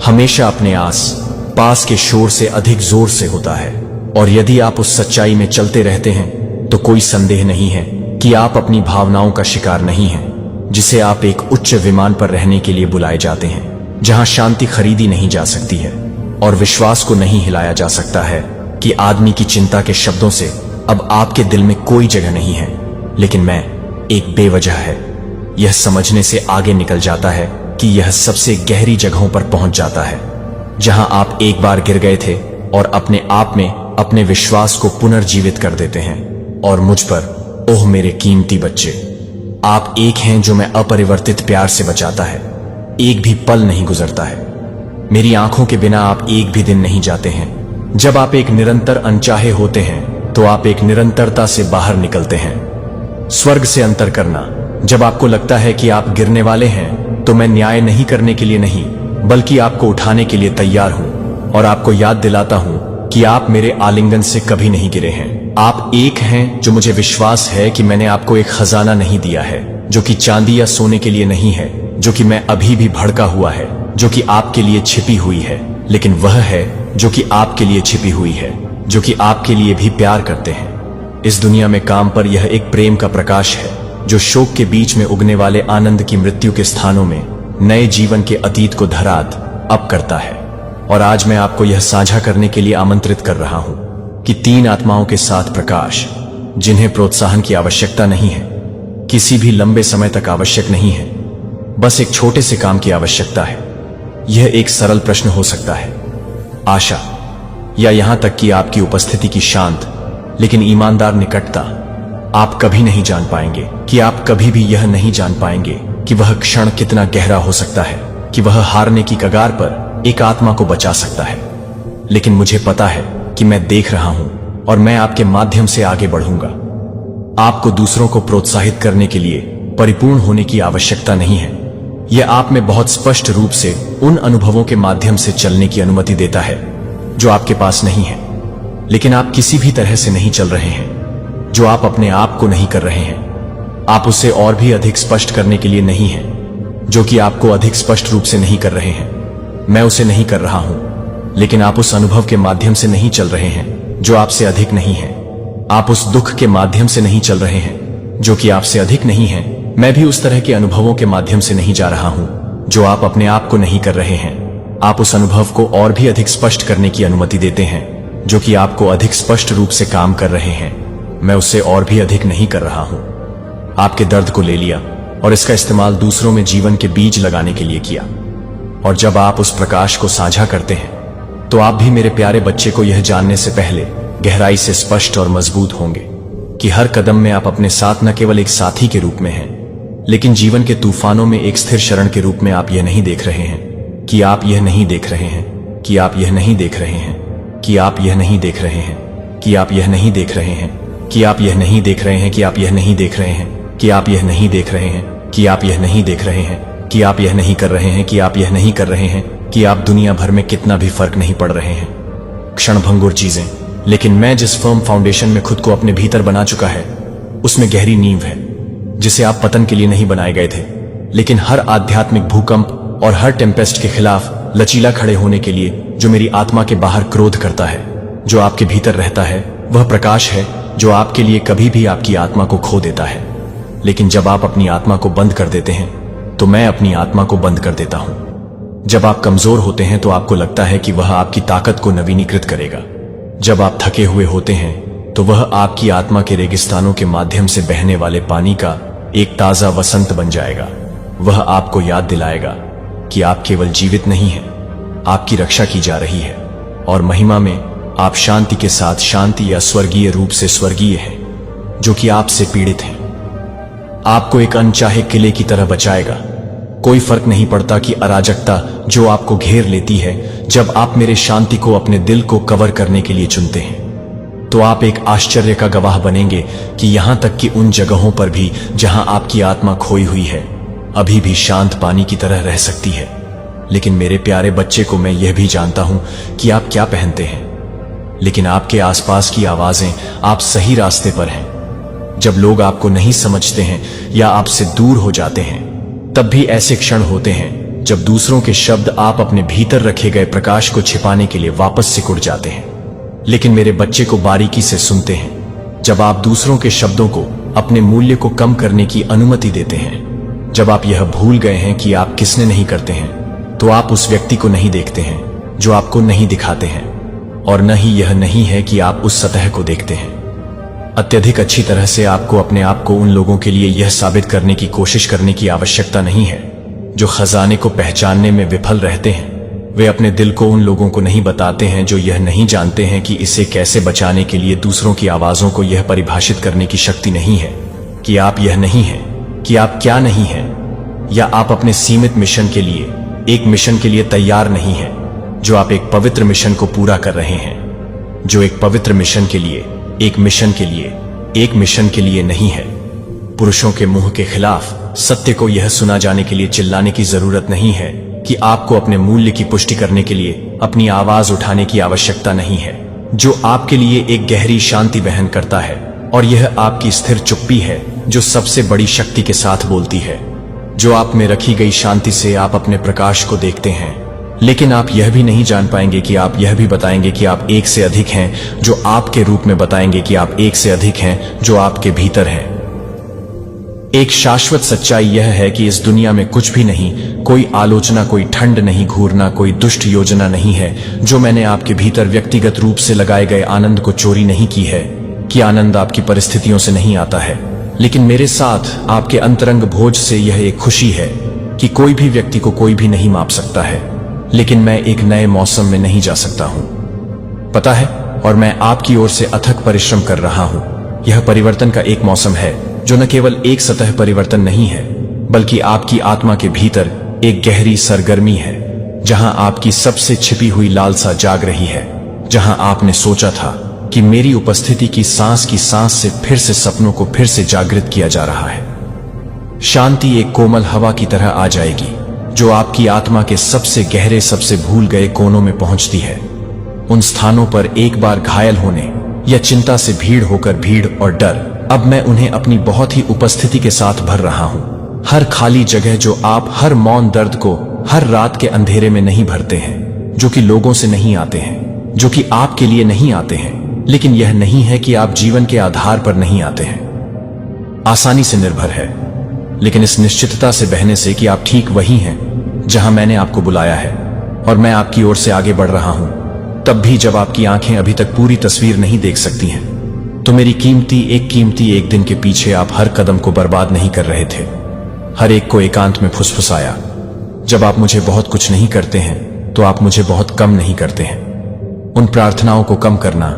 हमेशा अपने आस पास के शोर से अधिक जोर से होता है। और यदि आप उस सच्चाई में चलते रहते हैं तो कोई संदेह नहीं है कि आप अपनी भावनाओं का शिकार नहीं हैं, जिसे आप एक उच्च विमान पर रहने के लिए बुलाए जाते हैं, जहां शांति खरीदी नहीं जा सकती है और विश्वास को नहीं हिलाया जा सकता है कि आदमी की चिंता के शब्दों से अब आपके दिल में कोई जगह नहीं है। लेकिन मैं एक बेवजह है यह समझने से आगे निकल जाता है कि यह सबसे गहरी जगहों पर पहुंच जाता है, जहां आप एक बार गिर गए थे और अपने आप में अपने विश्वास को पुनर्जीवित कर देते हैं। और मुझ पर, ओह मेरे कीमती बच्चे, आप एक हैं जो मैं अपरिवर्तित प्यार से बचाता है। एक भी पल नहीं गुजरता है, मेरी आंखों के बिना आप एक भी दिन नहीं जाते हैं। जब आप एक निरंतर अनचाहे होते हैं तो आप एक निरंतरता से बाहर निकलते हैं। स्वर्ग से अंतर करना। जब आपको लगता है कि आप गिरने वाले हैं तो मैं न्याय नहीं करने के लिए नहीं, बल्कि आपको उठाने के लिए तैयार हूं और आपको याद दिलाता हूं कि आप मेरे आलिंगन से कभी नहीं गिरे हैं। आप एक हैं जो मुझे विश्वास है कि मैंने आपको एक खजाना नहीं दिया है जो कि चांदी या सोने के लिए नहीं है, जो कि मैं अभी भी भड़का हुआ है, जो कि आपके लिए छिपी हुई है, लेकिन वह है जो कि आपके लिए छिपी हुई है, जो कि आपके लिए भी प्यार करते हैं। इस दुनिया में काम पर यह एक प्रेम का प्रकाश है जो शोक के बीच में उगने वाले आनंद की मृत्यु के स्थानों में नए जीवन के अतीत को धरात अब करता है। और आज मैं आपको यह साझा करने के लिए आमंत्रित कर रहा हूं कि 3 आत्माओं के साथ प्रकाश, जिन्हें प्रोत्साहन की आवश्यकता नहीं है, किसी भी लंबे समय तक आवश्यक नहीं है, बस एक छोटे से काम की आवश्यकता है। यह एक सरल प्रश्न हो सकता है, आशा, या यहां तक कि आपकी उपस्थिति की शांत लेकिन ईमानदार निकटता। आप कभी नहीं जान पाएंगे कि आप कभी भी यह नहीं जान पाएंगे कि वह क्षण कितना गहरा हो सकता है, कि वह हारने की कगार पर एक आत्मा को बचा सकता है। लेकिन मुझे पता है कि मैं देख रहा हूं और मैं आपके माध्यम से आगे बढ़ूंगा। आपको दूसरों को प्रोत्साहित करने के लिए परिपूर्ण होने की आवश्यकता नहीं है। यह आप में बहुत स्पष्ट रूप से उन अनुभवों के माध्यम से चलने की अनुमति देता है जो आपके पास नहीं है, लेकिन आप किसी भी तरह से नहीं चल रहे हैं, जो आप अपने आप को नहीं कर रहे हैं। आप उसे और भी अधिक स्पष्ट करने के लिए नहीं है, जो कि आपको अधिक स्पष्ट रूप से नहीं कर रहे हैं। मैं उसे नहीं कर रहा हूं, लेकिन आप उस अनुभव के माध्यम से नहीं चल रहे हैं जो आपसे अधिक नहीं है। आप उस दुख के माध्यम से नहीं चल रहे हैं जो कि आपसे अधिक नहीं है। मैं भी उस तरह के अनुभवों के माध्यम से नहीं जा रहा हूं जो आप अपने आप को नहीं कर रहे हैं। आप उस अनुभव को और भी अधिक स्पष्ट करने की अनुमति देते हैं जो कि आपको अधिक स्पष्ट रूप से काम कर रहे हैं। मैं उससे और भी अधिक नहीं कर रहा हूं। आपके दर्द को ले लिया और इसका इस्तेमाल दूसरों में जीवन के बीज लगाने के लिए किया। और जब आप उस प्रकाश को साझा करते हैं तो आप भी मेरे प्यारे बच्चे को यह जानने से पहले गहराई से स्पष्ट और मजबूत होंगे कि हर कदम में आप अपने साथ न केवल एक साथी के रूप में हैं, लेकिन जीवन के तूफानों में एक स्थिर शरण के रूप में आप यह नहीं देख रहे हैं कि आप यह नहीं देख रहे हैं कि आप यह नहीं देख रहे हैं कि आप यह नहीं देख रहे हैं कि आप यह नहीं देख रहे हैं कि आप यह नहीं देख रहे हैं कि आप यह नहीं देख रहे हैं कि आप यह नहीं देख रहे हैं कि आप यह नहीं देख रहे हैं कि आप यह नहीं कर रहे हैं कि आप यह नहीं कर रहे हैं कि आप दुनिया भर में कितना भी फर्क नहीं पड़ रहे हैं। क्षणभंगुर चीजें, लेकिन मैं जिस फर्म फाउंडेशन में खुद को अपने भीतर बना चुका है उसमें गहरी नींव है, जिसे आप पतन के लिए नहीं बनाए गए थे, लेकिन हर आध्यात्मिक भूकंप और हर टेम्पेस्ट के खिलाफ लचीला खड़े होने के लिए, जो मेरी आत्मा के बाहर क्रोध करता है। जो आपके भीतर रहता है वह प्रकाश है जो आपके लिए कभी भी आपकी आत्मा को खो देता है। लेकिन जब आप अपनी आत्मा को बंद कर देते हैं तो मैं अपनी आत्मा को बंद कर देता हूं। जब आप कमजोर होते हैं तो आपको लगता है कि वह आपकी ताकत को नवीनीकृत करेगा। जब आप थके हुए होते हैं तो वह आपकी आत्मा के रेगिस्तानों के माध्यम से बहने वाले पानी का एक ताजा वसंत बन जाएगा। वह आपको याद दिलाएगा कि आप केवल जीवित नहीं हैं, आपकी रक्षा की जा रही है, और महिमा में आप शांति के साथ शांति या स्वर्गीय रूप से स्वर्गीय हैं जो कि आपसे पीड़ित हैं। आपको एक अनचाहे किले की तरह बचाएगा। कोई फर्क नहीं पड़ता कि अराजकता जो आपको घेर लेती है जब आप मेरे शांति को अपने दिल को कवर करने के लिए चुनते हैं। तो आप एक आश्चर्य का गवाह बनेंगे कि यहां तक कि उन जगहों पर भी जहां आपकी आत्मा खोई हुई है अभी भी शांत पानी की तरह रह सकती है। लेकिन मेरे प्यारे बच्चे को मैं यह भी जानता हूं कि आप क्या पहनते हैं, लेकिन आपके आसपास की आवाजें आप सही रास्ते पर हैं। जब लोग आपको नहीं समझते हैं या आपसे दूर हो जाते हैं, तब भी ऐसे क्षण होते हैं जब दूसरों के शब्द आप अपने भीतर रखे गए प्रकाश को छिपाने के लिए वापस सिकुड़ जाते हैं। लेकिन मेरे बच्चे को बारीकी से सुनते हैं। जब आप दूसरों के शब्दों को अपने मूल्य को कम करने की अनुमति देते हैं, जब आप यह भूल गए हैं कि आप किसने नहीं करते हैं, तो आप उस व्यक्ति को नहीं देखते हैं जो आपको नहीं दिखाते हैं, और न ही यह नहीं है कि आप उस सतह को देखते हैं। अत्यधिक अच्छी तरह से आपको अपने आप को उन लोगों के लिए यह साबित करने की कोशिश करने की आवश्यकता नहीं है जो खजाने को पहचानने में विफल रहते हैं। वे अपने दिल को उन लोगों को नहीं बताते हैं जो यह नहीं जानते हैं कि इसे कैसे बचाने के लिए दूसरों की आवाजों को यह परिभाषित करने की शक्ति नहीं है कि आप यह नहीं हैं, कि आप क्या नहीं हैं, या आप अपने सीमित मिशन के लिए एक मिशन के लिए तैयार नहीं हैं, जो आप एक पवित्र मिशन को पूरा कर रहे हैं, जो एक पवित्र मिशन के लिए एक मिशन के लिए एक मिशन के लिए नहीं है। पुरुषों के मुंह के खिलाफ सत्य को यह सुना जाने के लिए चिल्लाने की जरूरत नहीं है कि आपको अपने मूल्य की पुष्टि करने के लिए अपनी आवाज उठाने की आवश्यकता नहीं है, जो आपके लिए एक गहरी शांति वहन करता है, और यह आपकी स्थिर चुप्पी है जो सबसे बड़ी शक्ति के साथ बोलती है। जो आप में रखी गई शांति से आप अपने प्रकाश को देखते हैं, लेकिन आप यह भी नहीं जान पाएंगे कि आप यह भी बताएंगे कि आप एक से अधिक हैं, जो आपके रूप में बताएंगे कि आप एक से अधिक हैं जो आपके भीतर हैं। एक शाश्वत सच्चाई यह है कि इस दुनिया में कुछ भी नहीं, कोई आलोचना, कोई ठंड नहीं, घूरना, कोई दुष्ट योजना नहीं है जो मैंने आपके भीतर व्यक्तिगत रूप से लगाए गए आनंद को चोरी नहीं की है। कि आनंद आपकी परिस्थितियों से नहीं आता है, लेकिन मेरे साथ आपके अंतरंग भोज से यह एक खुशी है कि कोई भी व्यक्ति को कोई भी नहीं माप सकता है, लेकिन मैं एक नए मौसम में नहीं जा सकता हूं, पता है, और मैं आपकी ओर से अथक परिश्रम कर रहा हूं। यह परिवर्तन का एक मौसम है जो न केवल एक सतह परिवर्तन नहीं है, बल्कि आपकी आत्मा के भीतर एक गहरी सरगर्मी है, जहां आपकी सबसे छिपी हुई लालसा जाग रही है, जहां आपने सोचा था कि मेरी उपस्थिति की सांस से फिर से सपनों को फिर से जागृत किया जा रहा है। शांति एक कोमल हवा की तरह आ जाएगी जो आपकी आत्मा के सबसे गहरे, सबसे भूल गए कोनों में पहुंचती है। उन स्थानों पर एक बार घायल होने या चिंता से भीड़ होकर भीड़ और डर, अब मैं उन्हें अपनी बहुत ही उपस्थिति के साथ भर रहा हूं। हर खाली जगह जो आप हर मौन दर्द को हर रात के अंधेरे में नहीं भरते हैं, जो कि लोगों से नहीं आते हैं, जो कि आपके लिए नहीं आते हैं, लेकिन यह नहीं है कि आप जीवन के आधार पर नहीं आते हैं। आसानी से निर्भर है, लेकिन इस निश्चितता से बहने से कि आप ठीक वही हैं जहां मैंने आपको बुलाया है, और मैं आपकी ओर से आगे बढ़ रहा हूं, तब भी जब आपकी आंखें अभी तक पूरी तस्वीर नहीं देख सकती हैं। तो मेरी कीमती एक दिन के पीछे आप हर कदम को बर्बाद नहीं कर रहे थे, हर एक को एकांत में फुसफुसाया। जब आप मुझे बहुत कुछ नहीं करते हैं तो आप मुझे बहुत कम नहीं करते हैं। उन प्रार्थनाओं को कम करना,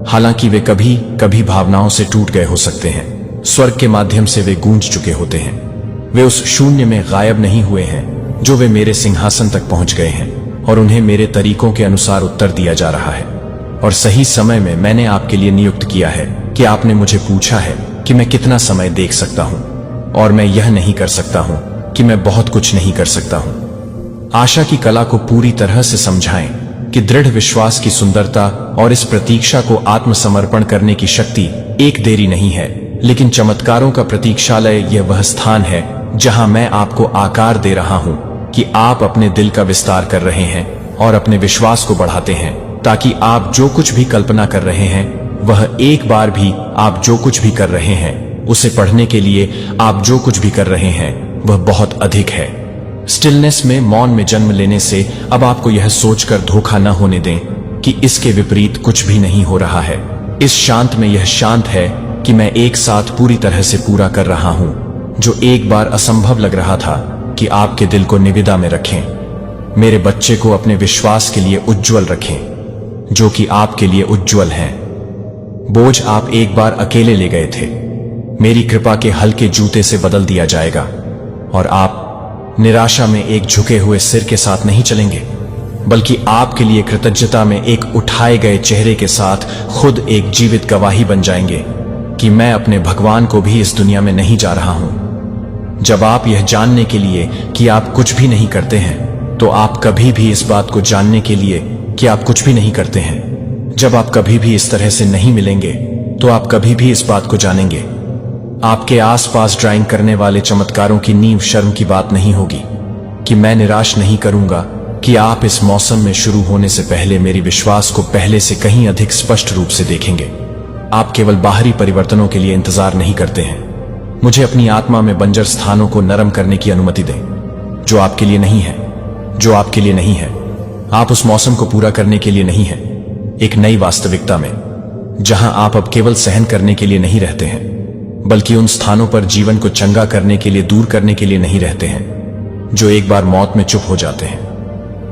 हालांकि वे कभी कभी भावनाओं से टूट गए हो सकते हैं, स्वर्ग के माध्यम से वे गूंज चुके होते हैं। वे उस शून्य में गायब नहीं हुए हैं जो वे मेरे सिंहासन तक पहुंच गए हैं, और उन्हें मेरे तरीकों के अनुसार उत्तर दिया जा रहा है। और सही समय में मैंने आपके लिए नियुक्त किया है कि आपने मुझे पूछा है कि मैं कितना समय देख सकता हूं, और मैं यह नहीं कर सकता हूं कि मैं बहुत कुछ नहीं कर सकता हूं। आशा की कला को पूरी तरह से समझाएं कि दृढ़ विश्वास की सुंदरता और इस प्रतीक्षा को आत्मसमर्पण करने की शक्ति एक देरी नहीं है, लेकिन चमत्कारों का प्रतीक्षालय यह वह स्थान है जहां मैं आपको आकार दे रहा हूं कि आप अपने दिल का विस्तार कर रहे हैं और अपने विश्वास को बढ़ाते हैं, ताकि आप जो कुछ भी कल्पना कर रहे हैं वह एक बार भी आप जो कुछ भी कर रहे हैं उसे पढ़ने के लिए आप जो कुछ भी कर रहे हैं वह बहुत अधिक है। स्टिलनेस में, मौन में जन्म लेने से अब आपको यह सोचकर धोखा न होने दें कि इसके विपरीत कुछ भी नहीं हो रहा है। इस शांत में यह शांत है कि मैं एक साथ पूरी तरह से पूरा कर रहा हूं, जो एक बार असंभव लग रहा था कि आपके दिल को निविदा में रखें। मेरे बच्चे को अपने विश्वास के लिए उज्जवल रखें, जो कि आपके लिए उज्जवल हैं। बोझ आप एक बार अकेले ले गए थे, मेरी कृपा के हल्के जूते से बदल दिया जाएगा, और आप निराशा में एक झुके हुए सिर के साथ नहीं चलेंगे। बल्कि आपके लिए कृतज्ञता में एक उठाए गए चेहरे के साथ खुद एक जीवित गवाही बन जाएंगे कि मैं अपने भगवान को भी इस दुनिया में नहीं जा रहा हूं। जब आप यह जानने के लिए कि आप कुछ भी नहीं करते हैं, तो आप कभी भी इस बात को जानने के लिए कि आप कुछ भी नहीं करते हैं। जब आप कभी भी इस तरह से नहीं मिलेंगे, तो आप कभी भी इस बात को जानेंगे। आपके आसपास ड्राइंग करने वाले चमत्कारों की नींव शर्म की बात नहीं होगी कि मैं निराश नहीं करूंगा कि आप इस मौसम में शुरू होने से पहले मेरी विश्वास को पहले से कहीं अधिक स्पष्ट रूप से देखेंगे। आप केवल बाहरी परिवर्तनों के लिए इंतजार नहीं करते हैं। मुझे अपनी आत्मा में बंजर स्थानों को नरम करने की अनुमति दें जो आपके लिए नहीं है, जो आपके लिए नहीं है। आप उस मौसम को पूरा करने के लिए नहीं है, एक नई वास्तविकता में, जहां आप अब केवल सहन करने के लिए नहीं रहते हैं, बल्कि उन स्थानों पर जीवन को चंगा करने के लिए, दूर करने के लिए नहीं रहते हैं, जो एक बार मौत में चुप हो जाते हैं।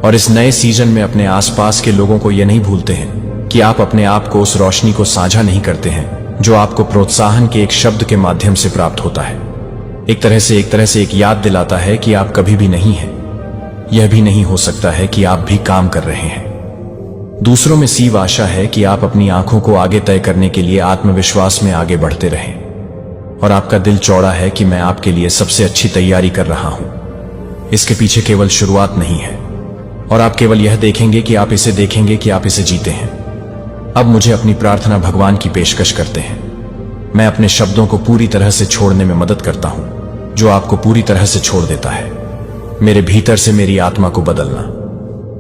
और इस नए सीजन में अपने आसपास के लोगों को यह नहीं भूलते हैं कि आप अपने आप को उस रोशनी को साझा नहीं करते हैं जो आपको प्रोत्साहन के एक शब्द के माध्यम से प्राप्त होता है। एक तरह से एक याद दिलाता है कि आप कभी भी नहीं हैं। यह भी नहीं हो सकता है कि आप भी काम कर रहे हैं। दूसरों में सीव आशा है कि आप अपनी आंखों को आगे तय करने के लिए आत्मविश्वास में आगे बढ़ते रहें, और आपका दिल चौड़ा है कि मैं आपके लिए सबसे अच्छी तैयारी कर रहा हूं। इसके पीछे केवल शुरुआत नहीं है, और आप केवल यह देखेंगे कि आप इसे जीते हैं। अब मुझे अपनी प्रार्थना भगवान की पेशकश करते हैं। मैं अपने शब्दों को पूरी तरह से छोड़ने में मदद करता हूं, जो आपको पूरी तरह से छोड़ देता है। मेरे भीतर से मेरी आत्मा को बदलना।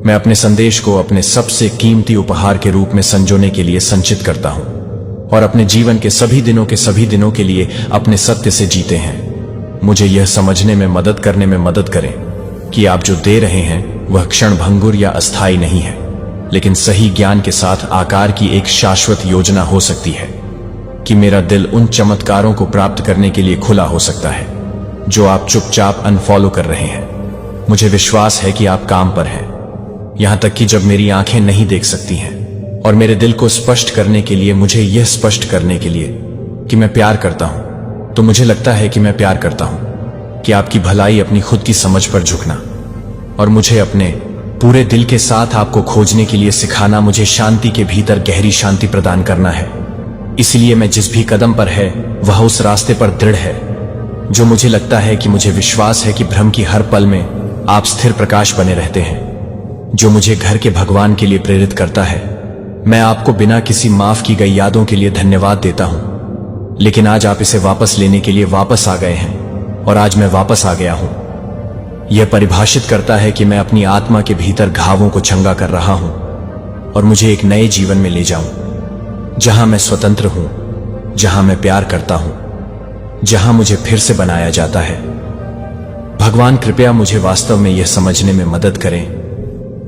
मैं अपने संदेश को अपने सबसे कीमती उपहार के रूप में संजोने के लिए संचित करता हूं, और अपने जीवन के सभी दिनों के लिए अपने सत्य से जीते हैं। मुझे यह समझने में मदद करने में मदद करें कि आप जो दे रहे हैं वह क्षणभंगुर या अस्थायी नहीं है, लेकिन सही ज्ञान के साथ आकार की एक शाश्वत योजना हो सकती है। कि मेरा दिल उन चमत्कारों को प्राप्त करने के लिए खुला हो सकता है जो आप चुपचाप अनफॉलो कर रहे हैं। मुझे विश्वास है कि आप काम पर हैं, यहां तक कि जब मेरी आंखें नहीं देख सकती हैं। और मेरे दिल को स्पष्ट करने के लिए, मुझे यह स्पष्ट करने के लिए कि मैं प्यार करता हूं, तो मुझे लगता है कि मैं प्यार करता हूं कि आपकी भलाई अपनी खुद की समझ पर झुकना, और मुझे अपने पूरे दिल के साथ आपको खोजने के लिए सिखाना, मुझे शांति के भीतर गहरी शांति प्रदान करना है। इसलिए मैं जिस भी कदम पर है वह उस रास्ते पर दृढ़ है जो मुझे लगता है कि मुझे विश्वास है कि भ्रम की हर पल में आप स्थिर प्रकाश बने रहते हैं, जो मुझे घर के भगवान के लिए प्रेरित करता है। मैं आपको बिना किसी माफ की गई यादों के लिए धन्यवाद देता हूं, लेकिन आज आप इसे वापस लेने के लिए वापस आ गए हैं, और आज मैं वापस आ गया हूं। यह परिभाषित करता है कि मैं अपनी आत्मा के भीतर घावों को चंगा कर रहा हूं, और मुझे एक नए जीवन में ले जाऊं, जहां मैं स्वतंत्र हूं, जहां मैं प्यार करता हूं, जहां मुझे फिर से बनाया जाता है। भगवान कृपया मुझे वास्तव में यह समझने में मदद करें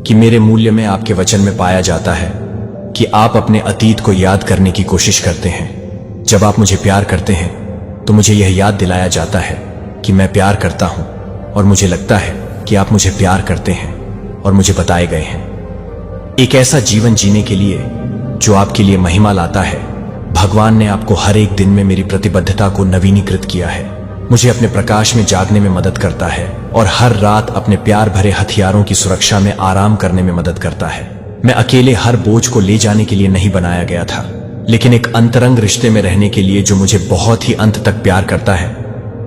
कि मेरे मूल्य में आपके वचन में पाया जाता है कि आप अपने अतीत को याद करने की कोशिश करते हैं। जब आप मुझे प्यार करते हैं तो मुझे यह याद दिलाया जाता है कि मैं प्यार करता हूं, और मुझे लगता है कि आप मुझे प्यार करते हैं और मुझे बताए गए हैं एक ऐसा जीवन जीने के लिए जो आपके लिए महिमा लाता है। भगवान ने आपको हर एक दिन में मेरी प्रतिबद्धता को नवीनीकृत किया है, मुझे अपने प्रकाश में जागने में मदद करता है, और हर रात अपने प्यार भरे हथियारों की सुरक्षा में आराम करने में मदद करता है। मैं अकेले हर बोझ को ले जाने के लिए नहीं बनाया गया था, लेकिन एक अंतरंग रिश्ते में रहने के लिए जो मुझे बहुत ही अंत तक प्यार करता है।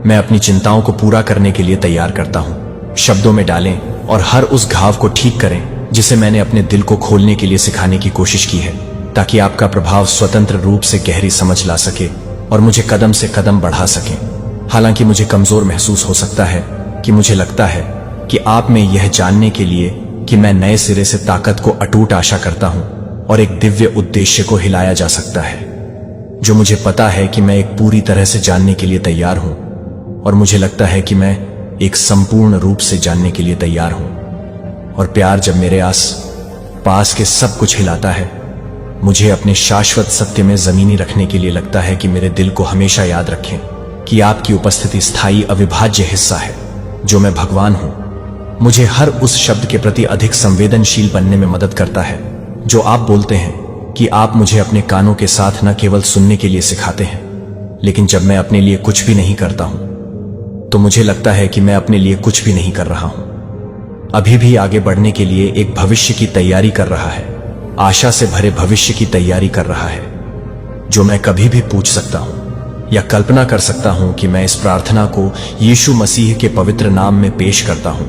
मैं अपनी चिंताओं को पूरा करने के लिए तैयार करता हूं, शब्दों में डालें और हर उस घाव को ठीक करें जिसे मैंने अपने दिल को खोलने के लिए सिखाने की कोशिश की है, ताकि आपका प्रभाव स्वतंत्र रूप से गहरी समझ ला सके और मुझे कदम से कदम बढ़ा सके। हालांकि मुझे कमजोर महसूस हो सकता है कि मुझे लगता है कि आप में यह जानने के लिए कि मैं नए सिरे से ताकत को अटूट आशा करता हूं और एक दिव्य उद्देश्य को हिलाया जा सकता है, जो मुझे पता है कि मैं एक पूरी तरह से जानने के लिए तैयार हूं, और मुझे लगता है कि मैं एक संपूर्ण रूप से जानने के लिए तैयार हूं। और प्यार जब मेरे आस पास के सब कुछ हिलाता है, मुझे अपने शाश्वत सत्य में जमीनी रखने के लिए लगता है कि मेरे दिल को हमेशा याद रखें कि आपकी उपस्थिति स्थायी अविभाज्य हिस्सा है, जो मैं भगवान हूं। मुझे हर उस शब्द के प्रति अधिक संवेदनशील बनने में मदद करता है जो आप बोलते हैं कि आप मुझे अपने कानों के साथ न केवल सुनने के लिए सिखाते हैं, लेकिन जब मैं अपने लिए कुछ भी नहीं करता हूं तो मुझे लगता है कि मैं अपने लिए कुछ भी नहीं कर रहा हूं। अभी भी आगे बढ़ने के लिए एक भविष्य की तैयारी कर रहा है, आशा से भरे भविष्य की तैयारी कर रहा है, जो मैं कभी भी पूछ सकता हूं या कल्पना कर सकता हूं कि मैं इस प्रार्थना को यीशु मसीह के पवित्र नाम में पेश करता हूं।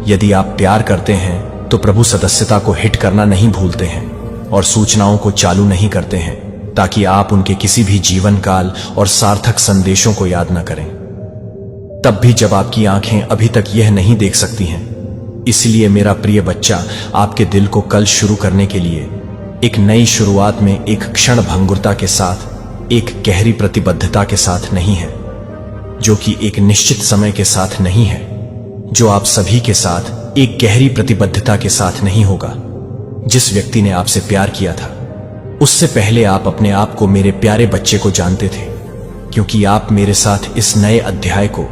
यदि आप प्यार करते हैं तो प्रभु सदस्यता को हिट करना नहीं भूलते हैं और सूचनाओं को चालू नहीं करते हैं, ताकि आप उनके किसी भी जीवन काल और सार्थक संदेशों को याद न करें, तब भी जब आपकी आंखें अभी तक यह नहीं देख सकती हैं। इसलिए मेरा प्रिय बच्चा, आपके दिल को कल शुरू करने के लिए एक नई शुरुआत में एक क्षण भंगुरता के साथ, एक गहरी प्रतिबद्धता के साथ नहीं है, जो कि एक निश्चित समय के साथ नहीं है, जो आप सभी के साथ एक गहरी प्रतिबद्धता के साथ नहीं होगा। जिस व्यक्ति ने आपसे प्यार किया था, उससे पहले आप अपने आप को मेरे प्यारे बच्चे को जानते थे, क्योंकि आप मेरे साथ इस नए अध्याय को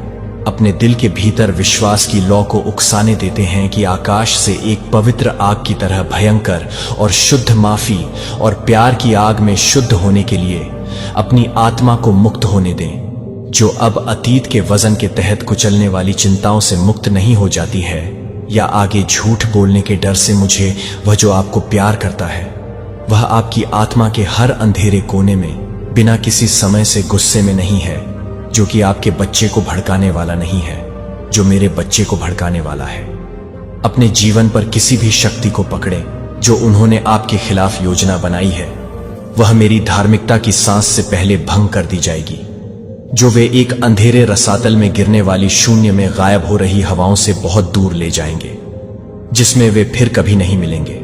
अपने दिल के भीतर विश्वास की लौ को उकसाने देते हैं कि आकाश से एक पवित्र आग की तरह भयंकर और शुद्ध माफी और प्यार की आग में शुद्ध होने के लिए अपनी आत्मा को मुक्त होने दें, जो अब अतीत के वजन के तहत कुचलने वाली चिंताओं से मुक्त नहीं हो जाती है, या आगे झूठ बोलने के डर से मुझे वह जो आपको प्यार करता है, वह आपकी आत्मा के हर अंधेरे कोने में बिना किसी समय से गुस्से में नहीं है, जो कि आपके बच्चे को भड़काने वाला नहीं है, जो मेरे बच्चे को भड़काने वाला है। अपने जीवन पर किसी भी शक्ति को पकड़ें जो उन्होंने आपके खिलाफ योजना बनाई है, वह मेरी धार्मिकता की सांस से पहले भंग कर दी जाएगी, जो वे एक अंधेरे रसातल में गिरने वाली शून्य में गायब हो रही हवाओं से बहुत दूर ले जाएंगे, जिसमें वे फिर कभी नहीं मिलेंगे,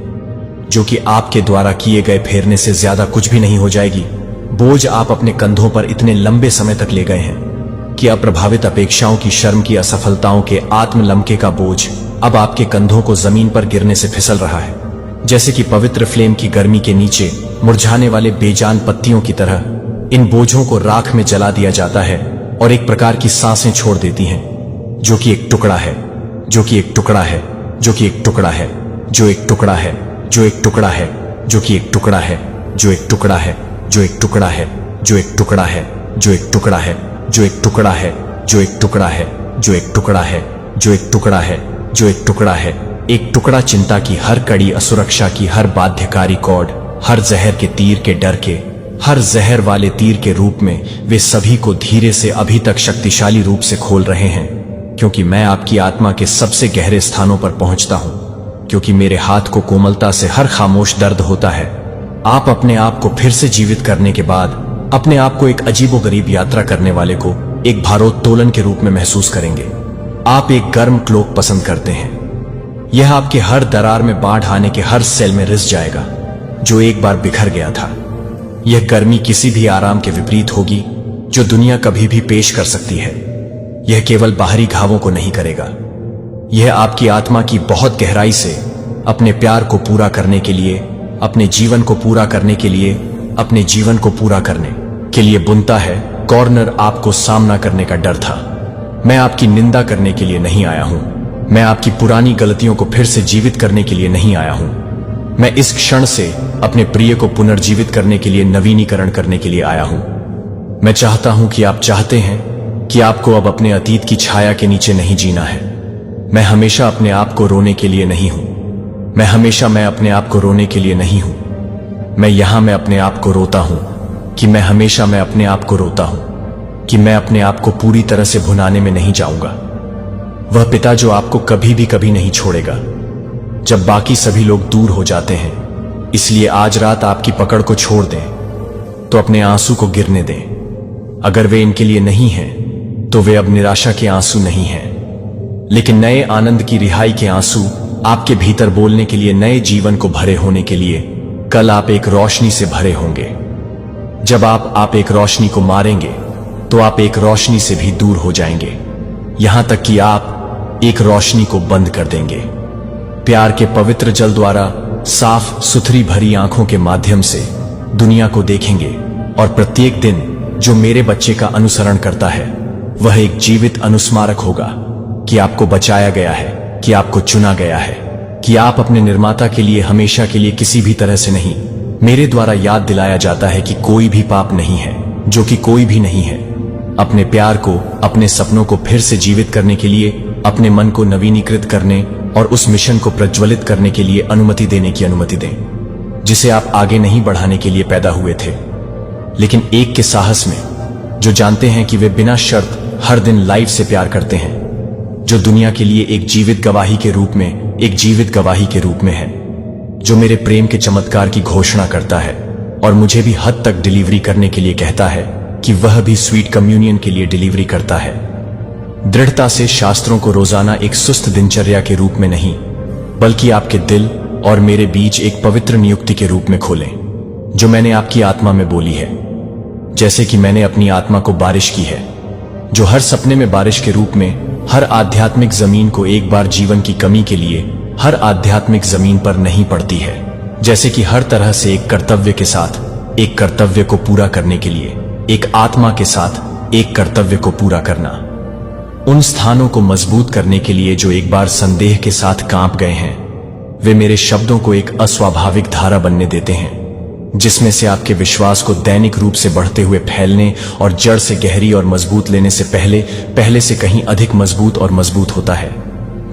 जो कि आपके द्वारा किए गए फेरने से ज्यादा कुछ भी नहीं हो जाएगी। बोझ आप अपने कंधों पर इतने लंबे समय तक ले गए हैं कि अप्रभावित अपेक्षाओं की, शर्म की, असफलताओं के आत्मलमके का बोझ अब आपके कंधों को जमीन पर गिरने से फिसल रहा है, जैसे कि पवित्र फ्लेम की गर्मी के नीचे मुरझाने वाले बेजान पत्तियों की तरह इन बोझों को राख में जला दिया जाता है और एक प्रकार की सांसें छोड़ देती हैं, जो कि एक टुकड़ा है, जो कि एक टुकड़ा है, जो कि एक टुकड़ा है, जो एक टुकड़ा है, जो एक टुकड़ा है, जो कि एक टुकड़ा है, जो एक टुकड़ा है, जो एक टुकड़ा है, जो एक टुकड़ा है, जो एक टुकड़ा है, जो एक टुकड़ा है, जो एक टुकड़ा है, जो एक टुकड़ा है, जो एक टुकड़ा है, जो एक टुकड़ा है। एक टुकड़ा चिंता की हर कड़ी, असुरक्षा की हर बाध्यकारी कॉर्ड, हर जहर के तीर के डर के, हर जहर वाले तीर के रूप में वे सभी को धीरे से अभी तक शक्तिशाली रूप से खोल रहे हैं, क्योंकि मैं आपकी आत्मा के सबसे गहरे स्थानों पर पहुंचता हूं, क्योंकि मेरे हाथ को कोमलता से हर खामोश दर्द होता है। आप अपने आप को फिर से जीवित करने के बाद अपने आप को एक अजीबोगरीब यात्रा करने वाले को एक भारोत्तोलन के रूप में महसूस करेंगे। आप एक गर्म क्लोक पसंद करते हैं, यह आपके हर दरार में बाढ़ आने के हर सेल में रिस जाएगा जो एक बार बिखर गया था। यह गर्मी किसी भी आराम के विपरीत होगी जो दुनिया कभी भी पेश कर सकती है। यह केवल बाहरी घावों को नहीं करेगा, यह आपकी आत्मा की बहुत गहराई से अपने प्यार को पूरा करने के लिए, अपने जीवन को पूरा करने के लिए, अपने जीवन को पूरा करने के लिए बुनता है। कॉर्नर आपको सामना करने का डर था। मैं आपकी निंदा करने के लिए नहीं आया हूं, मैं आपकी पुरानी गलतियों को फिर से जीवित करने के लिए नहीं आया हूं। मैं इस क्षण से अपने प्रिय को पुनर्जीवित करने के लिए, नवीनीकरण करने के लिए आया हूं। मैं चाहता हूं कि आप चाहते हैं कि आपको अब अपने अतीत की छाया के नीचे नहीं जीना है। मैं हमेशा अपने आप को रोने के लिए नहीं हूं, मैं अपने आप को रोने के लिए नहीं हूं। मैं अपने आप को रोता हूं कि मैं अपने आप को रोता हूं कि मैं अपने आप को पूरी तरह से भुनाने में नहीं जाऊंगा। वह पिता जो आपको कभी नहीं छोड़ेगा जब बाकी सभी लोग दूर हो जाते हैं। इसलिए आज रात आपकी पकड़ को छोड़ दें तो अपने आंसू को गिरने दें। अगर वे इनके लिए नहीं हैं तो वे अब निराशा के आंसू नहीं हैं, लेकिन नए आनंद की रिहाई के आंसू, आपके भीतर बोलने के लिए, नए जीवन को भरे होने के लिए। कल आप एक रोशनी से भरे होंगे। जब आप एक रोशनी को मारेंगे तो आप एक रोशनी से भी दूर हो जाएंगे, यहां तक कि आप एक रोशनी को बंद कर देंगे। प्यार के पवित्र जल द्वारा साफ सुथरी भरी आंखों के माध्यम से दुनिया को देखेंगे, और प्रत्येक दिन जो मेरे बच्चे का अनुसरण करता है वह एक जीवित अनुस्मारक होगा कि आपको बचाया गया है, कि आपको चुना गया है, कि आप अपने निर्माता के लिए हमेशा के लिए किसी भी तरह से नहीं, मेरे द्वारा याद दिलाया जाता है कि कोई भी पाप नहीं है, जो कि कोई भी नहीं है। अपने प्यार को, अपने सपनों को फिर से जीवित करने के लिए, अपने मन को नवीनीकृत करने और उस मिशन को प्रज्वलित करने के लिए अनुमति देने की अनुमति दें जिसे आप आगे नहीं बढ़ाने के लिए पैदा हुए थे, लेकिन एक के साहस में, जो जानते हैं कि वे बिना शर्त हर दिन लाइफ से प्यार करते हैं, जो दुनिया के लिए एक जीवित गवाही के रूप में है, जो मेरे प्रेम के चमत्कार की घोषणा करता है और मुझे भी हद तक डिलीवरी करने के लिए कहता है कि वह भी स्वीट कम्युनियन के लिए डिलीवरी करता है। दृढ़ता से शास्त्रों को रोजाना एक सुस्त दिनचर्या के रूप में नहीं, बल्कि आपके दिल और मेरे बीच एक पवित्र नियुक्ति के रूप में खोलें, जो मैंने आपकी आत्मा में बोली है, जैसे कि मैंने अपनी आत्मा को बारिश की है, जो हर सपने में बारिश के रूप में हर आध्यात्मिक जमीन को एक बार जीवन की कमी के लिए हर आध्यात्मिक जमीन पर नहीं पड़ती है, जैसे कि हर तरह से एक कर्तव्य के साथ एक कर्तव्य को पूरा करने के लिए एक आत्मा के साथ एक कर्तव्य को पूरा करना, उन स्थानों को मजबूत करने के लिए जो एक बार संदेह के साथ कांप गए हैं, वे मेरे शब्दों को एक अस्वाभाविक धारा बनने देते हैं, जिसमें से आपके विश्वास को दैनिक रूप से बढ़ते हुए फैलने और जड़ से गहरी और मजबूत लेने से पहले से कहीं अधिक मजबूत और मजबूत होता है।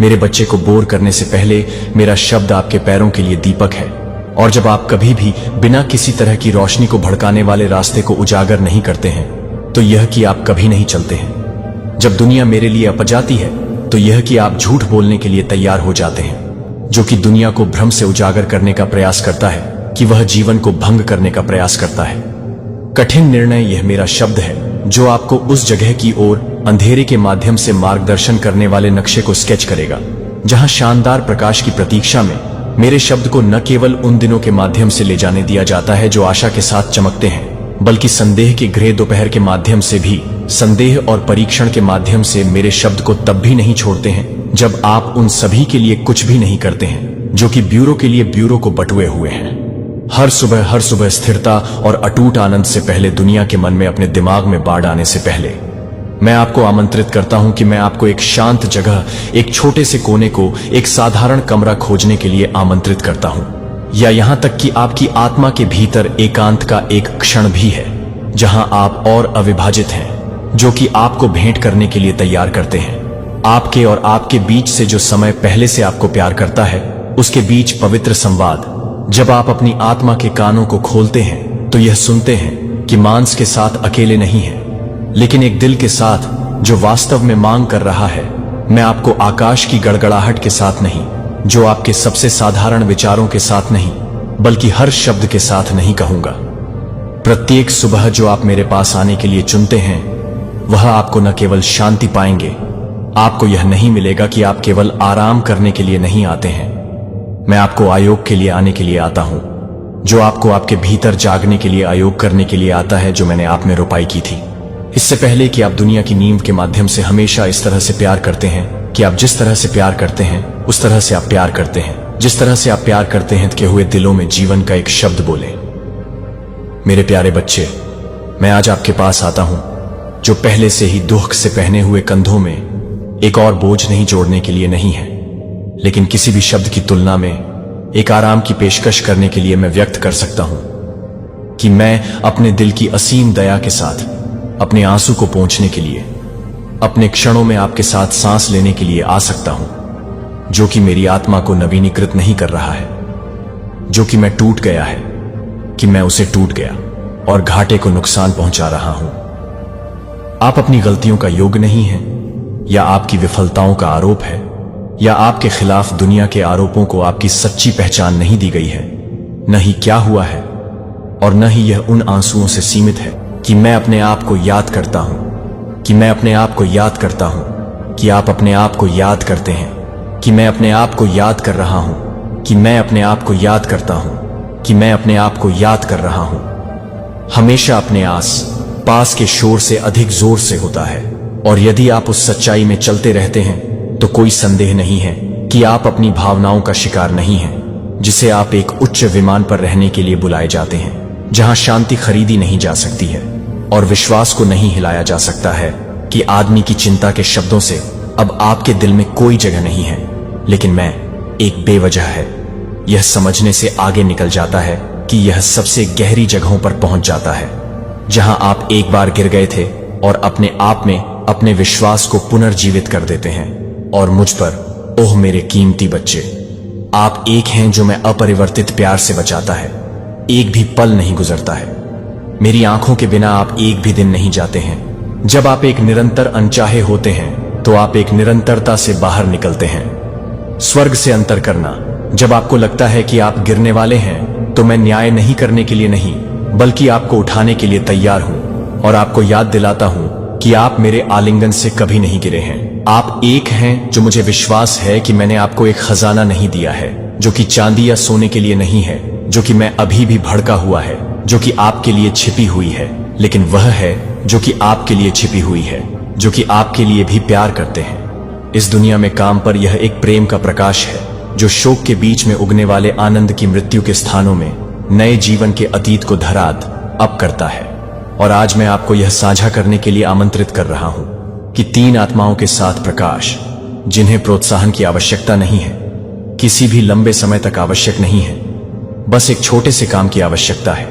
मेरे बच्चे को बोर करने से पहले मेरा शब्द आपके पैरों के लिए दीपक है, और जब आप कभी भी बिना किसी तरह की रोशनी को भड़काने वाले रास्ते को उजागर नहीं करते हैं, तो यह कि आप कभी नहीं चलते हैं। जब दुनिया मेरे लिए अपजाती है, तो यह कि आप झूठ बोलने के लिए तैयार हो जाते हैं, जो कि दुनिया को भ्रम से उजागर करने का प्रयास करता है कि वह जीवन को भंग करने का प्रयास करता है। कठिन निर्णय, यह मेरा शब्द है जो आपको उस जगह की ओर अंधेरे के माध्यम से मार्गदर्शन करने वाले नक्शे को स्केच करेगा, जहां शानदार प्रकाश की प्रतीक्षा में मेरे शब्द को न केवल उन दिनों के माध्यम से ले जाने दिया जाता है जो आशा के साथ चमकते हैं, बल्कि संदेह के ग्रे दोपहर के माध्यम से भी, संदेह और परीक्षण के माध्यम से मेरे शब्द को तब भी नहीं छोड़ते हैं जब आप उन सभी के लिए कुछ भी नहीं करते हैं जो कि ब्यूरो के लिए ब्यूरो को बटुए हुए हैं। हर सुबह स्थिरता और अटूट आनंद से पहले, दुनिया के मन में अपने दिमाग में बाढ़ आने से पहले, मैं आपको आमंत्रित करता हूं कि मैं आपको एक शांत जगह, एक छोटे से कोने को, एक साधारण कमरा खोजने के लिए आमंत्रित करता हूं, या यहां तक कि आपकी आत्मा के भीतर एकांत का एक क्षण भी है, जहां आप और अविभाजित हैं, जो कि आपको भेंट करने के लिए तैयार करते हैं। आपके और आपके बीच से जो समय पहले से आपको प्यार करता है, उसके बीच पवित्र संवाद। जब आप अपनी आत्मा के कानों को खोलते हैं, तो यह सुनते हैं कि मांस के साथ अकेले नहीं है, लेकिन एक दिल के साथ जो वास्तव में मांग कर रहा है। मैं आपको आकाश की गड़गड़ाहट के साथ नहीं, जो आपके सबसे साधारण विचारों के साथ नहीं, बल्कि हर शब्द के साथ नहीं कहूंगा। प्रत्येक सुबह जो आप मेरे पास आने के लिए चुनते हैं, वह आपको न केवल शांति पाएंगे, आपको यह नहीं मिलेगा कि आप केवल आराम करने के लिए नहीं आते हैं। मैं आपको आयोग के लिए आने के लिए आता हूं, जो आपको आपके भीतर जागने के लिए आयोग करने के लिए आता है, जो मैंने आप में रोपाई की थी। इससे पहले कि आप दुनिया की नींव के माध्यम से हमेशा इस तरह से प्यार करते हैं कि आप जिस तरह से प्यार करते हैं, उस तरह से आप प्यार करते हैं। जिस तरह से आप प्यार करते हैं के हुए दिलों में जीवन का एक शब्द बोले। मेरे प्यारे बच्चे, मैं आज आपके पास आता हूं, जो पहले से ही दुख से पहने हुए कंधों में एक और बोझ नहीं जोड़ने के लिए नहीं है, लेकिन किसी भी शब्द की तुलना में एक आराम की पेशकश करने के लिए मैं व्यक्त कर सकता हूं कि मैं अपने दिल की असीम दया के साथ अपने आंसू को पोंछने के लिए, अपने क्षणों में आपके साथ सांस लेने के लिए आ सकता हूं, जो कि मेरी आत्मा को नवीनीकृत नहीं कर रहा है, जो कि मैं टूट गया है, कि मैं उसे टूट गया और घाटे को नुकसान पहुंचा रहा हूं। आप अपनी गलतियों का योग्य नहीं हैं, या आपकी विफलताओं का आरोप है, या आपके खिलाफ दुनिया के आरोपों को आपकी सच्ची पहचान नहीं दी गई है। न ही क्या हुआ है, और न ही यह उन आंसुओं से सीमित है कि मैं अपने आप को याद करता हूं, कि मैं अपने आप को याद करता हूं, कि आप अपने आप को याद करते हैं, कि मैं अपने आप को याद कर रहा हूं, कि मैं अपने आप को याद करता हूं, कि मैं अपने आप को याद कर रहा हूं। हमेशा अपने आस पास के शोर से अधिक जोर से होता है, और यदि आप उस सच्चाई में चलते रहते हैं, तो कोई संदेह नहीं है कि आप अपनी भावनाओं का शिकार नहीं हैं, जिसे आप एक उच्च विमान पर रहने के लिए बुलाए जाते हैं, जहां शांति खरीदी नहीं जा सकती है और विश्वास को नहीं हिलाया जा सकता है कि आदमी की चिंता के शब्दों से अब आपके दिल में कोई जगह नहीं है। लेकिन मैं एक बेवजह है यह समझने से आगे निकल जाता है कि यह सबसे गहरी जगहों पर पहुंच जाता है, जहां आप एक बार गिर गए थे और अपने आप में अपने विश्वास को पुनर्जीवित कर देते हैं और मुझ पर ओह मेरे कीमती बच्चे, आप एक हैं जो मैं अपरिवर्तित प्यार से बचाता है। एक भी पल नहीं गुजरता है। मेरी आंखों के बिना आप एक भी दिन नहीं जाते हैं। जब आप एक निरंतर अनचाहे होते हैं तो आप एक निरंतरता से बाहर निकलते हैं। स्वर्ग से अंतर करना। जब आपको लगता है कि आप गिरने वाले हैं तो मैं न्याय नहीं करने के लिए नहीं बल्कि आपको उठाने के लिए तैयार हूं और आपको याद दिलाता हूं कि आप मेरे आलिंगन से कभी नहीं गिरे हैं। आप एक हैं जो मुझे विश्वास है कि मैंने आपको एक खजाना नहीं दिया है जो कि चांदी या सोने के लिए नहीं है, जो कि मैं अभी भी भड़का हुआ है, जो कि आपके लिए छिपी हुई है, लेकिन वह है जो कि आपके लिए छिपी हुई है, जो कि आपके लिए भी प्यार करते हैं। इस दुनिया में काम पर यह एक प्रेम का प्रकाश है जो शोक के बीच में उगने वाले आनंद की मृत्यु के स्थानों में नए जीवन के अतीत को धरात अब करता है। और आज मैं आपको यह साझा करने के लिए आमंत्रित कर रहा हूं कि 3 आत्माओं के साथ प्रकाश, जिन्हें प्रोत्साहन की आवश्यकता नहीं है, किसी भी लंबे समय तक आवश्यक नहीं है, बस एक छोटे से काम की आवश्यकता है।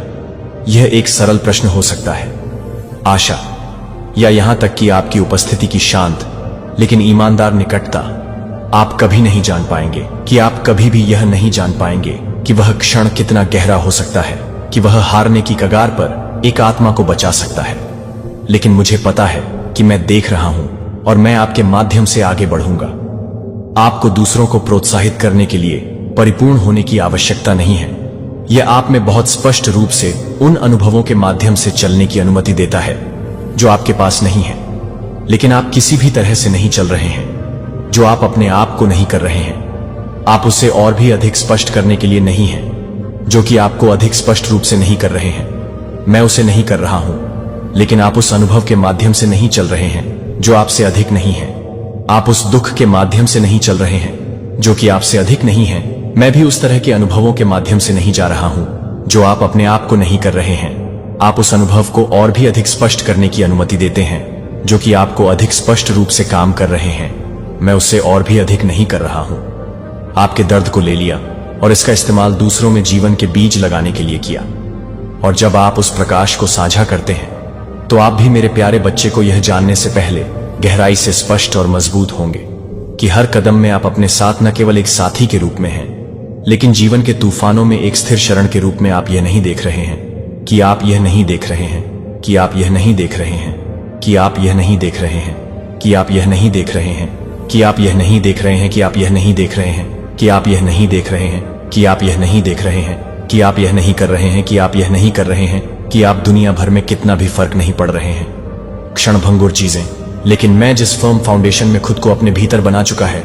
यह एक सरल प्रश्न हो सकता है, आशा, या यहां तक कि आपकी उपस्थिति की शांत लेकिन ईमानदार निकटता। आप कभी नहीं जान पाएंगे कि आप कभी भी यह नहीं जान पाएंगे कि वह क्षण कितना गहरा हो सकता है, कि वह हारने की कगार पर एक आत्मा को बचा सकता है। लेकिन मुझे पता है कि मैं देख रहा हूं और मैं आपके माध्यम से आगे बढ़ूंगा। आपको दूसरों को प्रोत्साहित करने के लिए परिपूर्ण होने की आवश्यकता नहीं है। यह आप में बहुत स्पष्ट रूप से उन अनुभवों के माध्यम से चलने की अनुमति देता है जो आपके पास नहीं है, लेकिन आप किसी भी तरह से नहीं चल रहे हैं, जो आप अपने आप को नहीं कर रहे हैं। आप उसे और भी अधिक स्पष्ट करने के लिए नहीं है, जो कि आपको अधिक स्पष्ट रूप से नहीं कर रहे हैं। मैं उसे नहीं कर रहा हूं, लेकिन आप उस अनुभव के माध्यम से नहीं चल रहे हैं जो आपसे अधिक नहीं है। आप उस दुख के माध्यम से नहीं चल रहे हैं जो कि आपसे अधिक नहीं है। मैं भी उस तरह के अनुभवों के माध्यम से नहीं जा रहा हूं जो आप अपने आप को नहीं कर रहे हैं। आप उस अनुभव को और भी अधिक स्पष्ट करने की अनुमति देते हैं जो कि आपको अधिक स्पष्ट रूप से काम कर रहे हैं। मैं उससे और भी अधिक नहीं कर रहा हूं। आपके दर्द को ले लिया और इसका इस्तेमाल दूसरों में जीवन के बीज लगाने के लिए किया। और जब आप उस प्रकाश को साझा करते हैं तो आप भी मेरे प्यारे बच्चे को यह जानने से पहले गहराई से स्पष्ट और मजबूत होंगे कि हर कदम में आप अपने साथ न केवल एक साथी के रूप में हैं, लेकिन जीवन के तूफानों में एक स्थिर शरण के रूप में। आप यह नहीं देख रहे हैं कि आप यह नहीं देख रहे हैं कि आप यह नहीं देख रहे हैं कि आप यह नहीं देख रहे हैं कि आप यह नहीं देख रहे हैं कि आप यह नहीं देख रहे हैं कि आप यह नहीं देख रहे हैं कि आप यह नहीं देख रहे हैं कि आप यह नहीं देख रहे हैं कि आप यह नहीं कर रहे हैं कि आप यह नहीं कर रहे हैं कि आप दुनिया भर में कितना भी फर्क नहीं पड़ रहे हैं। क्षणभंगुर चीजें, लेकिन मैं जिस फर्म फाउंडेशन में खुद को अपने भीतर बना चुका है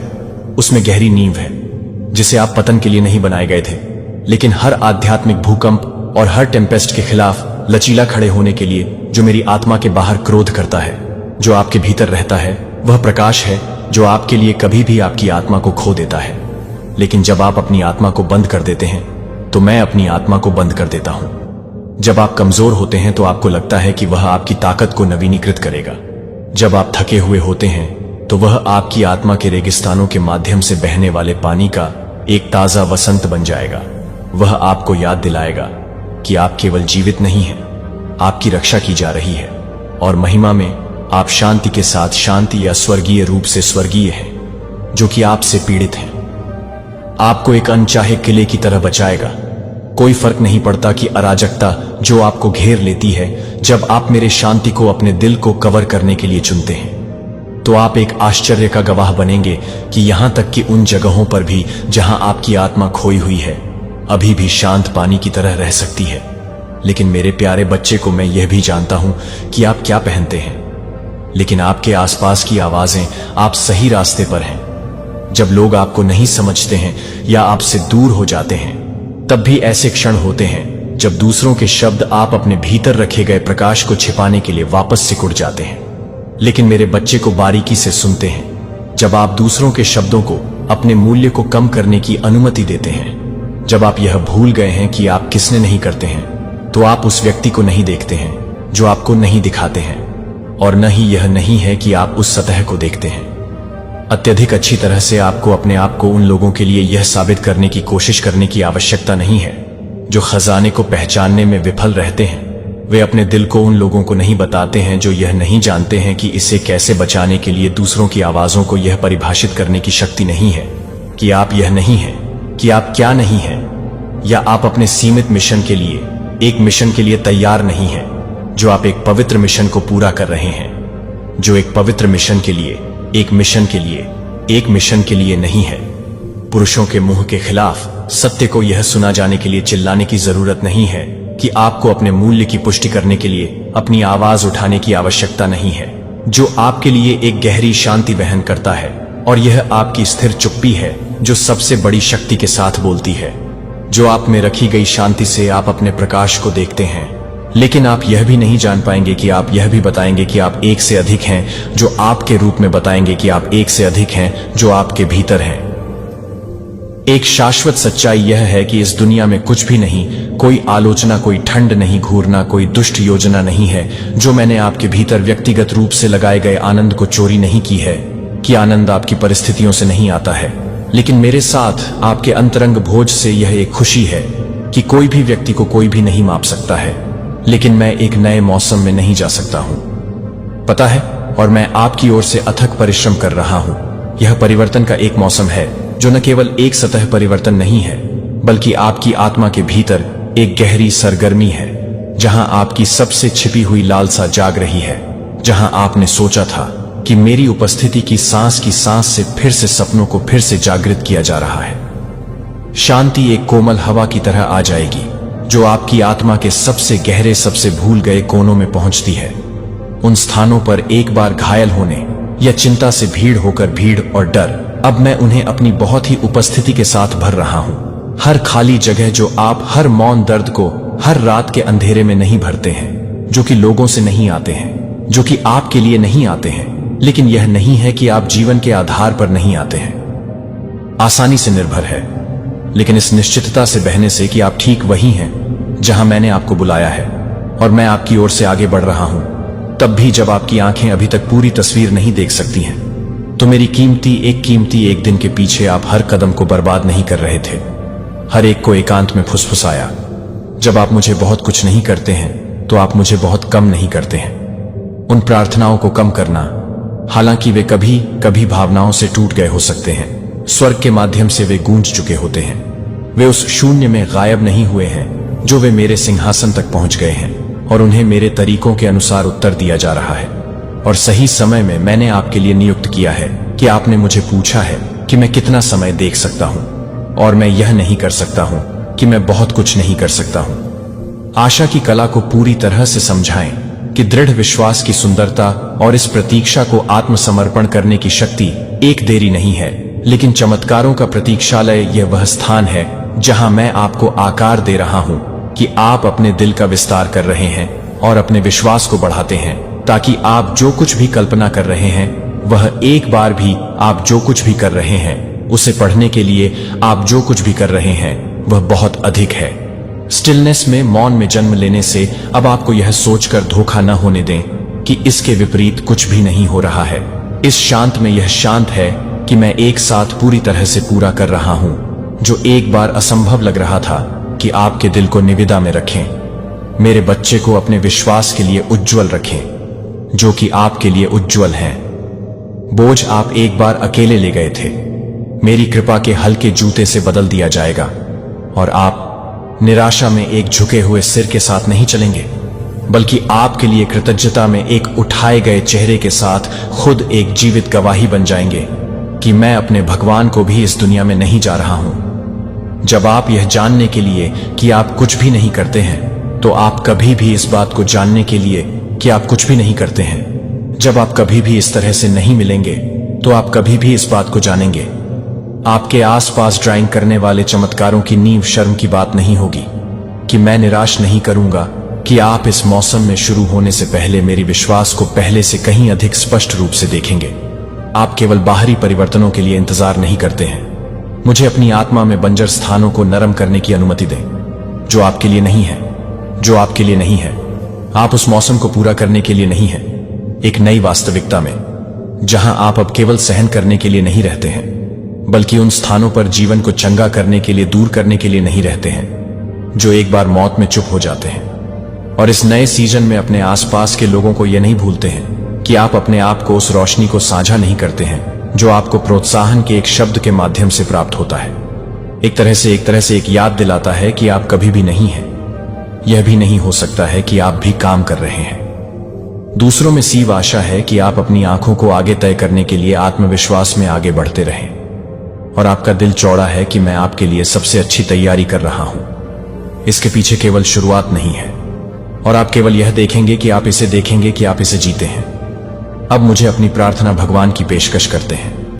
उसमें गहरी नींव है, जिसे आप पतन के लिए नहीं बनाए गए थे, लेकिन हर आध्यात्मिक भूकंप और हर टेम्पेस्ट के खिलाफ लचीला खड़े होने के लिए, जो मेरी आत्मा के बाहर क्रोध करता है। जो आपके भीतर रहता है वह प्रकाश है जो आपके लिए कभी भी आपकी आत्मा को खो देता है। लेकिन जब आप अपनी आत्मा को बंद कर देते हैं तो मैं अपनी आत्मा को बंद कर देता हूं। जब आप कमजोर होते हैं तो आपको लगता है कि वह आपकी ताकत को नवीनीकृत करेगा। जब आप थके हुए होते हैं तो वह आपकी आत्मा के रेगिस्तानों के माध्यम से बहने वाले पानी का एक ताजा वसंत बन जाएगा। वह आपको याद दिलाएगा कि आप केवल जीवित नहीं हैं, आपकी रक्षा की जा रही है, और महिमा में आप शांति के साथ शांति या स्वर्गीय रूप से स्वर्गीय हैं, जो कि आपसे पीड़ित हैं। आपको एक अनचाहे किले की तरह बचाएगा। कोई फर्क नहीं पड़ता कि अराजकता जो आपको घेर लेती है, जब आप मेरे शांति को अपने दिल को कवर करने के लिए चुनते हैं तो आप एक आश्चर्य का गवाह बनेंगे कि यहां तक कि उन जगहों पर भी जहां आपकी आत्मा खोई हुई है अभी भी शांत पानी की तरह रह सकती है। लेकिन मेरे प्यारे बच्चे को मैं यह भी जानता हूं कि आप क्या पहनते हैं, लेकिन आपके आसपास की आवाजें आप सही रास्ते पर हैं। जब लोग आपको नहीं समझते हैं या आपसे दूर हो जाते हैं, तब भी ऐसे क्षण होते हैं जब दूसरों के शब्द आप अपने भीतर रखे गए प्रकाश को छिपाने के लिए वापस सिकुड़ जाते हैं। लेकिन मेरे बच्चे को बारीकी से सुनते हैं जब आप दूसरों के शब्दों को अपने मूल्य को कम करने की अनुमति देते हैं। जब आप यह भूल गए हैं कि आप किसने नहीं करते हैं, तो आप उस व्यक्ति को नहीं देखते हैं जो आपको नहीं दिखाते हैं, और न ही यह नहीं है कि आप उस सतह को देखते हैं। अत्यधिक अच्छी तरह से आपको अपने आप को उन लोगों के लिए यह साबित करने की कोशिश करने की आवश्यकता नहीं है जो खजाने को पहचानने में विफल रहते हैं। वे अपने दिल को उन लोगों को नहीं बताते हैं जो यह नहीं जानते हैं कि इसे कैसे बचाने के लिए दूसरों की आवाजों को यह परिभाषित करने की शक्ति नहीं है कि आप यह नहीं हैं, कि आप क्या नहीं हैं, या आप अपने सीमित मिशन के लिए, एक मिशन के लिए तैयार नहीं हैं, जो आप एक पवित्र मिशन को पूरा कर रहे हैं, जो एक पवित्र मिशन के लिए, एक मिशन के लिए, एक मिशन के लिए नहीं है। पुरुषों के मुंह के खिलाफ सत्य को यह सुना जाने के लिए चिल्लाने की जरूरत नहीं है कि आपको अपने मूल्य की पुष्टि करने के लिए अपनी आवाज उठाने की आवश्यकता नहीं है, जो आपके लिए एक गहरी शांति वहन करता है, और यह आपकी स्थिर चुप्पी है जो सबसे बड़ी शक्ति के साथ बोलती है। जो आप में रखी गई शांति से आप अपने प्रकाश को देखते हैं, लेकिन आप यह भी नहीं जान पाएंगे कि आप यह भी बताएंगे कि आप एक से अधिक हैं, जो आपके रूप में बताएंगे कि आप एक से अधिक हैं जो आपके भीतर हैं। एक शाश्वत सच्चाई यह है कि इस दुनिया में कुछ भी नहीं, कोई आलोचना, कोई ठंड नहीं, घूरना, कोई दुष्ट योजना नहीं है जो मैंने आपके भीतर व्यक्तिगत रूप से लगाए गए आनंद को चोरी नहीं की है। कि आनंद आपकी परिस्थितियों से नहीं आता है, लेकिन मेरे साथ आपके अंतरंग भोज से यह एक खुशी है कि कोई भी व्यक्ति को कोई भी नहीं माप सकता है, लेकिन मैं एक नए मौसम में नहीं जा सकता हूं, पता है, और मैं आपकी ओर से अथक परिश्रम कर रहा हूं। यह परिवर्तन का एक मौसम है जो न केवल एक सतह परिवर्तन नहीं है, बल्कि आपकी आत्मा के भीतर एक गहरी सरगर्मी है, जहां आपकी सबसे छिपी हुई लालसा जाग रही है, जहां आपने सोचा था कि मेरी उपस्थिति की सांस से फिर से सपनों को फिर से जागृत किया जा रहा है। शांति एक कोमल हवा की तरह आ जाएगी जो आपकी आत्मा के सबसे गहरे, सबसे भूल गए कोनों में पहुंचती है। उन स्थानों पर एक बार घायल होने या चिंता से भीड़ होकर भीड़ और डर, अब मैं उन्हें अपनी बहुत ही उपस्थिति के साथ भर रहा हूं। हर खाली जगह जो आप हर मौन दर्द को हर रात के अंधेरे में नहीं भरते हैं, जो कि लोगों से नहीं आते हैं, जो कि आपके लिए नहीं आते हैं, लेकिन यह नहीं है कि आप जीवन के आधार पर नहीं आते हैं। आसानी से निर्भर है, लेकिन इस निश्चितता से बहने से कि आप ठीक वही हैं जहां मैंने आपको बुलाया है, और मैं आपकी ओर से आगे बढ़ रहा हूं, तब भी जब आपकी आंखें अभी तक पूरी तस्वीर नहीं देख सकती हैं। तो मेरी कीमती एक दिन के पीछे आप हर कदम को बर्बाद नहीं कर रहे थे, हर एक को एकांत में फुसफुसाया। जब आप मुझे बहुत कुछ नहीं करते हैं तो आप मुझे बहुत कम नहीं करते हैं। उन प्रार्थनाओं को कम करना, हालांकि वे कभी कभी भावनाओं से टूट गए हो सकते हैं, स्वर्ग के माध्यम से वे गूंज चुके होते हैं। वे उस शून्य में गायब नहीं हुए हैं जो वे मेरे सिंहासन तक पहुंच गए हैं, और उन्हें मेरे तरीकों के अनुसार उत्तर दिया जा रहा है। और सही समय में मैंने आपके लिए नियुक्त किया है कि आपने मुझे पूछा है कि मैं कितना समय देख सकता हूं, और मैं यह नहीं कर सकता हूं कि मैं बहुत कुछ नहीं कर सकता हूं। आशा की कला को पूरी तरह से समझाएं कि दृढ़ विश्वास की सुंदरता और इस प्रतीक्षा को आत्मसमर्पण करने की शक्ति एक देरी नहीं है, लेकिन चमत्कारों का प्रतीक्षालय। यह वह स्थान है जहां मैं आपको आकार दे रहा हूं कि आप अपने दिल का विस्तार कर रहे हैं और अपने विश्वास को बढ़ाते हैं, ताकि आप जो कुछ भी कल्पना कर रहे हैं वह एक बार भी आप जो कुछ भी कर रहे हैं उसे पढ़ने के लिए आप जो कुछ भी कर रहे हैं वह बहुत अधिक है। स्टिलनेस में, मौन में जन्म लेने से अब आपको यह सोचकर धोखा न होने दें कि इसके विपरीत कुछ भी नहीं हो रहा है। इस शांत में यह शांत है कि मैं एक साथ पूरी तरह से पूरा कर रहा हूं, जो एक बार असंभव लग रहा था कि आपके दिल को निविदा में रखें। मेरे बच्चे को अपने विश्वास के लिए उज्जवल रखें, जो कि आपके लिए उज्जवल हैं। बोझ आप एक बार अकेले ले गए थे, मेरी कृपा के हल्के जूते से बदल दिया जाएगा, और आप निराशा में एक झुके हुए सिर के साथ नहीं चलेंगे, बल्कि आपके लिए कृतज्ञता में एक उठाए गए चेहरे के साथ खुद एक जीवित गवाही बन जाएंगे कि मैं अपने भगवान को भी इस दुनिया में नहीं जा रहा हूं। जब आप यह जानने के लिए कि आप कुछ भी नहीं करते हैं, तो आप कभी भी इस बात को जानने के लिए कि आप कुछ भी नहीं करते हैं। जब आप कभी भी इस तरह से नहीं मिलेंगे, तो आप कभी भी इस बात को जानेंगे। आपके आसपास ड्राइंग करने वाले चमत्कारों की नींव शर्म की बात नहीं होगी कि मैं निराश नहीं करूंगा कि आप इस मौसम में शुरू होने से पहले मेरी विश्वास को पहले से कहीं अधिक स्पष्ट रूप से देखेंगे। आप केवल बाहरी परिवर्तनों के लिए इंतजार नहीं करते हैं। मुझे अपनी आत्मा में बंजर स्थानों को नरम करने की अनुमति दें, जो आपके लिए नहीं है, जो आपके लिए नहीं है। आप उस मौसम को पूरा करने के लिए नहीं है, एक नई वास्तविकता में, जहां आप अब केवल सहन करने के लिए नहीं रहते हैं, बल्कि उन स्थानों पर जीवन को चंगा करने के लिए, दूर करने के लिए नहीं रहते हैं, जो एक बार मौत में चुप हो जाते हैं। और इस नए सीजन में अपने आसपास के लोगों को यह नहीं भूलते हैं कि आप अपने आप को उस रोशनी को साझा नहीं करते हैं जो आपको प्रोत्साहन के एक शब्द के माध्यम से प्राप्त होता है। एक तरह से एक याद दिलाता है कि आप कभी भी नहीं हैं। यह भी नहीं हो सकता है कि आप भी काम कर रहे हैं। दूसरों में सीव आशा है कि आप अपनी आंखों को आगे तय करने के लिए आत्मविश्वास में आगे बढ़ते रहें। और आपका दिल चौड़ा है कि मैं आपके लिए सबसे अच्छी तैयारी कर रहा हूं। इसके पीछे केवल शुरुआत नहीं है, और आप केवल यह देखेंगे कि आप इसे जीते हैं। अब मुझे अपनी प्रार्थना भगवान की पेशकश करते हैं।